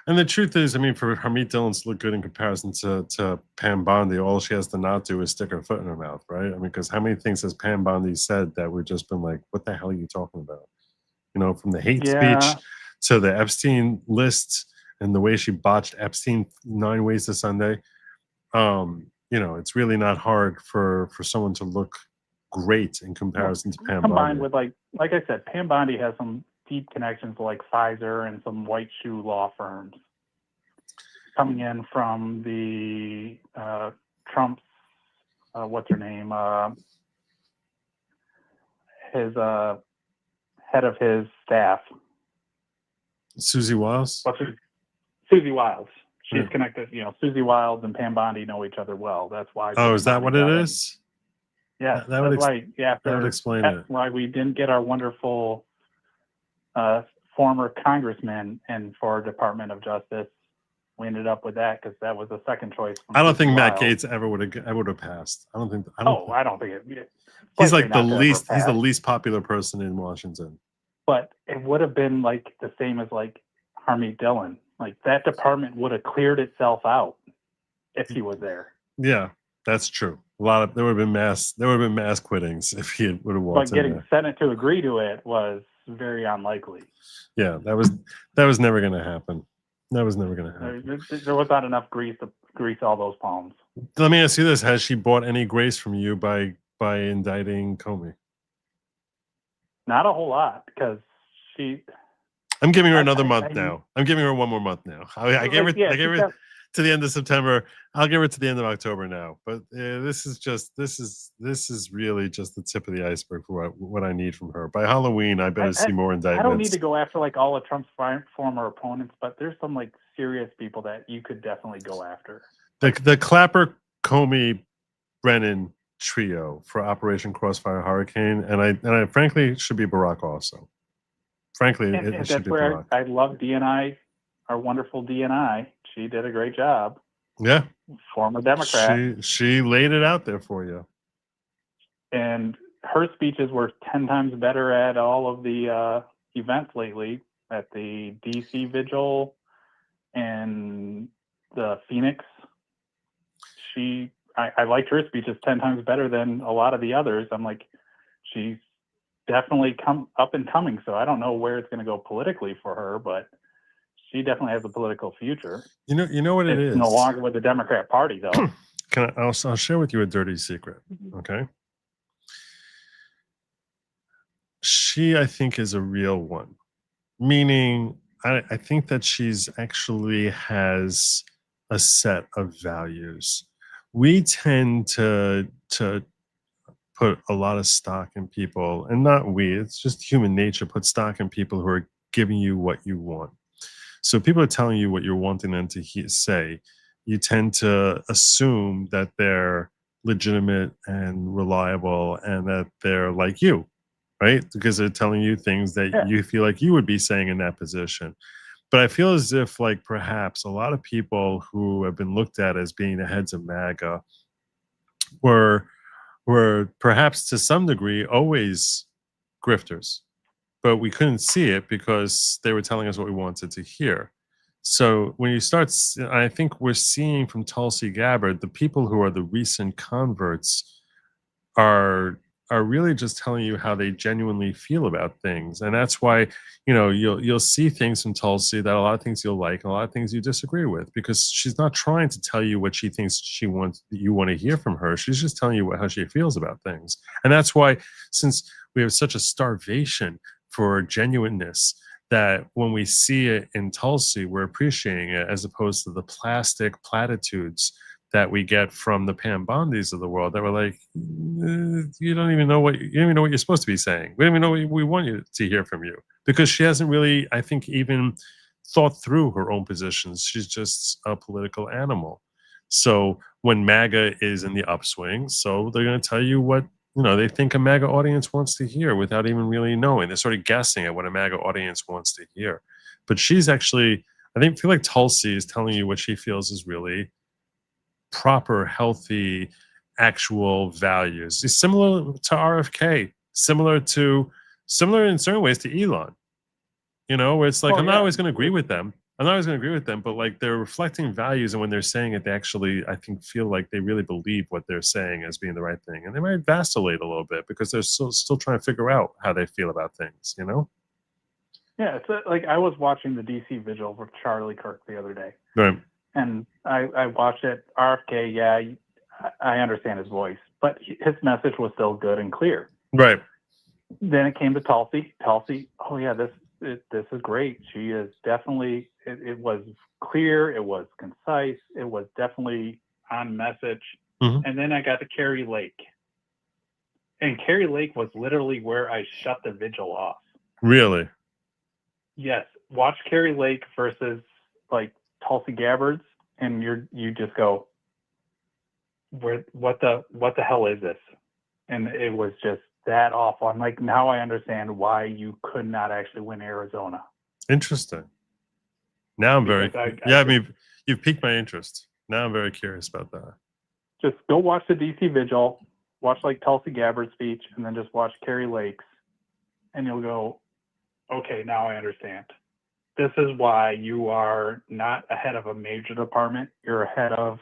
And the truth is, I mean, for Harmeet Dhillon to look good in comparison to Pam Bondi, all she has to not do is stick her foot in her mouth, right? I mean, because how many things has Pam Bondi said that we've just been like, what the hell are you talking about? From the hate speech to the Epstein list and the way she botched Epstein 9 ways to Sunday. It's really not hard for someone to look great in comparison to Pam Bondi. Combined with like I said, Pam Bondi has some deep connections to like Pfizer and some white shoe law firms coming in from the Trump's what's her name, his head of his staff, Susie Wiles. Susie Wiles. She's connected. Susie Wiles and Pam Bondi know each other well. That's why. Oh, is that what it is? Yeah, that would that would explain that's it. why we didn't get our wonderful former congressman in for Department of Justice we ended up with that because that was the second choice. I don't think Matt Wild. Gaetz ever would have passed. I don't think. I don't think it. He's like the likely not to ever least. He's the pass. least popular person in Washington. But it would have been like the same as like Harmeet Dhillon. Like that department would have cleared itself out if he was there. Yeah, that's true. There would have been mass quittings if he would have walked But in getting there. Senate to agree to it was very unlikely. Yeah, that was never going to happen. That was never going to happen. There was not enough grease to grease all those palms. Let me ask you this: has she bought any grace from you by indicting Comey? Not a whole lot because she. I'm giving her another month now. I'm giving her one more month now. I gave her to the end of September. I'll give her to the end of October now. But this is really just the tip of the iceberg for what I need from her. By Halloween, I better see more indictments. I don't need to go after like all of Trump's former opponents, but there's some like serious people that you could definitely go after. The Clapper, Comey, Brennan trio for Operation Crossfire Hurricane, and I frankly should be Barack also. Frankly, And it should that's be where Barack. I love DNI, our wonderful DNI. She did a great job. Yeah, Former Democrat. She laid it out there for you. And her speeches were 10 times better at all of the events lately, at the DC Vigil and the Phoenix. I liked her speeches 10 times better than a lot of the others. I'm like, she's definitely come up and coming. So I don't know where it's going to go politically for her, but she definitely has a political future. You know what it is. No longer with the Democrat Party, though. I'll share with you a dirty secret. Okay. She, I think, is a real one. Meaning, I think that she's actually has a set of values. We tend to put a lot of stock in people, and not we, it's just human nature, put stock in people who are giving you what you want. So people are telling you what you're wanting them to say. You tend to assume that they're legitimate and reliable and that they're like you, right? Because they're telling you things that you feel like you would be saying in that position. But I feel as if, like, perhaps a lot of people who have been looked at as being the heads of MAGA were perhaps to some degree always grifters, but we couldn't see it because they were telling us what we wanted to hear. So when you start, I think we're seeing from Tulsi Gabbard, the people who are the recent converts are really just telling you how they genuinely feel about things. And that's why, you'll see things from Tulsi that a lot of things you'll like and a lot of things you disagree with, because she's not trying to tell you what she thinks you want to hear from her. She's just telling you how she feels about things. And that's why, since we have such a starvation for genuineness, that when we see it in Tulsi, we're appreciating it, as opposed to the plastic platitudes that we get from the Pam Bondis of the world that were like, you don't even know what you're supposed to be saying. We don't even know what we want you to hear from you, because she hasn't really, I think, even thought through her own positions. She's just a political animal. So when MAGA is in the upswing, so they're going to tell you what they think a MAGA audience wants to hear without even really knowing. They're sort of guessing at what a MAGA audience wants to hear. But she's actually, feel like Tulsi is telling you what she feels is really proper, healthy, actual values. It's similar to RFK, similar in certain ways to Elon. Where it's like, I'm not always going to agree with them. But like, they're reflecting values, and when they're saying it, they actually, I think, feel like they really believe what they're saying as being the right thing. And they might vacillate a little bit because they're still trying to figure out how they feel about things, Yeah, it's like I was watching the DC Vigil with Charlie Kirk the other day. Right. And I watched it. RFK, I understand his voice, but his message was still good and clear. Right. Then it came to Tulsi. Oh yeah, this is great. She is definitely, it was clear, it was concise, it was definitely on message. Mm-hmm. And then I got to Carrie Lake. And Carrie Lake was literally where I shut the vigil off. Really? Yes. Watch Carrie Lake versus like Tulsi Gabbard's, and you just go, what the hell is this? And it was just that awful. I'm like, now I understand why you could not actually win Arizona. Interesting. Now I'm very, Because yeah, I mean, you've piqued my interest. Now I'm very curious about that. just go watch the DC Vigil, watch like Tulsi Gabbard's speech, and then just watch Carrie Lake's, and you'll go, okay, now I understand. This is why you are not ahead of a major department. You're ahead of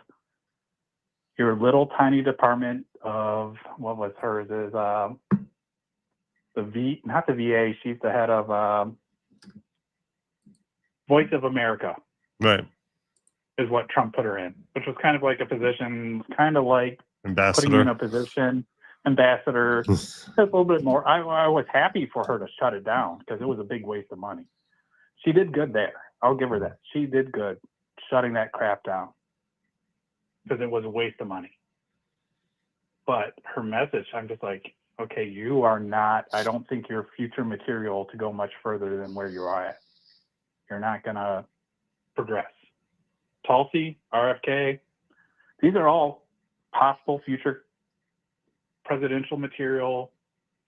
your little tiny department of, what was hers, is not the VA, she's the head of Voice of America. Right. Is what Trump put her in, which was kind of like a position, kind of like putting you in a position, ambassador, just a little bit more. I was happy for her to shut it down because it was a big waste of money. She did good there. I'll give her that. She did good shutting that crap down because it was a waste of money. But her message, I'm just like, okay, you are not, I don't think you're future material to go much further than where you are at. You're not going to progress. Tulsi, RFK, these are all possible future presidential material,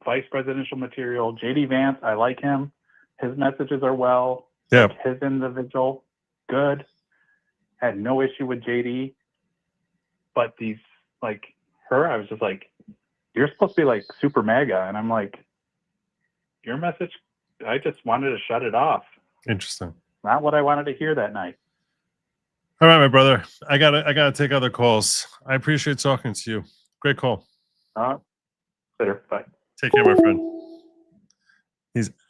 vice presidential material. JD Vance, I like him. His messages are well. Yeah. Like his individual, good. Had no issue with JD. But these, like her, I was just like, you're supposed to be like super MAGA. And I'm like, your message, I just wanted to shut it off. Interesting. Not what I wanted to hear that night. All right, my brother. I gotta take other calls. I appreciate talking to you. Great call. Later. Bye. Take care, my friend.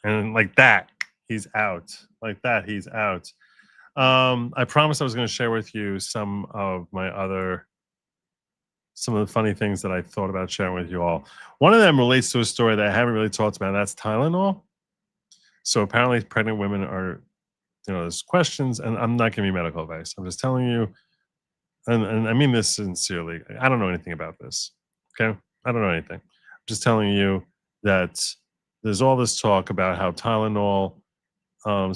And like that, he's out. Like that, he's out. I promised I was going to share with you some of the funny things that I thought about sharing with you all. One of them relates to a story that I haven't really talked about. That's Tylenol. So apparently pregnant women are, there's questions, and I'm not giving you medical advice. I'm just telling you, and I mean this sincerely. I don't know anything about this. Okay? I don't know anything. I'm just telling you that there's all this talk about how Tylenol,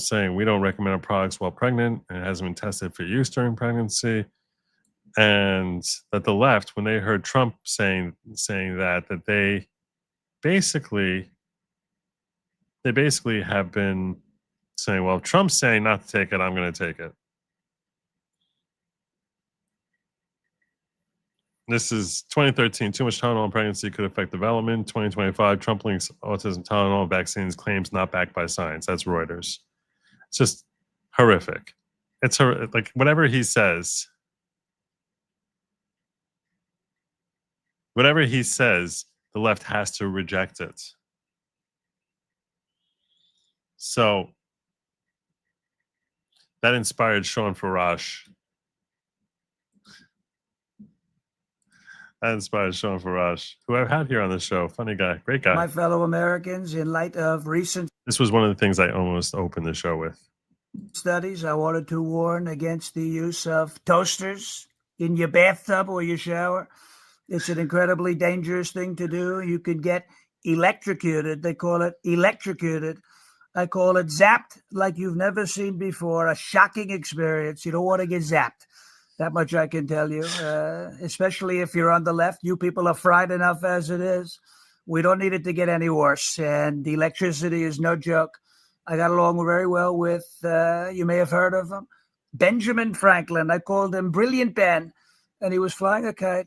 saying we don't recommend our products while pregnant, and it hasn't been tested for use during pregnancy. And that the left, when they heard Trump saying that they basically have been saying, well, if Trump's saying not to take it, I'm going to take it. This is 2013. Too much Tylenol in pregnancy could affect development. 2025. Trump links autism, Tylenol, vaccines, claims not backed by science. That's Reuters. It's just horrific. It's like whatever he says. Whatever he says, the left has to reject it. So that inspired Sean Farash. Who I've had here on the show. Funny guy, great guy. My fellow Americans, in light of recent This was one of the things I almost opened the show with. studies, I wanted to warn against the use of toasters in your bathtub or your shower. It's an incredibly dangerous thing to do. You can get electrocuted. They call it electrocuted. I call it zapped like you've never seen before. A shocking experience. You don't want to get zapped. That much I can tell you, especially if you're on the left. You people are fried enough as it is. We don't need it to get any worse. And the electricity is no joke. I got along very well with, you may have heard of him, Benjamin Franklin. I called him Brilliant Ben. And he was flying a kite.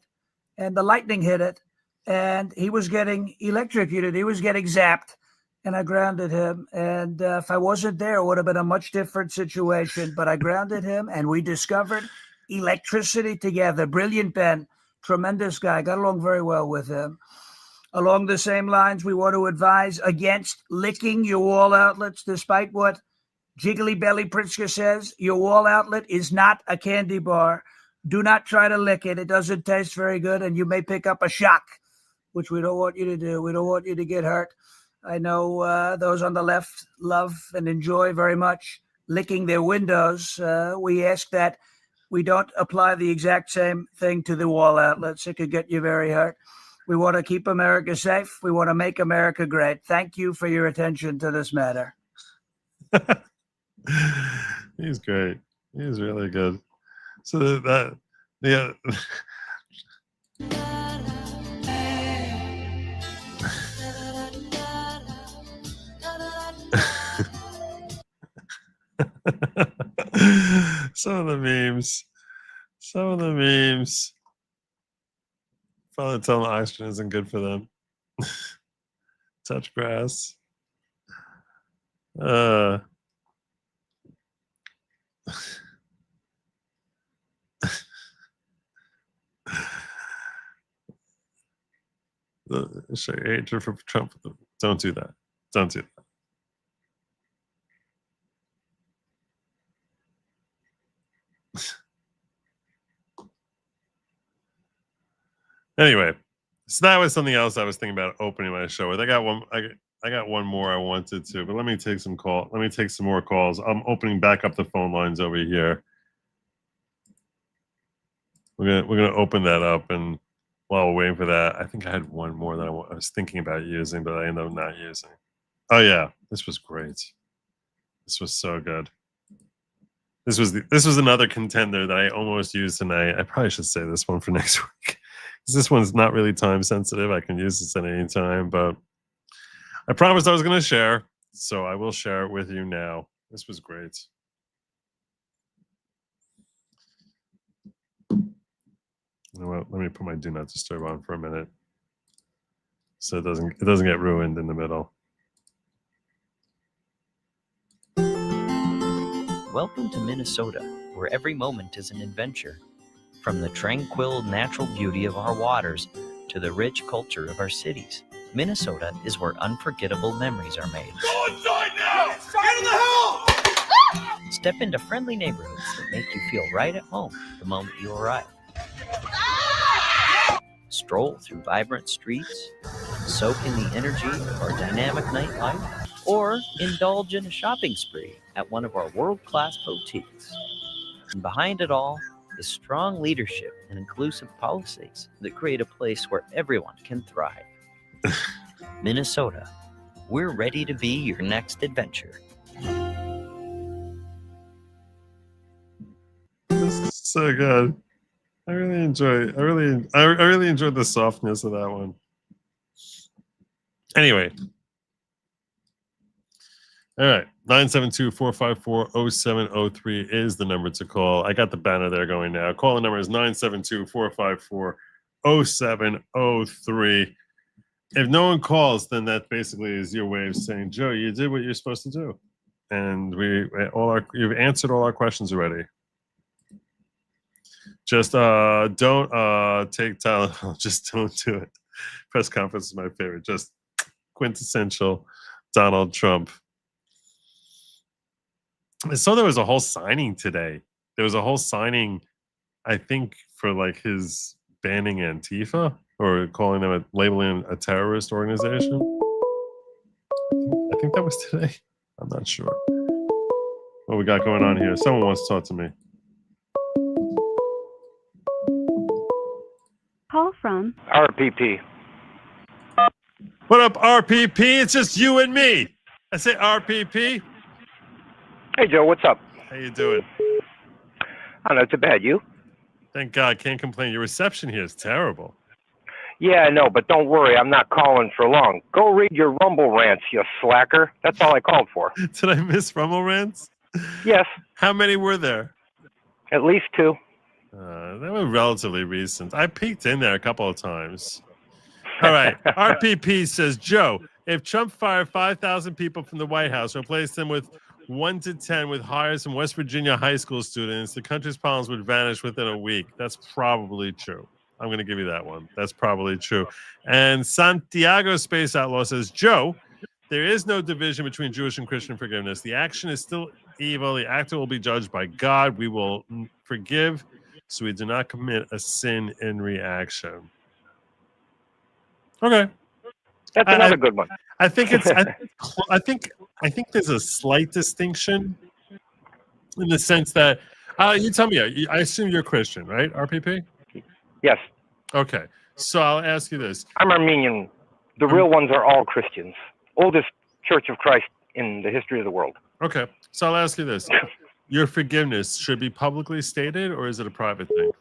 And the lightning hit it. And he was getting electrocuted. He was getting zapped. And I grounded him. And if I wasn't there, it would have been a much different situation. But I grounded him, and we discovered electricity together. Brilliant Ben, tremendous guy. Got along very well with him. Along the same lines, we want to advise against licking your wall outlets, despite what Jiggly Belly Pritzker says. Your wall outlet is not a candy bar. Do not try to lick it. It doesn't taste very good, and you may pick up a shock, which we don't want you to do. We don't want you to get hurt. I know those on the left love and enjoy very much licking their windows. We ask that we don't apply the exact same thing to the wall outlets. It could get you very hurt. We want to keep America safe. We want to make America great. Thank you for your attention to this matter. He's great. He's really good. So that, yeah. Some of the memes. Probably telling oxygen isn't good for them. Touch grass. Show your hatred for Trump. Don't do that. Don't do that. Anyway, so that was something else I was thinking about opening my show with. I got one more I wanted to, but let me take some more calls. I'm opening back up the phone lines over here. We're gonna open that up, and while we're waiting for that, I think I had one more that I was thinking about using, but I ended up not using. Oh yeah, this was great. This was so good. This was another contender that I almost used tonight. I probably should say this one for next week. This one's not really time sensitive. I can use this at any time, but I promised I was going to share, so I will share it with you now. This was great. You know what? Let me put my do not disturb on for a minute, so it doesn't get ruined in the middle. Welcome to Minnesota, where every moment is an adventure. From the tranquil natural beauty of our waters to the rich culture of our cities, Minnesota is where unforgettable memories are made. Go inside now! Get in the house! Step into friendly neighborhoods that make you feel right at home the moment you arrive. Stroll through vibrant streets, soak in the energy of our dynamic nightlife, or indulge in a shopping spree at one of our world-class boutiques. And behind it all is strong leadership and inclusive policies that create a place where everyone can thrive. Minnesota, we're ready to be your next adventure. This is so good. I really enjoyed the softness of that one. Anyway. All right. 972-454-0703 is the number to call. I got the banner there going now. Call the number is 972-454-0703. If no one calls, then that basically is your way of saying, Joe, you did what you're supposed to do. And you've answered all our questions already. Just don't take Tylenol. Just don't do it. Press conference is my favorite. Just quintessential Donald Trump. I saw there was a whole signing today. There was a whole signing, I think, for like his banning Antifa or calling them labeling a terrorist organization. I think that was today. I'm not sure. What we got going on here? Someone wants to talk to me. Call from RPP. What up, RPP? It's just you and me. I say RPP. Hey, Joe, what's up? How you doing? Oh, not too bad. You? Thank God. Can't complain. Your reception here is terrible. Yeah, I know, but don't worry. I'm not calling for long. Go read your Rumble rants, you slacker. That's all I called for. Did I miss Rumble rants? Yes. How many were there? At least 2. They were relatively recent. I peeked in there a couple of times. All right. RPP says, Joe, if Trump fired 5,000 people from the White House, replaced them with 1 to 10 with hires from West Virginia high school students, the country's problems would vanish within a week. That's probably true. I'm going to give you that one. That's probably true. And Santiago Space Outlaw says, Joe, there is no division between Jewish and Christian forgiveness. The action is still evil. The actor will be judged by God. We will forgive, so we do not commit a sin in reaction. Okay. That's another good one. I think it's. I think there's a slight distinction in the sense that you tell me. I assume you're Christian, right? RPP. Yes. Okay. So I'll ask you this. I'm Armenian. The real ones are all Christians. Oldest Church of Christ in the history of the world. Okay. So I'll ask you this. Your forgiveness should be publicly stated, or is it a private thing?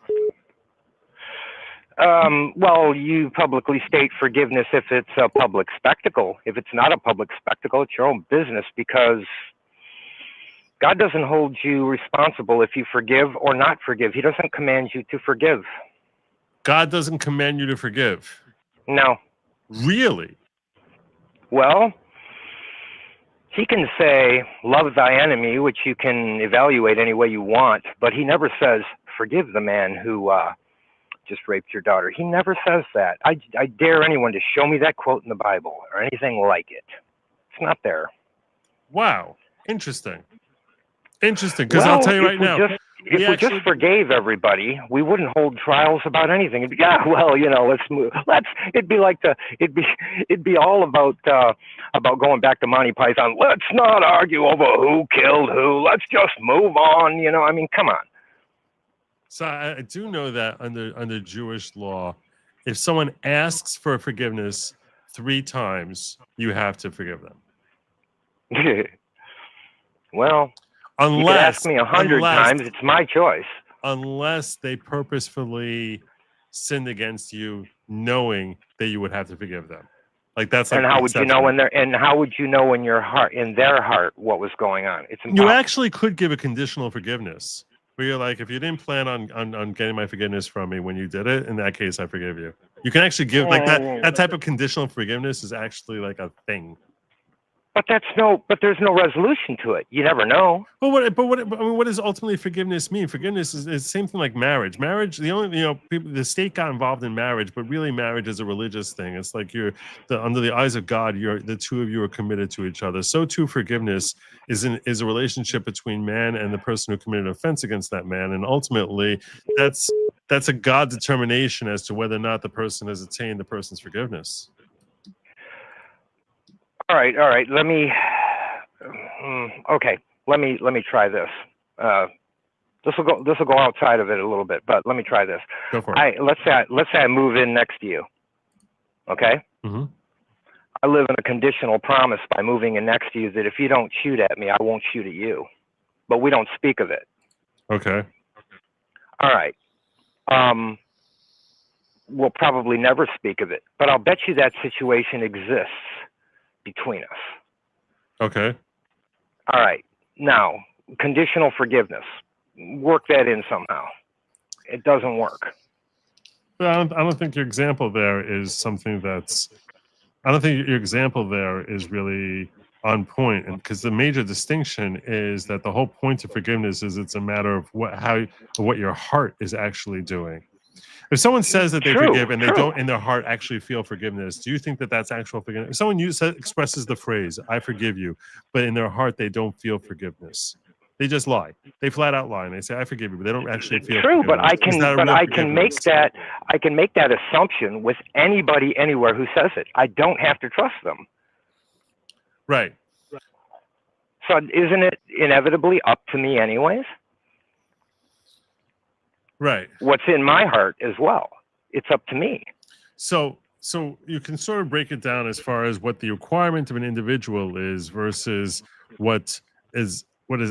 Well, you publicly state forgiveness if it's a public spectacle. If it's not a public spectacle, it's your own business because God doesn't hold you responsible if you forgive or not forgive. He doesn't command you to forgive. God doesn't command you to forgive. No. Really? Well, he can say, love thy enemy, which you can evaluate any way you want, but he never says, forgive the man who just raped your daughter. He never says that. I dare anyone to show me that quote in the Bible or anything like it. It's not there. Wow. Interesting. Interesting. Because I'll tell you right now. If we just forgave everybody, we wouldn't hold trials about anything. It'd be, yeah, well, you know, let's move. It'd be all about going back to Monty Python. Let's not argue over who killed who. Let's just move on. You know, I mean, come on. So I do know that under Jewish law, if someone asks for forgiveness 3 times, you have to forgive them. Well, unless you could ask me 100 times, it's my choice. Unless they purposefully sinned against you, knowing that you would have to forgive them. Like that's. And like how would you know how would you know in their heart, what was going on? It's impossible. You actually could give a conditional forgiveness. Where you're like, if you didn't plan on getting my forgiveness from me when you did it, in that case, I forgive you. You can actually give like that type of conditional forgiveness is actually like a thing. But there's no resolution to it. You never know. But what does ultimately forgiveness mean? Forgiveness is the same thing like marriage. Marriage, the state got involved in marriage, but really marriage is a religious thing. It's like under the eyes of God, the two of you are committed to each other. So too, forgiveness is a relationship between man and the person who committed an offense against that man, and ultimately, that's a God determination as to whether or not the person has attained the person's forgiveness. All right. Let me try this. This will go outside of it a little bit, but let me try this. Go for it. Let's say I move in next to you. Okay. Mm-hmm. I live in a conditional promise by moving in next to you that if you don't shoot at me, I won't shoot at you. But we don't speak of it. Okay. All right. We'll probably never speak of it, but I'll bet you that situation exists between us. Okay. All right. Now, conditional forgiveness. Work that in somehow. It doesn't work. But I don't think your example there is something that's. I don't think your example there is really on point, and because the major distinction is that the whole point of forgiveness is it's a matter of what your heart is actually doing. If someone says that they forgive and they don't in their heart actually feel forgiveness, do you think that that's actual forgiveness? If someone expresses the phrase, I forgive you, but in their heart they don't feel forgiveness, they just lie. They flat out lie and they say, I forgive you, but they don't actually feel true, forgiveness. I can make that assumption with anybody anywhere who says it. I don't have to trust them. Right. So isn't it inevitably up to me anyways? Right. What's in my heart as well. It's up to me. So you can sort of break it down as far as what the requirement of an individual is versus what is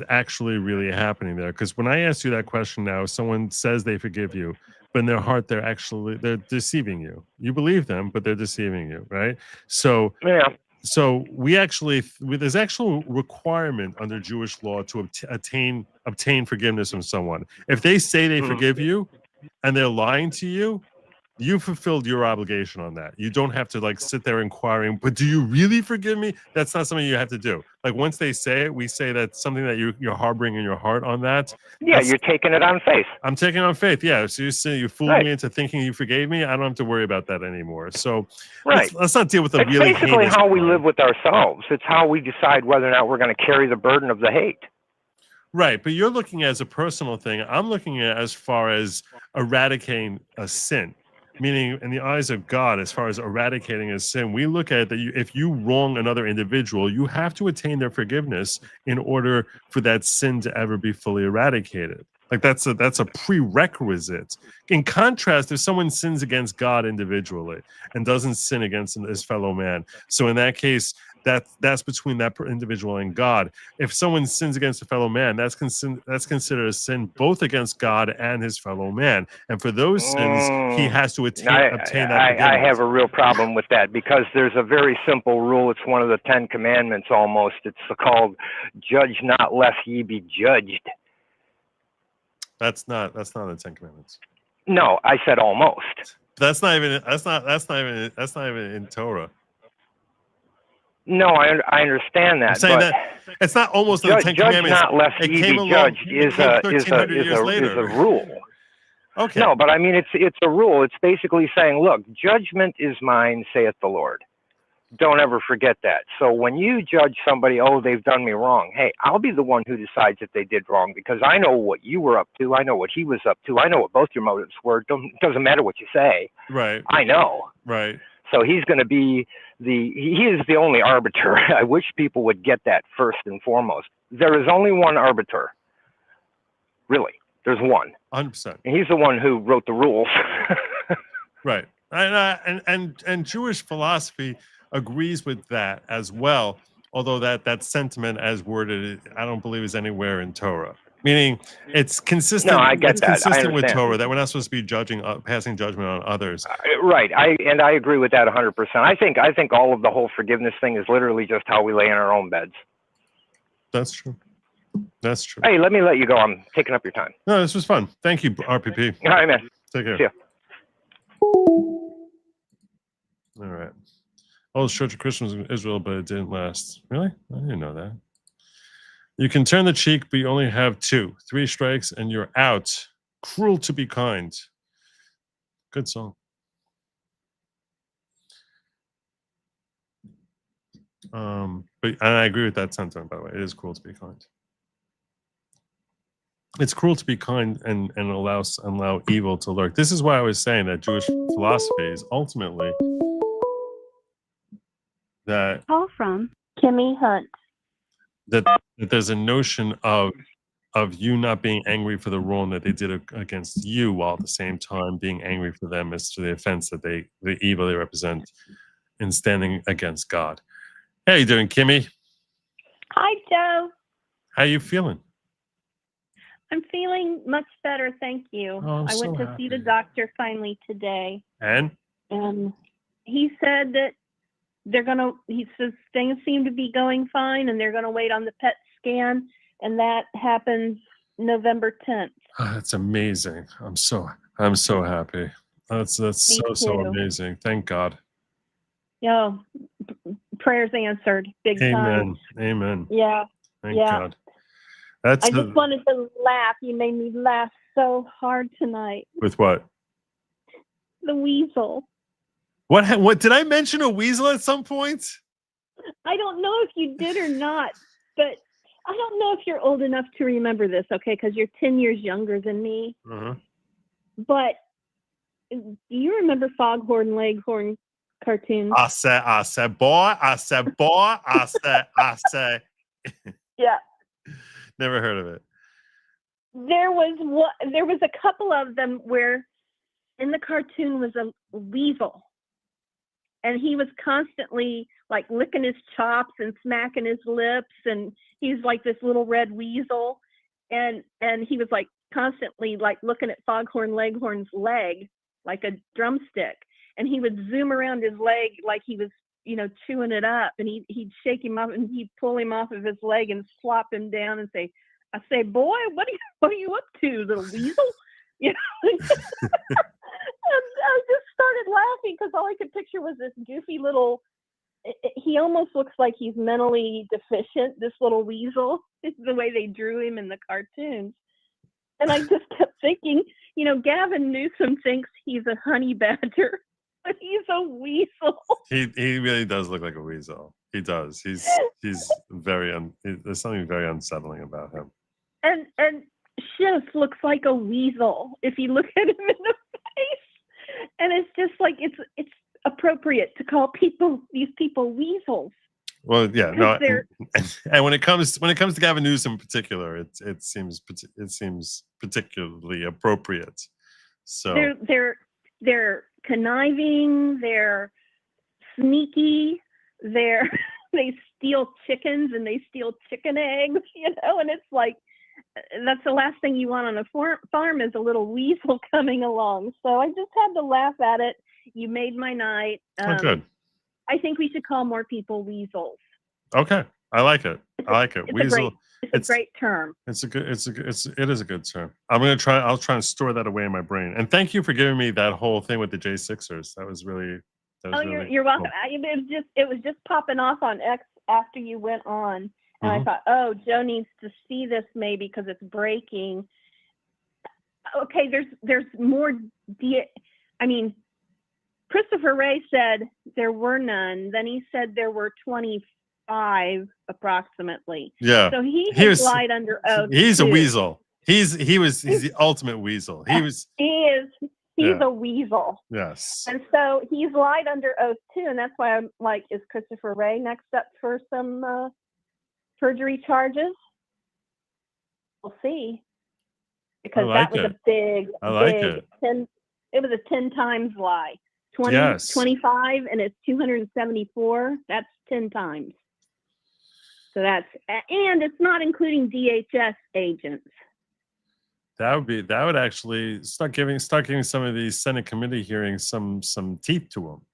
actually really happening there. Because when I ask you that question now, someone says they forgive you, but in their heart they're deceiving you. You believe them, but they're deceiving you, right? So yeah. So there's actual requirement under Jewish law to obtain forgiveness from someone. If they say they forgive you and they're lying to you, you fulfilled your obligation on that. You don't have to sit there inquiring, but do you really forgive me? That's not something you have to do. Once they say it, we say that's something that you're harboring in your heart on that. Yeah, you're taking it on faith. I'm taking it on faith. Yeah. So you say you fooled me into thinking you forgave me. I don't have to worry about that anymore. So let's not deal with the really basically heinous how we crime. live with ourselves. It's how we decide whether or not we're going to carry the burden of the hate. Right, but you're looking at it as a personal thing. I'm looking at it as far as eradicating a sin. Meaning, in the eyes of God, as far as eradicating a sin, we look at it that if you wrong another individual, you have to attain their forgiveness in order for that sin to ever be fully eradicated. That's a prerequisite. In contrast, if someone sins against God individually and doesn't sin against his fellow man, so in that case, that's between that individual and God. If someone sins against a fellow man, that's considered a sin both against God and his fellow man. And for those sins, he has to obtain that forgiveness. I have a real problem with that because there's a very simple rule. It's one of the 10 Commandments almost. It's called "Judge not, lest ye be judged." That's not the 10 Commandments. No, I said almost. That's not even in Torah. No, I understand that. I'm saying but that it's not almost in the 10 judge Commandments. not lest ye be judged is a rule. Okay. No, but I mean it's a rule. It's basically saying, look, judgment is mine, saith the Lord. Don't ever forget that. So when you judge somebody, oh, they've done me wrong. Hey, I'll be the one who decides if they did wrong because I know what you were up to. I know what he was up to. I know what both your motives were. Doesn't matter what you say. Right. I know. Right. So he's going to be he is the only arbiter. I wish people would get that first and foremost. There is only one arbiter. Really. There's one. 100%. And he's the one who wrote the rules. Right. And Jewish philosophy agrees with that as well, although that sentiment as worded, I don't believe is anywhere in Torah. Meaning it's consistent. No, I get that. Consistent with Torah that we're not supposed to be passing judgment on others. Right. I agree with that 100%. I think all of the whole forgiveness thing is literally just how we lay in our own beds. That's true. That's true. Hey, let me let you go. I'm taking up your time. No, this was fun. Thank you, RPP. All right, man. Take care. See ya. All right. Oh, the Church of Christians in Israel, but it didn't last. Really? I didn't know that. You can turn the cheek, but you only have 2. 3 strikes, and you're out. Cruel to be kind. Good song. But and I agree with that sentiment, by the way. It is cruel to be kind. It's cruel to be kind and allow evil to lurk. This is why I was saying that Jewish philosophy is ultimately that Call from Kimmy Hunt. That there's a notion of you not being angry for the wrong that they did against you, while at the same time being angry for them as to the offense that the evil they represent in standing against God. How you doing, Kimmy? Hi, Joe. How you feeling? I'm feeling much better, thank you. Oh, I went to see the doctor finally today. And he said that he says things seem to be going fine and they're going to wait on the PET scan, and that happens November 10th. Oh, that's amazing. I'm so happy. That's so amazing. Thank God. Yo, prayers answered big time. Amen. Yeah. Thank God. I just wanted to laugh. You made me laugh so hard tonight. With what? The weasel. What did I mention a weasel at some point? I don't know if you did or not, but I don't know if you're old enough to remember this, okay? Because you're 10 years younger than me. Uh-huh. But do you remember Foghorn Leghorn cartoons? I said, boy. Yeah. Never heard of it. There was a couple of them where in the cartoon was a weasel, and he was constantly like licking his chops and smacking his lips, and he's like this little red weasel, and he was like constantly like looking at Foghorn Leghorn's leg like a drumstick, and he would zoom around his leg like he was, chewing it up, and he'd shake him up and he'd pull him off of his leg and flop him down and say, boy, what are you up to, little weasel? And I just started laughing because all I could picture was this goofy little, he almost looks like he's mentally deficient, this little weasel, the way they drew him in the cartoons. And I just kept thinking, Gavin Newsom thinks he's a honey badger, but he's a weasel. He really does look like a weasel. He does. He's very there's something very unsettling about him. And Schiff looks like a weasel if you look at him in the face. And it's just like it's appropriate to call these people weasels. Well, yeah, no, and when it comes to Gavin Newsom in particular, it seems particularly appropriate. So they're conniving, they're sneaky, they're they steal chickens and they steal chicken eggs, and it's like, that's the last thing you want on a farm is a little weasel coming along. So I just had to laugh at it. You made my night. Good. I think we should call more people weasels. Okay. I like it. Weasel. It's a great term. It is a good term. I'll try and store that away in my brain. And thank you for giving me that whole thing with the J6ers. That was really You're welcome. Cool. It was just popping off on X after you went on. And I thought, oh, Joe needs to see this maybe because it's breaking. Okay, there's more. Christopher Wray said there were none. Then he said there were 25 approximately. Yeah. So he lied under oath. He's a weasel. He's the ultimate weasel. He's a weasel. Yes. And so he's lied under oath too, and that's why I'm like, is Christopher Wray next up for some perjury charges? We'll see. Because that was a big, it was a 10 times lie. 25 and it's 274. That's 10 times. So and it's not including DHS agents. That would actually start giving some of these Senate committee hearings some teeth to them.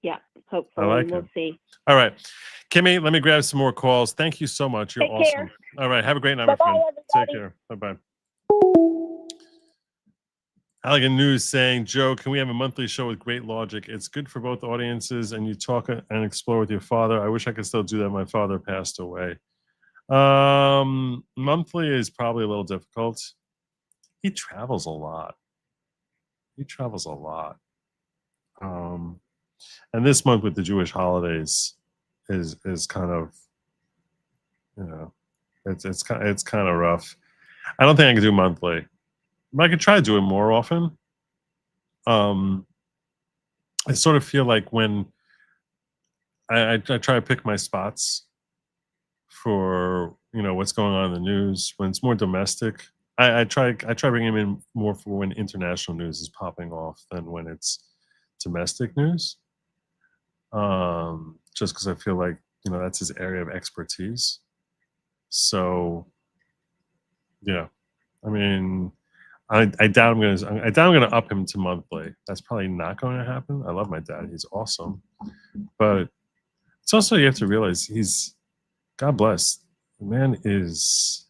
Yeah, hopefully we'll see. All right, Kimmy, let me grab some more calls. Thank you so much. You're Take awesome. care. All right, have a great night, Bye-bye, my friend. everybody. Take care. Bye-bye. Halligan News saying, Joe, can we have a monthly show with great logic? It's good for both audiences, and you talk and explore with your father. I wish I could still do that. My father passed away. Monthly is probably a little difficult. He travels a lot. And this month with the Jewish holidays is kind of, it's kind of rough. I don't think I can do monthly. But I could try to do it more often. I sort of feel like when I try to pick my spots for what's going on in the news when it's more domestic. I try bringing him in more for when international news is popping off than when it's domestic news. Just because I feel like that's his area of expertise. So yeah, I mean, I doubt I'm gonna up him to monthly. That's probably not going to happen. I love my dad; he's awesome, but it's also you have to realize God bless, the man is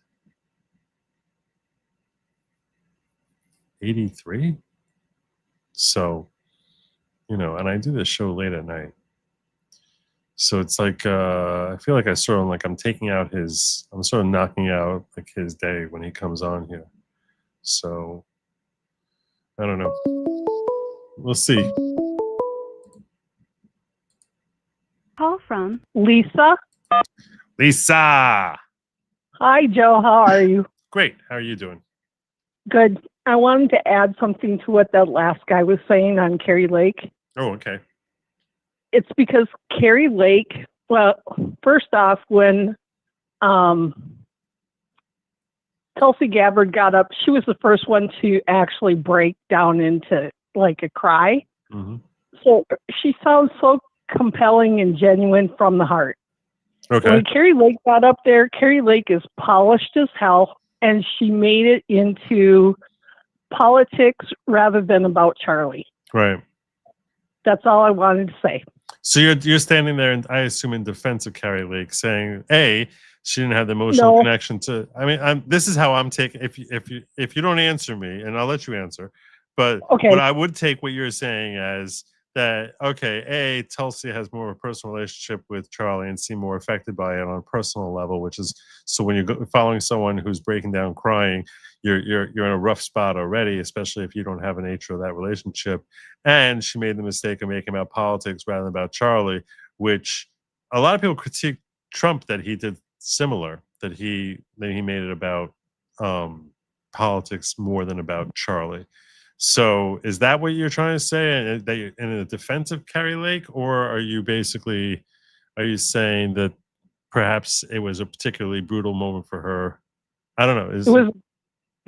83. So, and I do this show late at night. So it's like I feel like I'm sort of knocking out like his day when he comes on here. So I don't know. We'll see. Call from Lisa. Lisa. Hi, Joe. How are you? Great. How are you doing? Good. I wanted to add something to what that last guy was saying on Carrie Lake. Oh, okay. It's because Carrie Lake, well, first off, when Tulsi Gabbard got up, she was the first one to actually break down into like a cry. Mm-hmm. So she sounds so compelling and genuine from the heart. Okay. When Carrie Lake got up there, Carrie Lake is polished as hell, and she made it into politics rather than about Charlie. Right. That's all I wanted to say. So you're standing there, and I assume in defense of Carrie Lake, saying, A, she didn't have the emotional connection to. I mean, this is how I'm taking. If you don't answer me, and I'll let you answer, but what I would take what you're saying as that. Okay, A, Tulsi has more of a personal relationship with Charlie and seem more affected by it on a personal level, which is so when you're following someone who's breaking down, crying, you're in a rough spot already, especially if you don't have an nature of that relationship. And she made the mistake of making about politics rather than about Charlie, which a lot of people critique Trump that he did similar, that he made it about politics more than about Charlie. So is that what you're trying to say, that you're in a defense of Carrie Lake, or are you saying that perhaps it was a particularly brutal moment for her? I don't know.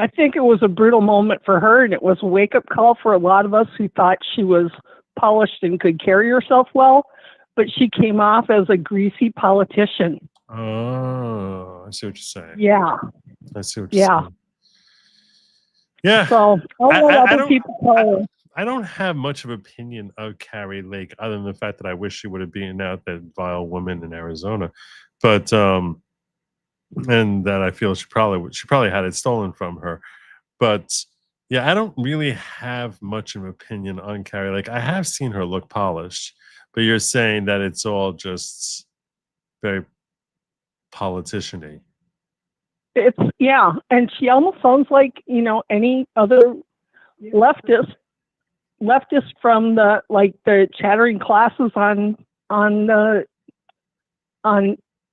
I think it was a brutal moment for her, and it was a wake-up call for a lot of us who thought she was polished and could carry herself well. but she came off as a greasy politician. Oh, I see what you're saying. Yeah. I see what you're saying. Yeah. So I don't have much of an opinion of Carrie Lake other than the fact that I wish she would have beaten out that vile woman in Arizona. But and that I feel she probably had it stolen from her. But yeah, I don't really have much of an opinion on Carrie Lake. I have seen her look polished, but you're saying that it's all just very politician-y. And she almost sounds like, any other leftist from the chattering classes on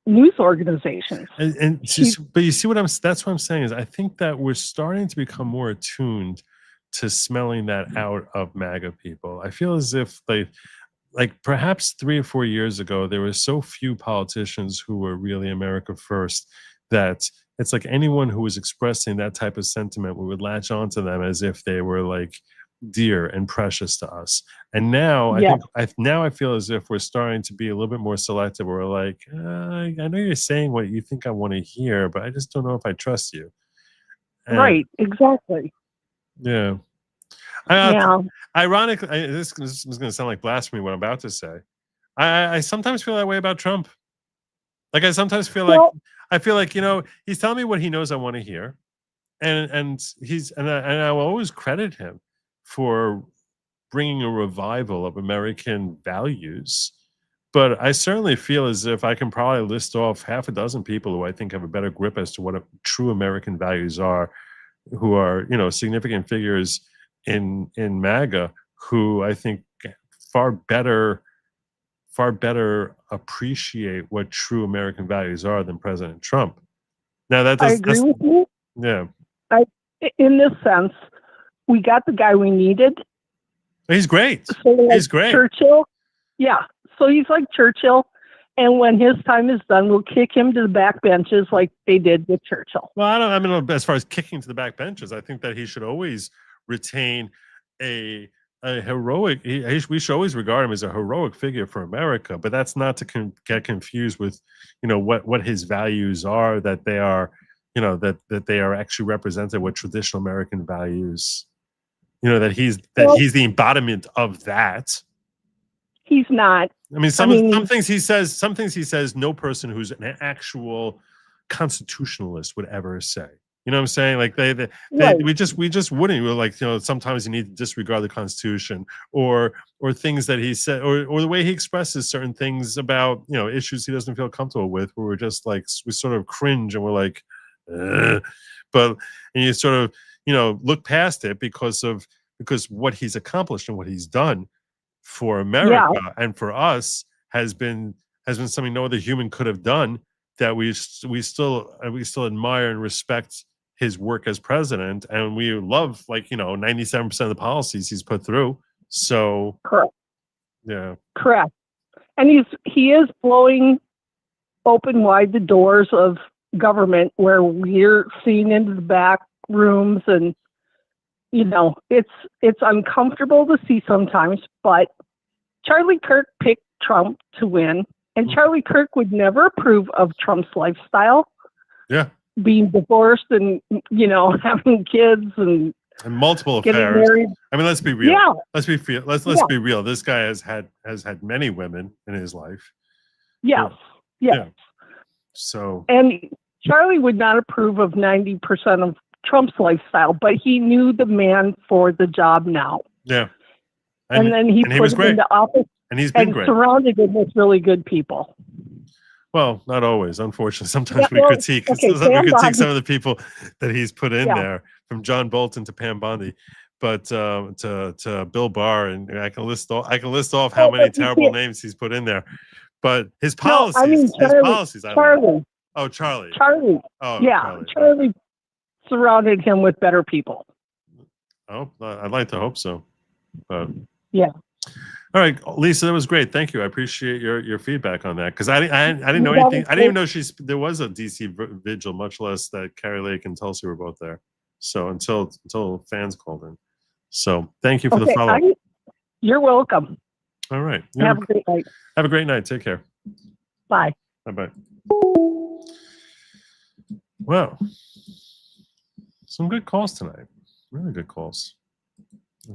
news organizations. But you see that's what I'm saying is I think that we're starting to become more attuned to smelling that out of MAGA people. I feel as if like perhaps 3 or 4 years ago, there were so few politicians who were really America first that it's like anyone who was expressing that type of sentiment, we would latch onto them as if they were like dear and precious to us. And now I feel as if we're starting to be a little bit more selective. We're like, I know you're saying what you think I want to hear, but I just don't know if I trust you. And, right, exactly. Yeah. Ironically, this is going to sound like blasphemy what I'm about to say. I sometimes feel that way about Trump. Like I sometimes feel like he's telling me what he knows I want to hear, and I will always credit him for bringing a revival of American values. But I certainly feel as if I can probably list off half a dozen people who I think have a better grip as to what true American values are, who are significant figures in MAGA, who I think far better appreciate what true American values are than President Trump. Now I agree with you. Yeah. In this sense, we got the guy we needed. He's great. So he's great. Churchill. Yeah. So he's like Churchill. And when his time is done, we'll kick him to the back benches like they did with Churchill. Well, I mean, as far as kicking to the back benches, I think that he should always retain a heroic. We should always regard him as a heroic figure for America. But that's not to get confused with, what his values are. That they are, that they are actually represented with traditional American values. That he's the embodiment of that. He's not. I mean, some things he says no person who's an actual constitutionalist would ever say. You know what I'm saying? Like we just wouldn't. We're like, sometimes you need to disregard the Constitution or things that he said or the way he expresses certain things about, issues he doesn't feel comfortable with, where we're just like, we sort of cringe and we're like, ugh. And you sort of, look past it because what he's accomplished and what he's done for America and for us has been something no other human could have done, that we still admire and respect his work as president, and we love 97% of the policies he's put through. So correct. Yeah. Correct. And he is blowing open wide the doors of government where we're seeing into the back rooms, and it's uncomfortable to see sometimes, but Charlie Kirk picked Trump to win, and Charlie Kirk would never approve of Trump's lifestyle. Yeah. Being divorced and, having kids and multiple getting affairs. married. I mean, let's be real. Yeah. Let's be real. This guy has had many women in his life. Yes. Yeah. So. And Charlie would not approve of 90% of Trump's lifestyle, but he knew the man for the job now. Yeah. And then he put him into office. And he's been great. Surrounded him with really good people. Well, not always, unfortunately. Sometimes we critique some of the people that he's put in there, from John Bolton to Pam Bondi, but to Bill Barr, and I can list off how many terrible names he's put in there. But his policies, Charlie. Oh, Charlie. Charlie. Oh, yeah, Charlie surrounded him with better people. Oh, I'd like to hope so. But yeah. All right, Lisa, that was great. Thank you. I appreciate your feedback on that, because I didn't know anything. I didn't even know there was a DC vigil, much less that Carrie Lake and Tulsi were both there. So until fans called in. So thank you for the follow-up. You're welcome. All right. Have a great night. Have a great night. Take care. Bye. Bye-bye. Well, some good calls tonight. Really good calls.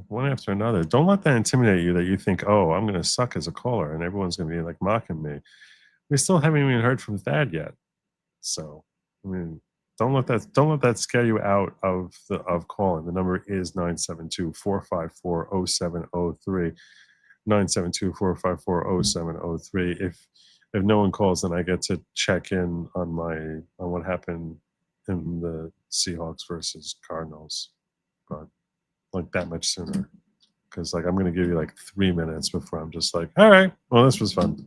One after another. Don't let that intimidate you that you think, oh, I'm going to suck as a caller and everyone's going to be like mocking me. We still haven't even heard from Thad yet. So, I mean, don't let that scare you out of calling. The number is 972-454-0703. 972-454-0703. If no one calls, then I get to check in on what happened in the Seahawks versus Cardinals. But like that much sooner. Because like I'm gonna give you like 3 minutes before I'm just like, all right, well, this was fun.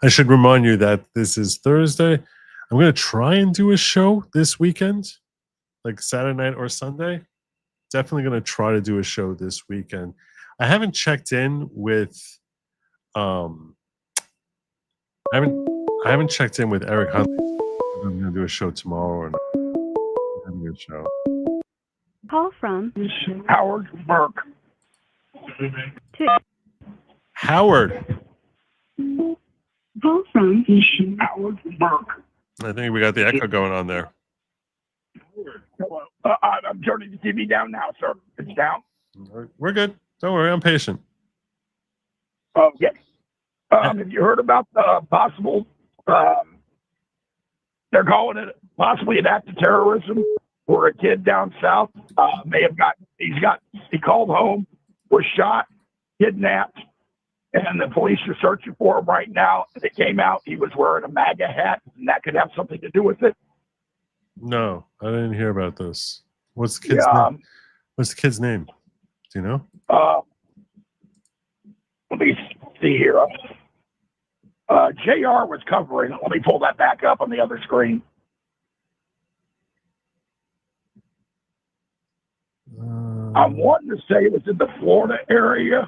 I should remind you that this is Thursday. I'm gonna try and do a show this weekend, like Saturday night or Sunday. Definitely gonna try to do a show this weekend. I haven't checked in with I haven't checked in with Eric Huntley. I'm gonna do a show tomorrow or not. I'm having a show. Call from Howard Burke. Howard. Call from Howard Burke. I think we got the echo going on there. I'm turning the TV down now, sir. It's down. We're good. Don't worry, I'm patient. Okay. Have you heard about the possible? They're calling it possibly an act of terrorism, where a kid down south may have he called home, was shot, kidnapped, and the police are searching for him right now. And it came out he was wearing a MAGA hat, and that could have something to do with it. No, I didn't hear about this. What's the kid's name? What's the kid's name? Do you know? Let me see here. JR was covering it. Let me pull that back up on the other screen. I'm wanting to say it was in the Florida area.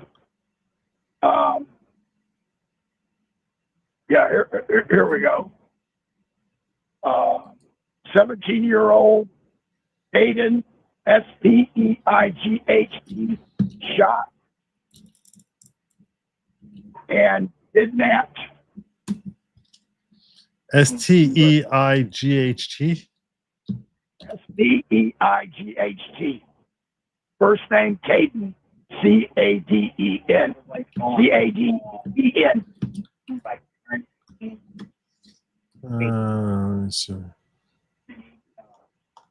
Yeah, here we go. 17-year-old Hayden, Steight, shot and kidnapped. Steight? Steight. First name Caden, Caden. Caden. Let me see.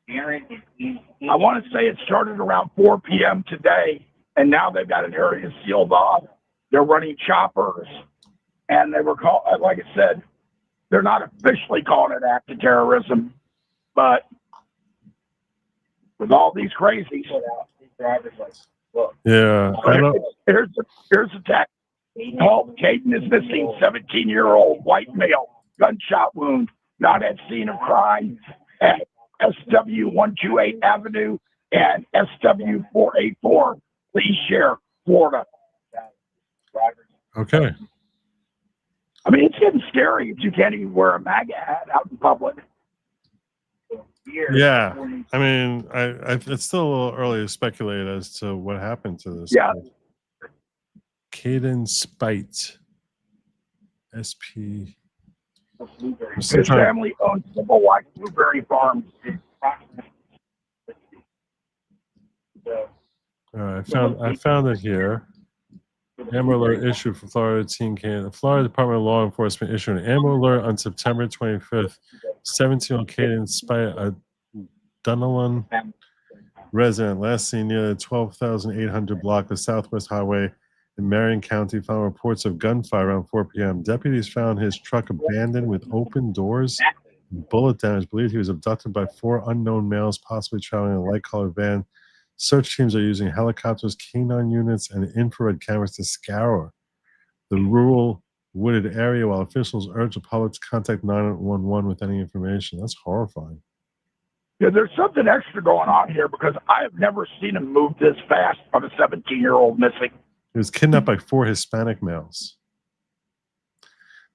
I want to say it started around 4 p.m. today, and now they've got an area sealed off. They're running choppers, and they were called, like I said, they're not officially calling it act of terrorism, but with all these crazies, yeah. Here's the text. Paul Caden is missing. 17-year-old white male, gunshot wound, not at scene of crime at SW 128 Avenue and SW 484 Lee Share, Florida. Okay. I mean, it's getting scary if you can't even wear a MAGA hat out in public. Yeah. I mean, it's still a little early to speculate as to what happened to this. Yeah. Caden Spite. SP. His family owns Civil White Blueberry Farms. All right, I found it here. Amber Alert issued for Florida teen candidate. Florida Department of Law Enforcement issued an Amber Alert on September 25th. 17-year-old Caden Spite, a Dunalun resident, last seen near the 12,800 block of Southwest Highway in Marion County, found reports of gunfire around 4 p.m. Deputies found his truck abandoned with open doors and bullet damage. Believed he was abducted by 4 unknown males, possibly traveling in a light-colored van. Search teams are using helicopters, canine units, and infrared cameras to scour the rural wooded area while officials urge the public to contact 911 with any information. That's horrifying. Yeah, there's something extra going on here because I have never seen him move this fast on a 17-year-old missing. He was kidnapped by 4 Hispanic males.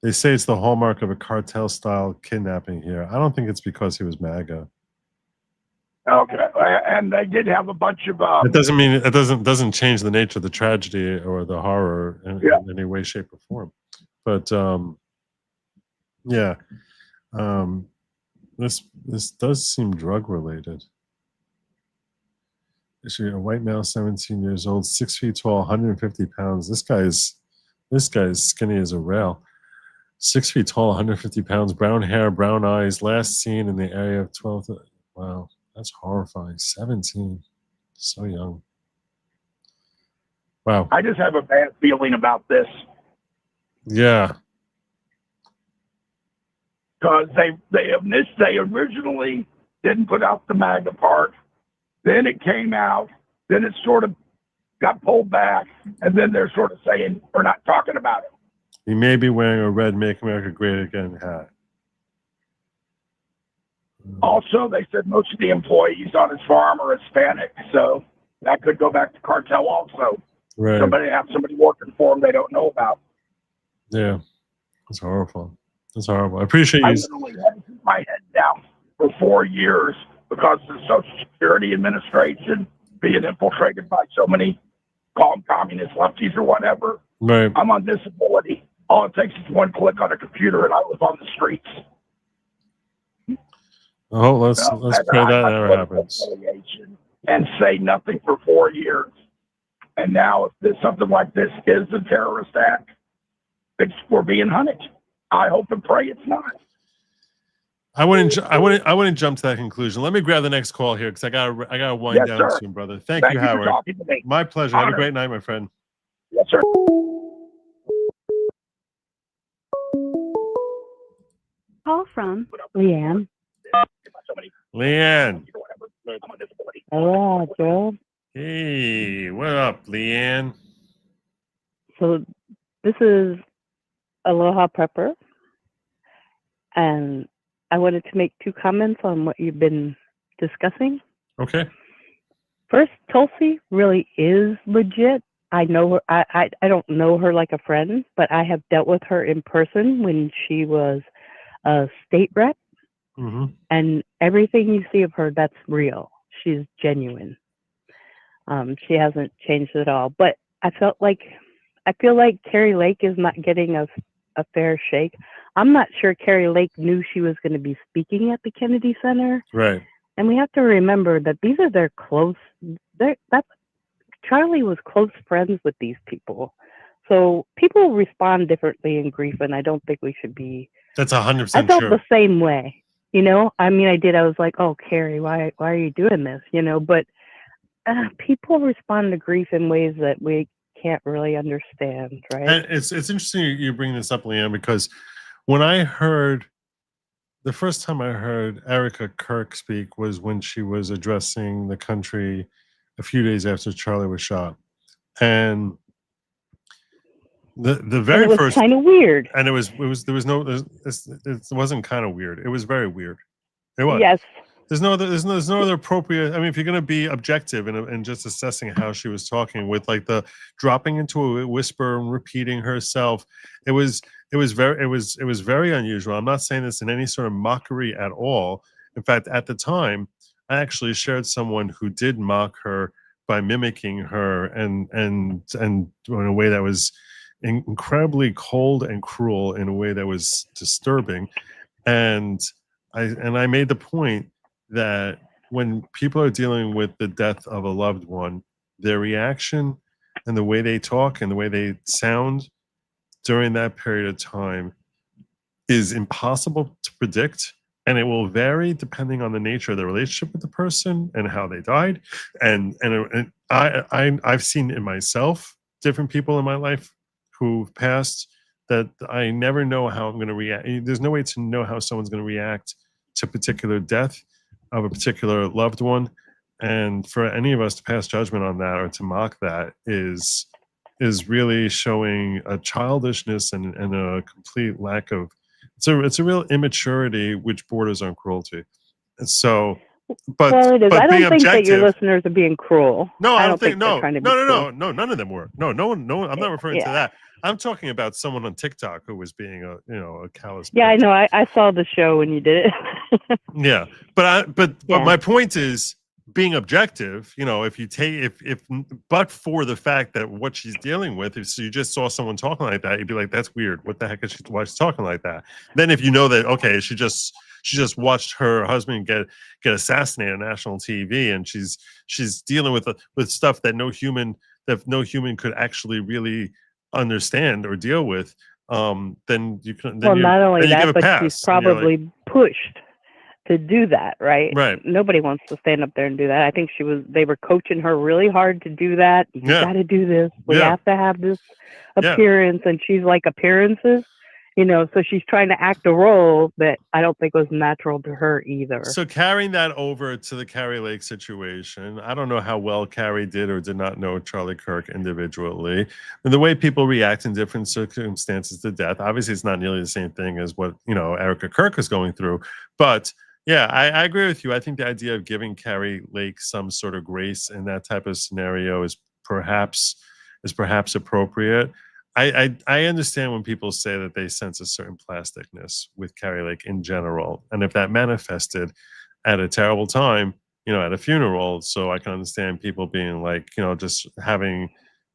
They say it's the hallmark of a cartel-style kidnapping here. I don't think it's because he was MAGA. Okay, and they did have a bunch of. It doesn't mean it doesn't change the nature of the tragedy or the horror in any way, shape, or form. But yeah, this does seem drug related. A white male, 17 years old, 6 feet tall, 150 pounds. This guy's skinny as a rail. 6 feet tall, 150 pounds, brown hair, brown eyes. Last seen in the area of 12. Wow, that's horrifying. 17, so young. Wow. I just have a bad feeling about this Yeah. because they originally didn't put out the MAGA part. Then it came out. Then it sort of got pulled back, and then they're sort of saying we're not talking about it. He may be wearing a red "Make America Great Again" hat. Also, they said most of the employees on his farm are Hispanic, so that could go back to cartel also. Right. Somebody working for them they don't know about. Yeah. That's horrible. That's horrible. I appreciate I you. literally had to keep my head down for 4 years because of the Social Security Administration being infiltrated by so many, call them communist lefties or whatever. Right. I'm on disability. All it takes is one click on a computer and I live on the streets. Oh, let's pray that never happens. And say nothing for 4 years. And now if something like this is a terrorist act, we're being hunted. I hope and pray it's not. I wouldn't jump to that conclusion. Let me grab the next call here because I gotta wind Yes, down sir. soon, brother. Thank you, for Howard. talking to me. My pleasure. Have a Honor. great night, my friend. Yes, sir. Call from Leanne. Leanne. Hello, Joe. Hey, what up, Leanne? So this is Aloha Prepper, and I wanted to make 2 comments on what you've been discussing. Okay. First, Tulsi really is legit. I know her. I don't know her like a friend, but I have dealt with her in person when she was a state rep, Mm-hmm. and everything you see of her, that's real. She's genuine. She hasn't changed at all. But I feel like Carrie Lake is not getting a fair shake. I'm not sure Carrie Lake knew she was going to be speaking at the Kennedy Center. Right. And we have to remember that these are their close. Charlie was close friends with these people. So people respond differently in grief, and I don't think we should be. That's 100% I felt true. the same way. You know, I mean, I did. I was like, "Oh, Carrie, why are you doing this?" You know, but people respond to grief in ways that we can't really understand, right? And it's interesting you bring this up, Leanne, because when I heard the first time I heard Erica Kirk speak was when she was addressing the country a few days after Charlie was shot, and the very and it was first kind of weird. And it wasn't kind of weird. It was very weird. It was. Yes. There's no other appropriate. I mean, if you're going to be objective and just assessing how she was talking with like the dropping into a whisper and repeating herself, it was very unusual. I'm not saying this in any sort of mockery at all. In fact, at the time, I actually shared someone who did mock her by mimicking her and in a way that was incredibly cold and cruel, in a way that was disturbing, and I made the point that when people are dealing with the death of a loved one, their reaction and the way they talk and the way they sound during that period of time is impossible to predict, and it will vary depending on the nature of the relationship with the person and how they died. And I've seen in myself different people in my life who've passed that I never know how I'm going to react. There's no way to know how someone's going to react to a particular death of a particular loved one, and for any of us to pass judgment on that or to mock that is really showing a childishness and a complete lack of. It's a real immaturity which borders on cruelty. So, but well, it is. but I being don't think that your objective- listeners are being cruel. No, I don't think they're no, trying to be no, cruel. none of them were. No one. I'm not referring to Yeah. that. I'm talking about someone on TikTok who was being a callous. Yeah, I know. I saw the show when you did it. Yeah, but Yeah. my point is being objective. If you take if but for the fact that what she's dealing with, if you just saw someone talking like that, you'd be like, that's weird. What the heck is why she's talking like that? Then if you know that, okay, she just watched her husband get assassinated on national TV, and she's dealing with stuff that no human could actually really understand or deal with. Then you can. Then Well, not only then you give that, a but pass, she's and you're like, probably pushed to do that, right? Right. Nobody wants to stand up there and do that. I think they were coaching her really hard to do that. You Yeah. got to do this. We Yeah. have to have this Yeah. appearance. And she's like, appearances, so she's trying to act a role that I don't think was natural to her either. So carrying that over to the Carrie Lake situation, I don't know how well Carrie did or did not know Charlie Kirk individually. And the way people react in different circumstances to death, obviously it's not nearly the same thing as what, Erica Kirk is going through. But yeah, I agree with you. I think the idea of giving Carrie Lake some sort of grace in that type of scenario is perhaps appropriate. I understand when people say that they sense a certain plasticness with Carrie Lake in general, and if that manifested at a terrible time, at a funeral, so I can understand people being like, just having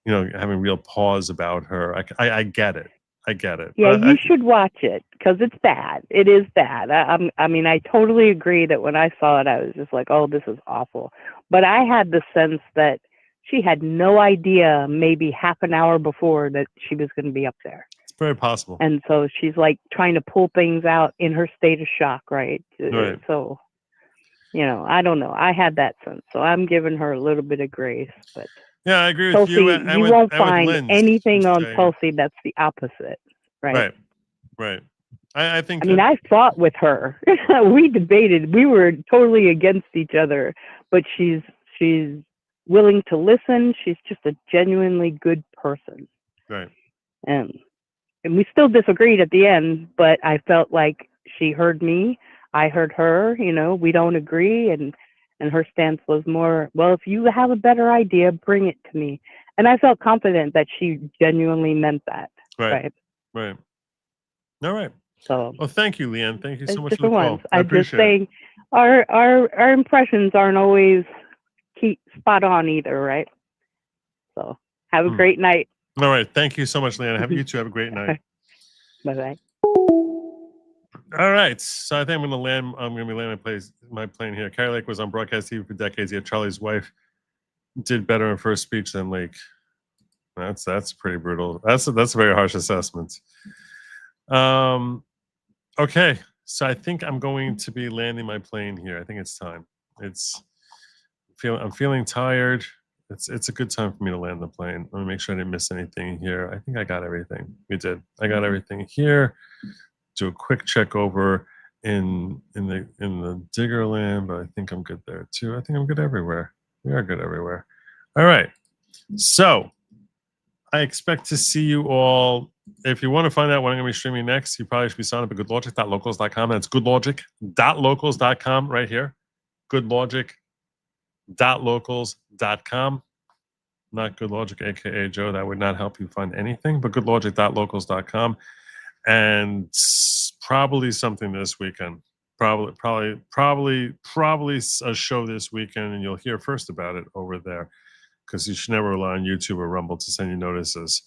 real pause about her. I get it. I get it. Yeah, But you should watch it because it's bad. It is bad. I mean, I totally agree that when I saw it, I was just like, oh, this is awful. But I had the sense that she had no idea maybe half an hour before that she was going to be up there. It's very possible. And so she's like trying to pull things out in her state of shock, right? Right. So, I don't know. I had that sense. So I'm giving her a little bit of grace. But yeah, I agree with Tulsi, you. you won't find anything on Tulsi that's the opposite, right? Right. I think. I mean, I fought with her. We debated. We were totally against each other, but she's willing to listen. She's just a genuinely good person. Right. And we still disagreed at the end, but I felt like she heard me. I heard her. We don't agree, and her stance was more, well, if you have a better idea, bring it to me. And I felt confident that she genuinely meant that. Right. All right. So, well, thank you, Leanne. Thank you so it's much for the different call. ones. I I'm just appreciate it. saying, our impressions aren't always spot on either, right? So, have a great night. All right. Thank you so much, Leanne. You two have a great night. Bye-bye. All right. So I think I'm going to be landing my plane here. Carrie Lake was on broadcast TV for decades. Yet Charlie's wife did better in first speech than Lake. That's pretty brutal. That's a very harsh assessment. Okay. So I think I'm going to be landing my plane here. I think it's time. I'm feeling tired. It's a good time for me to land the plane. Let me make sure I didn't miss anything here. I think I got everything. We did. I got everything here. Do a quick check over in the Diggerland, but I think I'm good there too. I think I'm good everywhere. We are good everywhere. All right. So I expect to see you all. If you want to find out when I'm going to be streaming next, you probably should be signed up at goodlogic.locals.com. That's goodlogic.locals.com right here. Goodlogic.locals.com. Not Good Logic, aka Joe. That would not help you find anything, but goodlogic.locals.com. And probably something this weekend. Probably a show this weekend, and you'll hear first about it over there, because you should never rely on YouTube or Rumble to send you notices.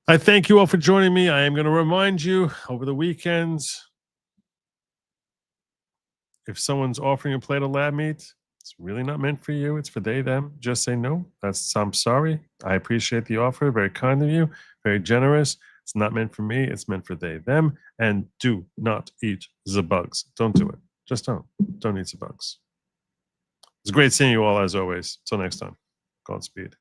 I thank you all for joining me. I am going to remind you over the weekends, if someone's offering a plate of lab meat, it's really not meant for you. It's for they, them. Just say no. I'm sorry. I appreciate the offer. Very kind of you. Very generous. It's not meant for me. It's meant for they, them. And do not eat the bugs. Don't do it. Just don't. Don't eat the bugs. It's great seeing you all as always. Till next time. Godspeed.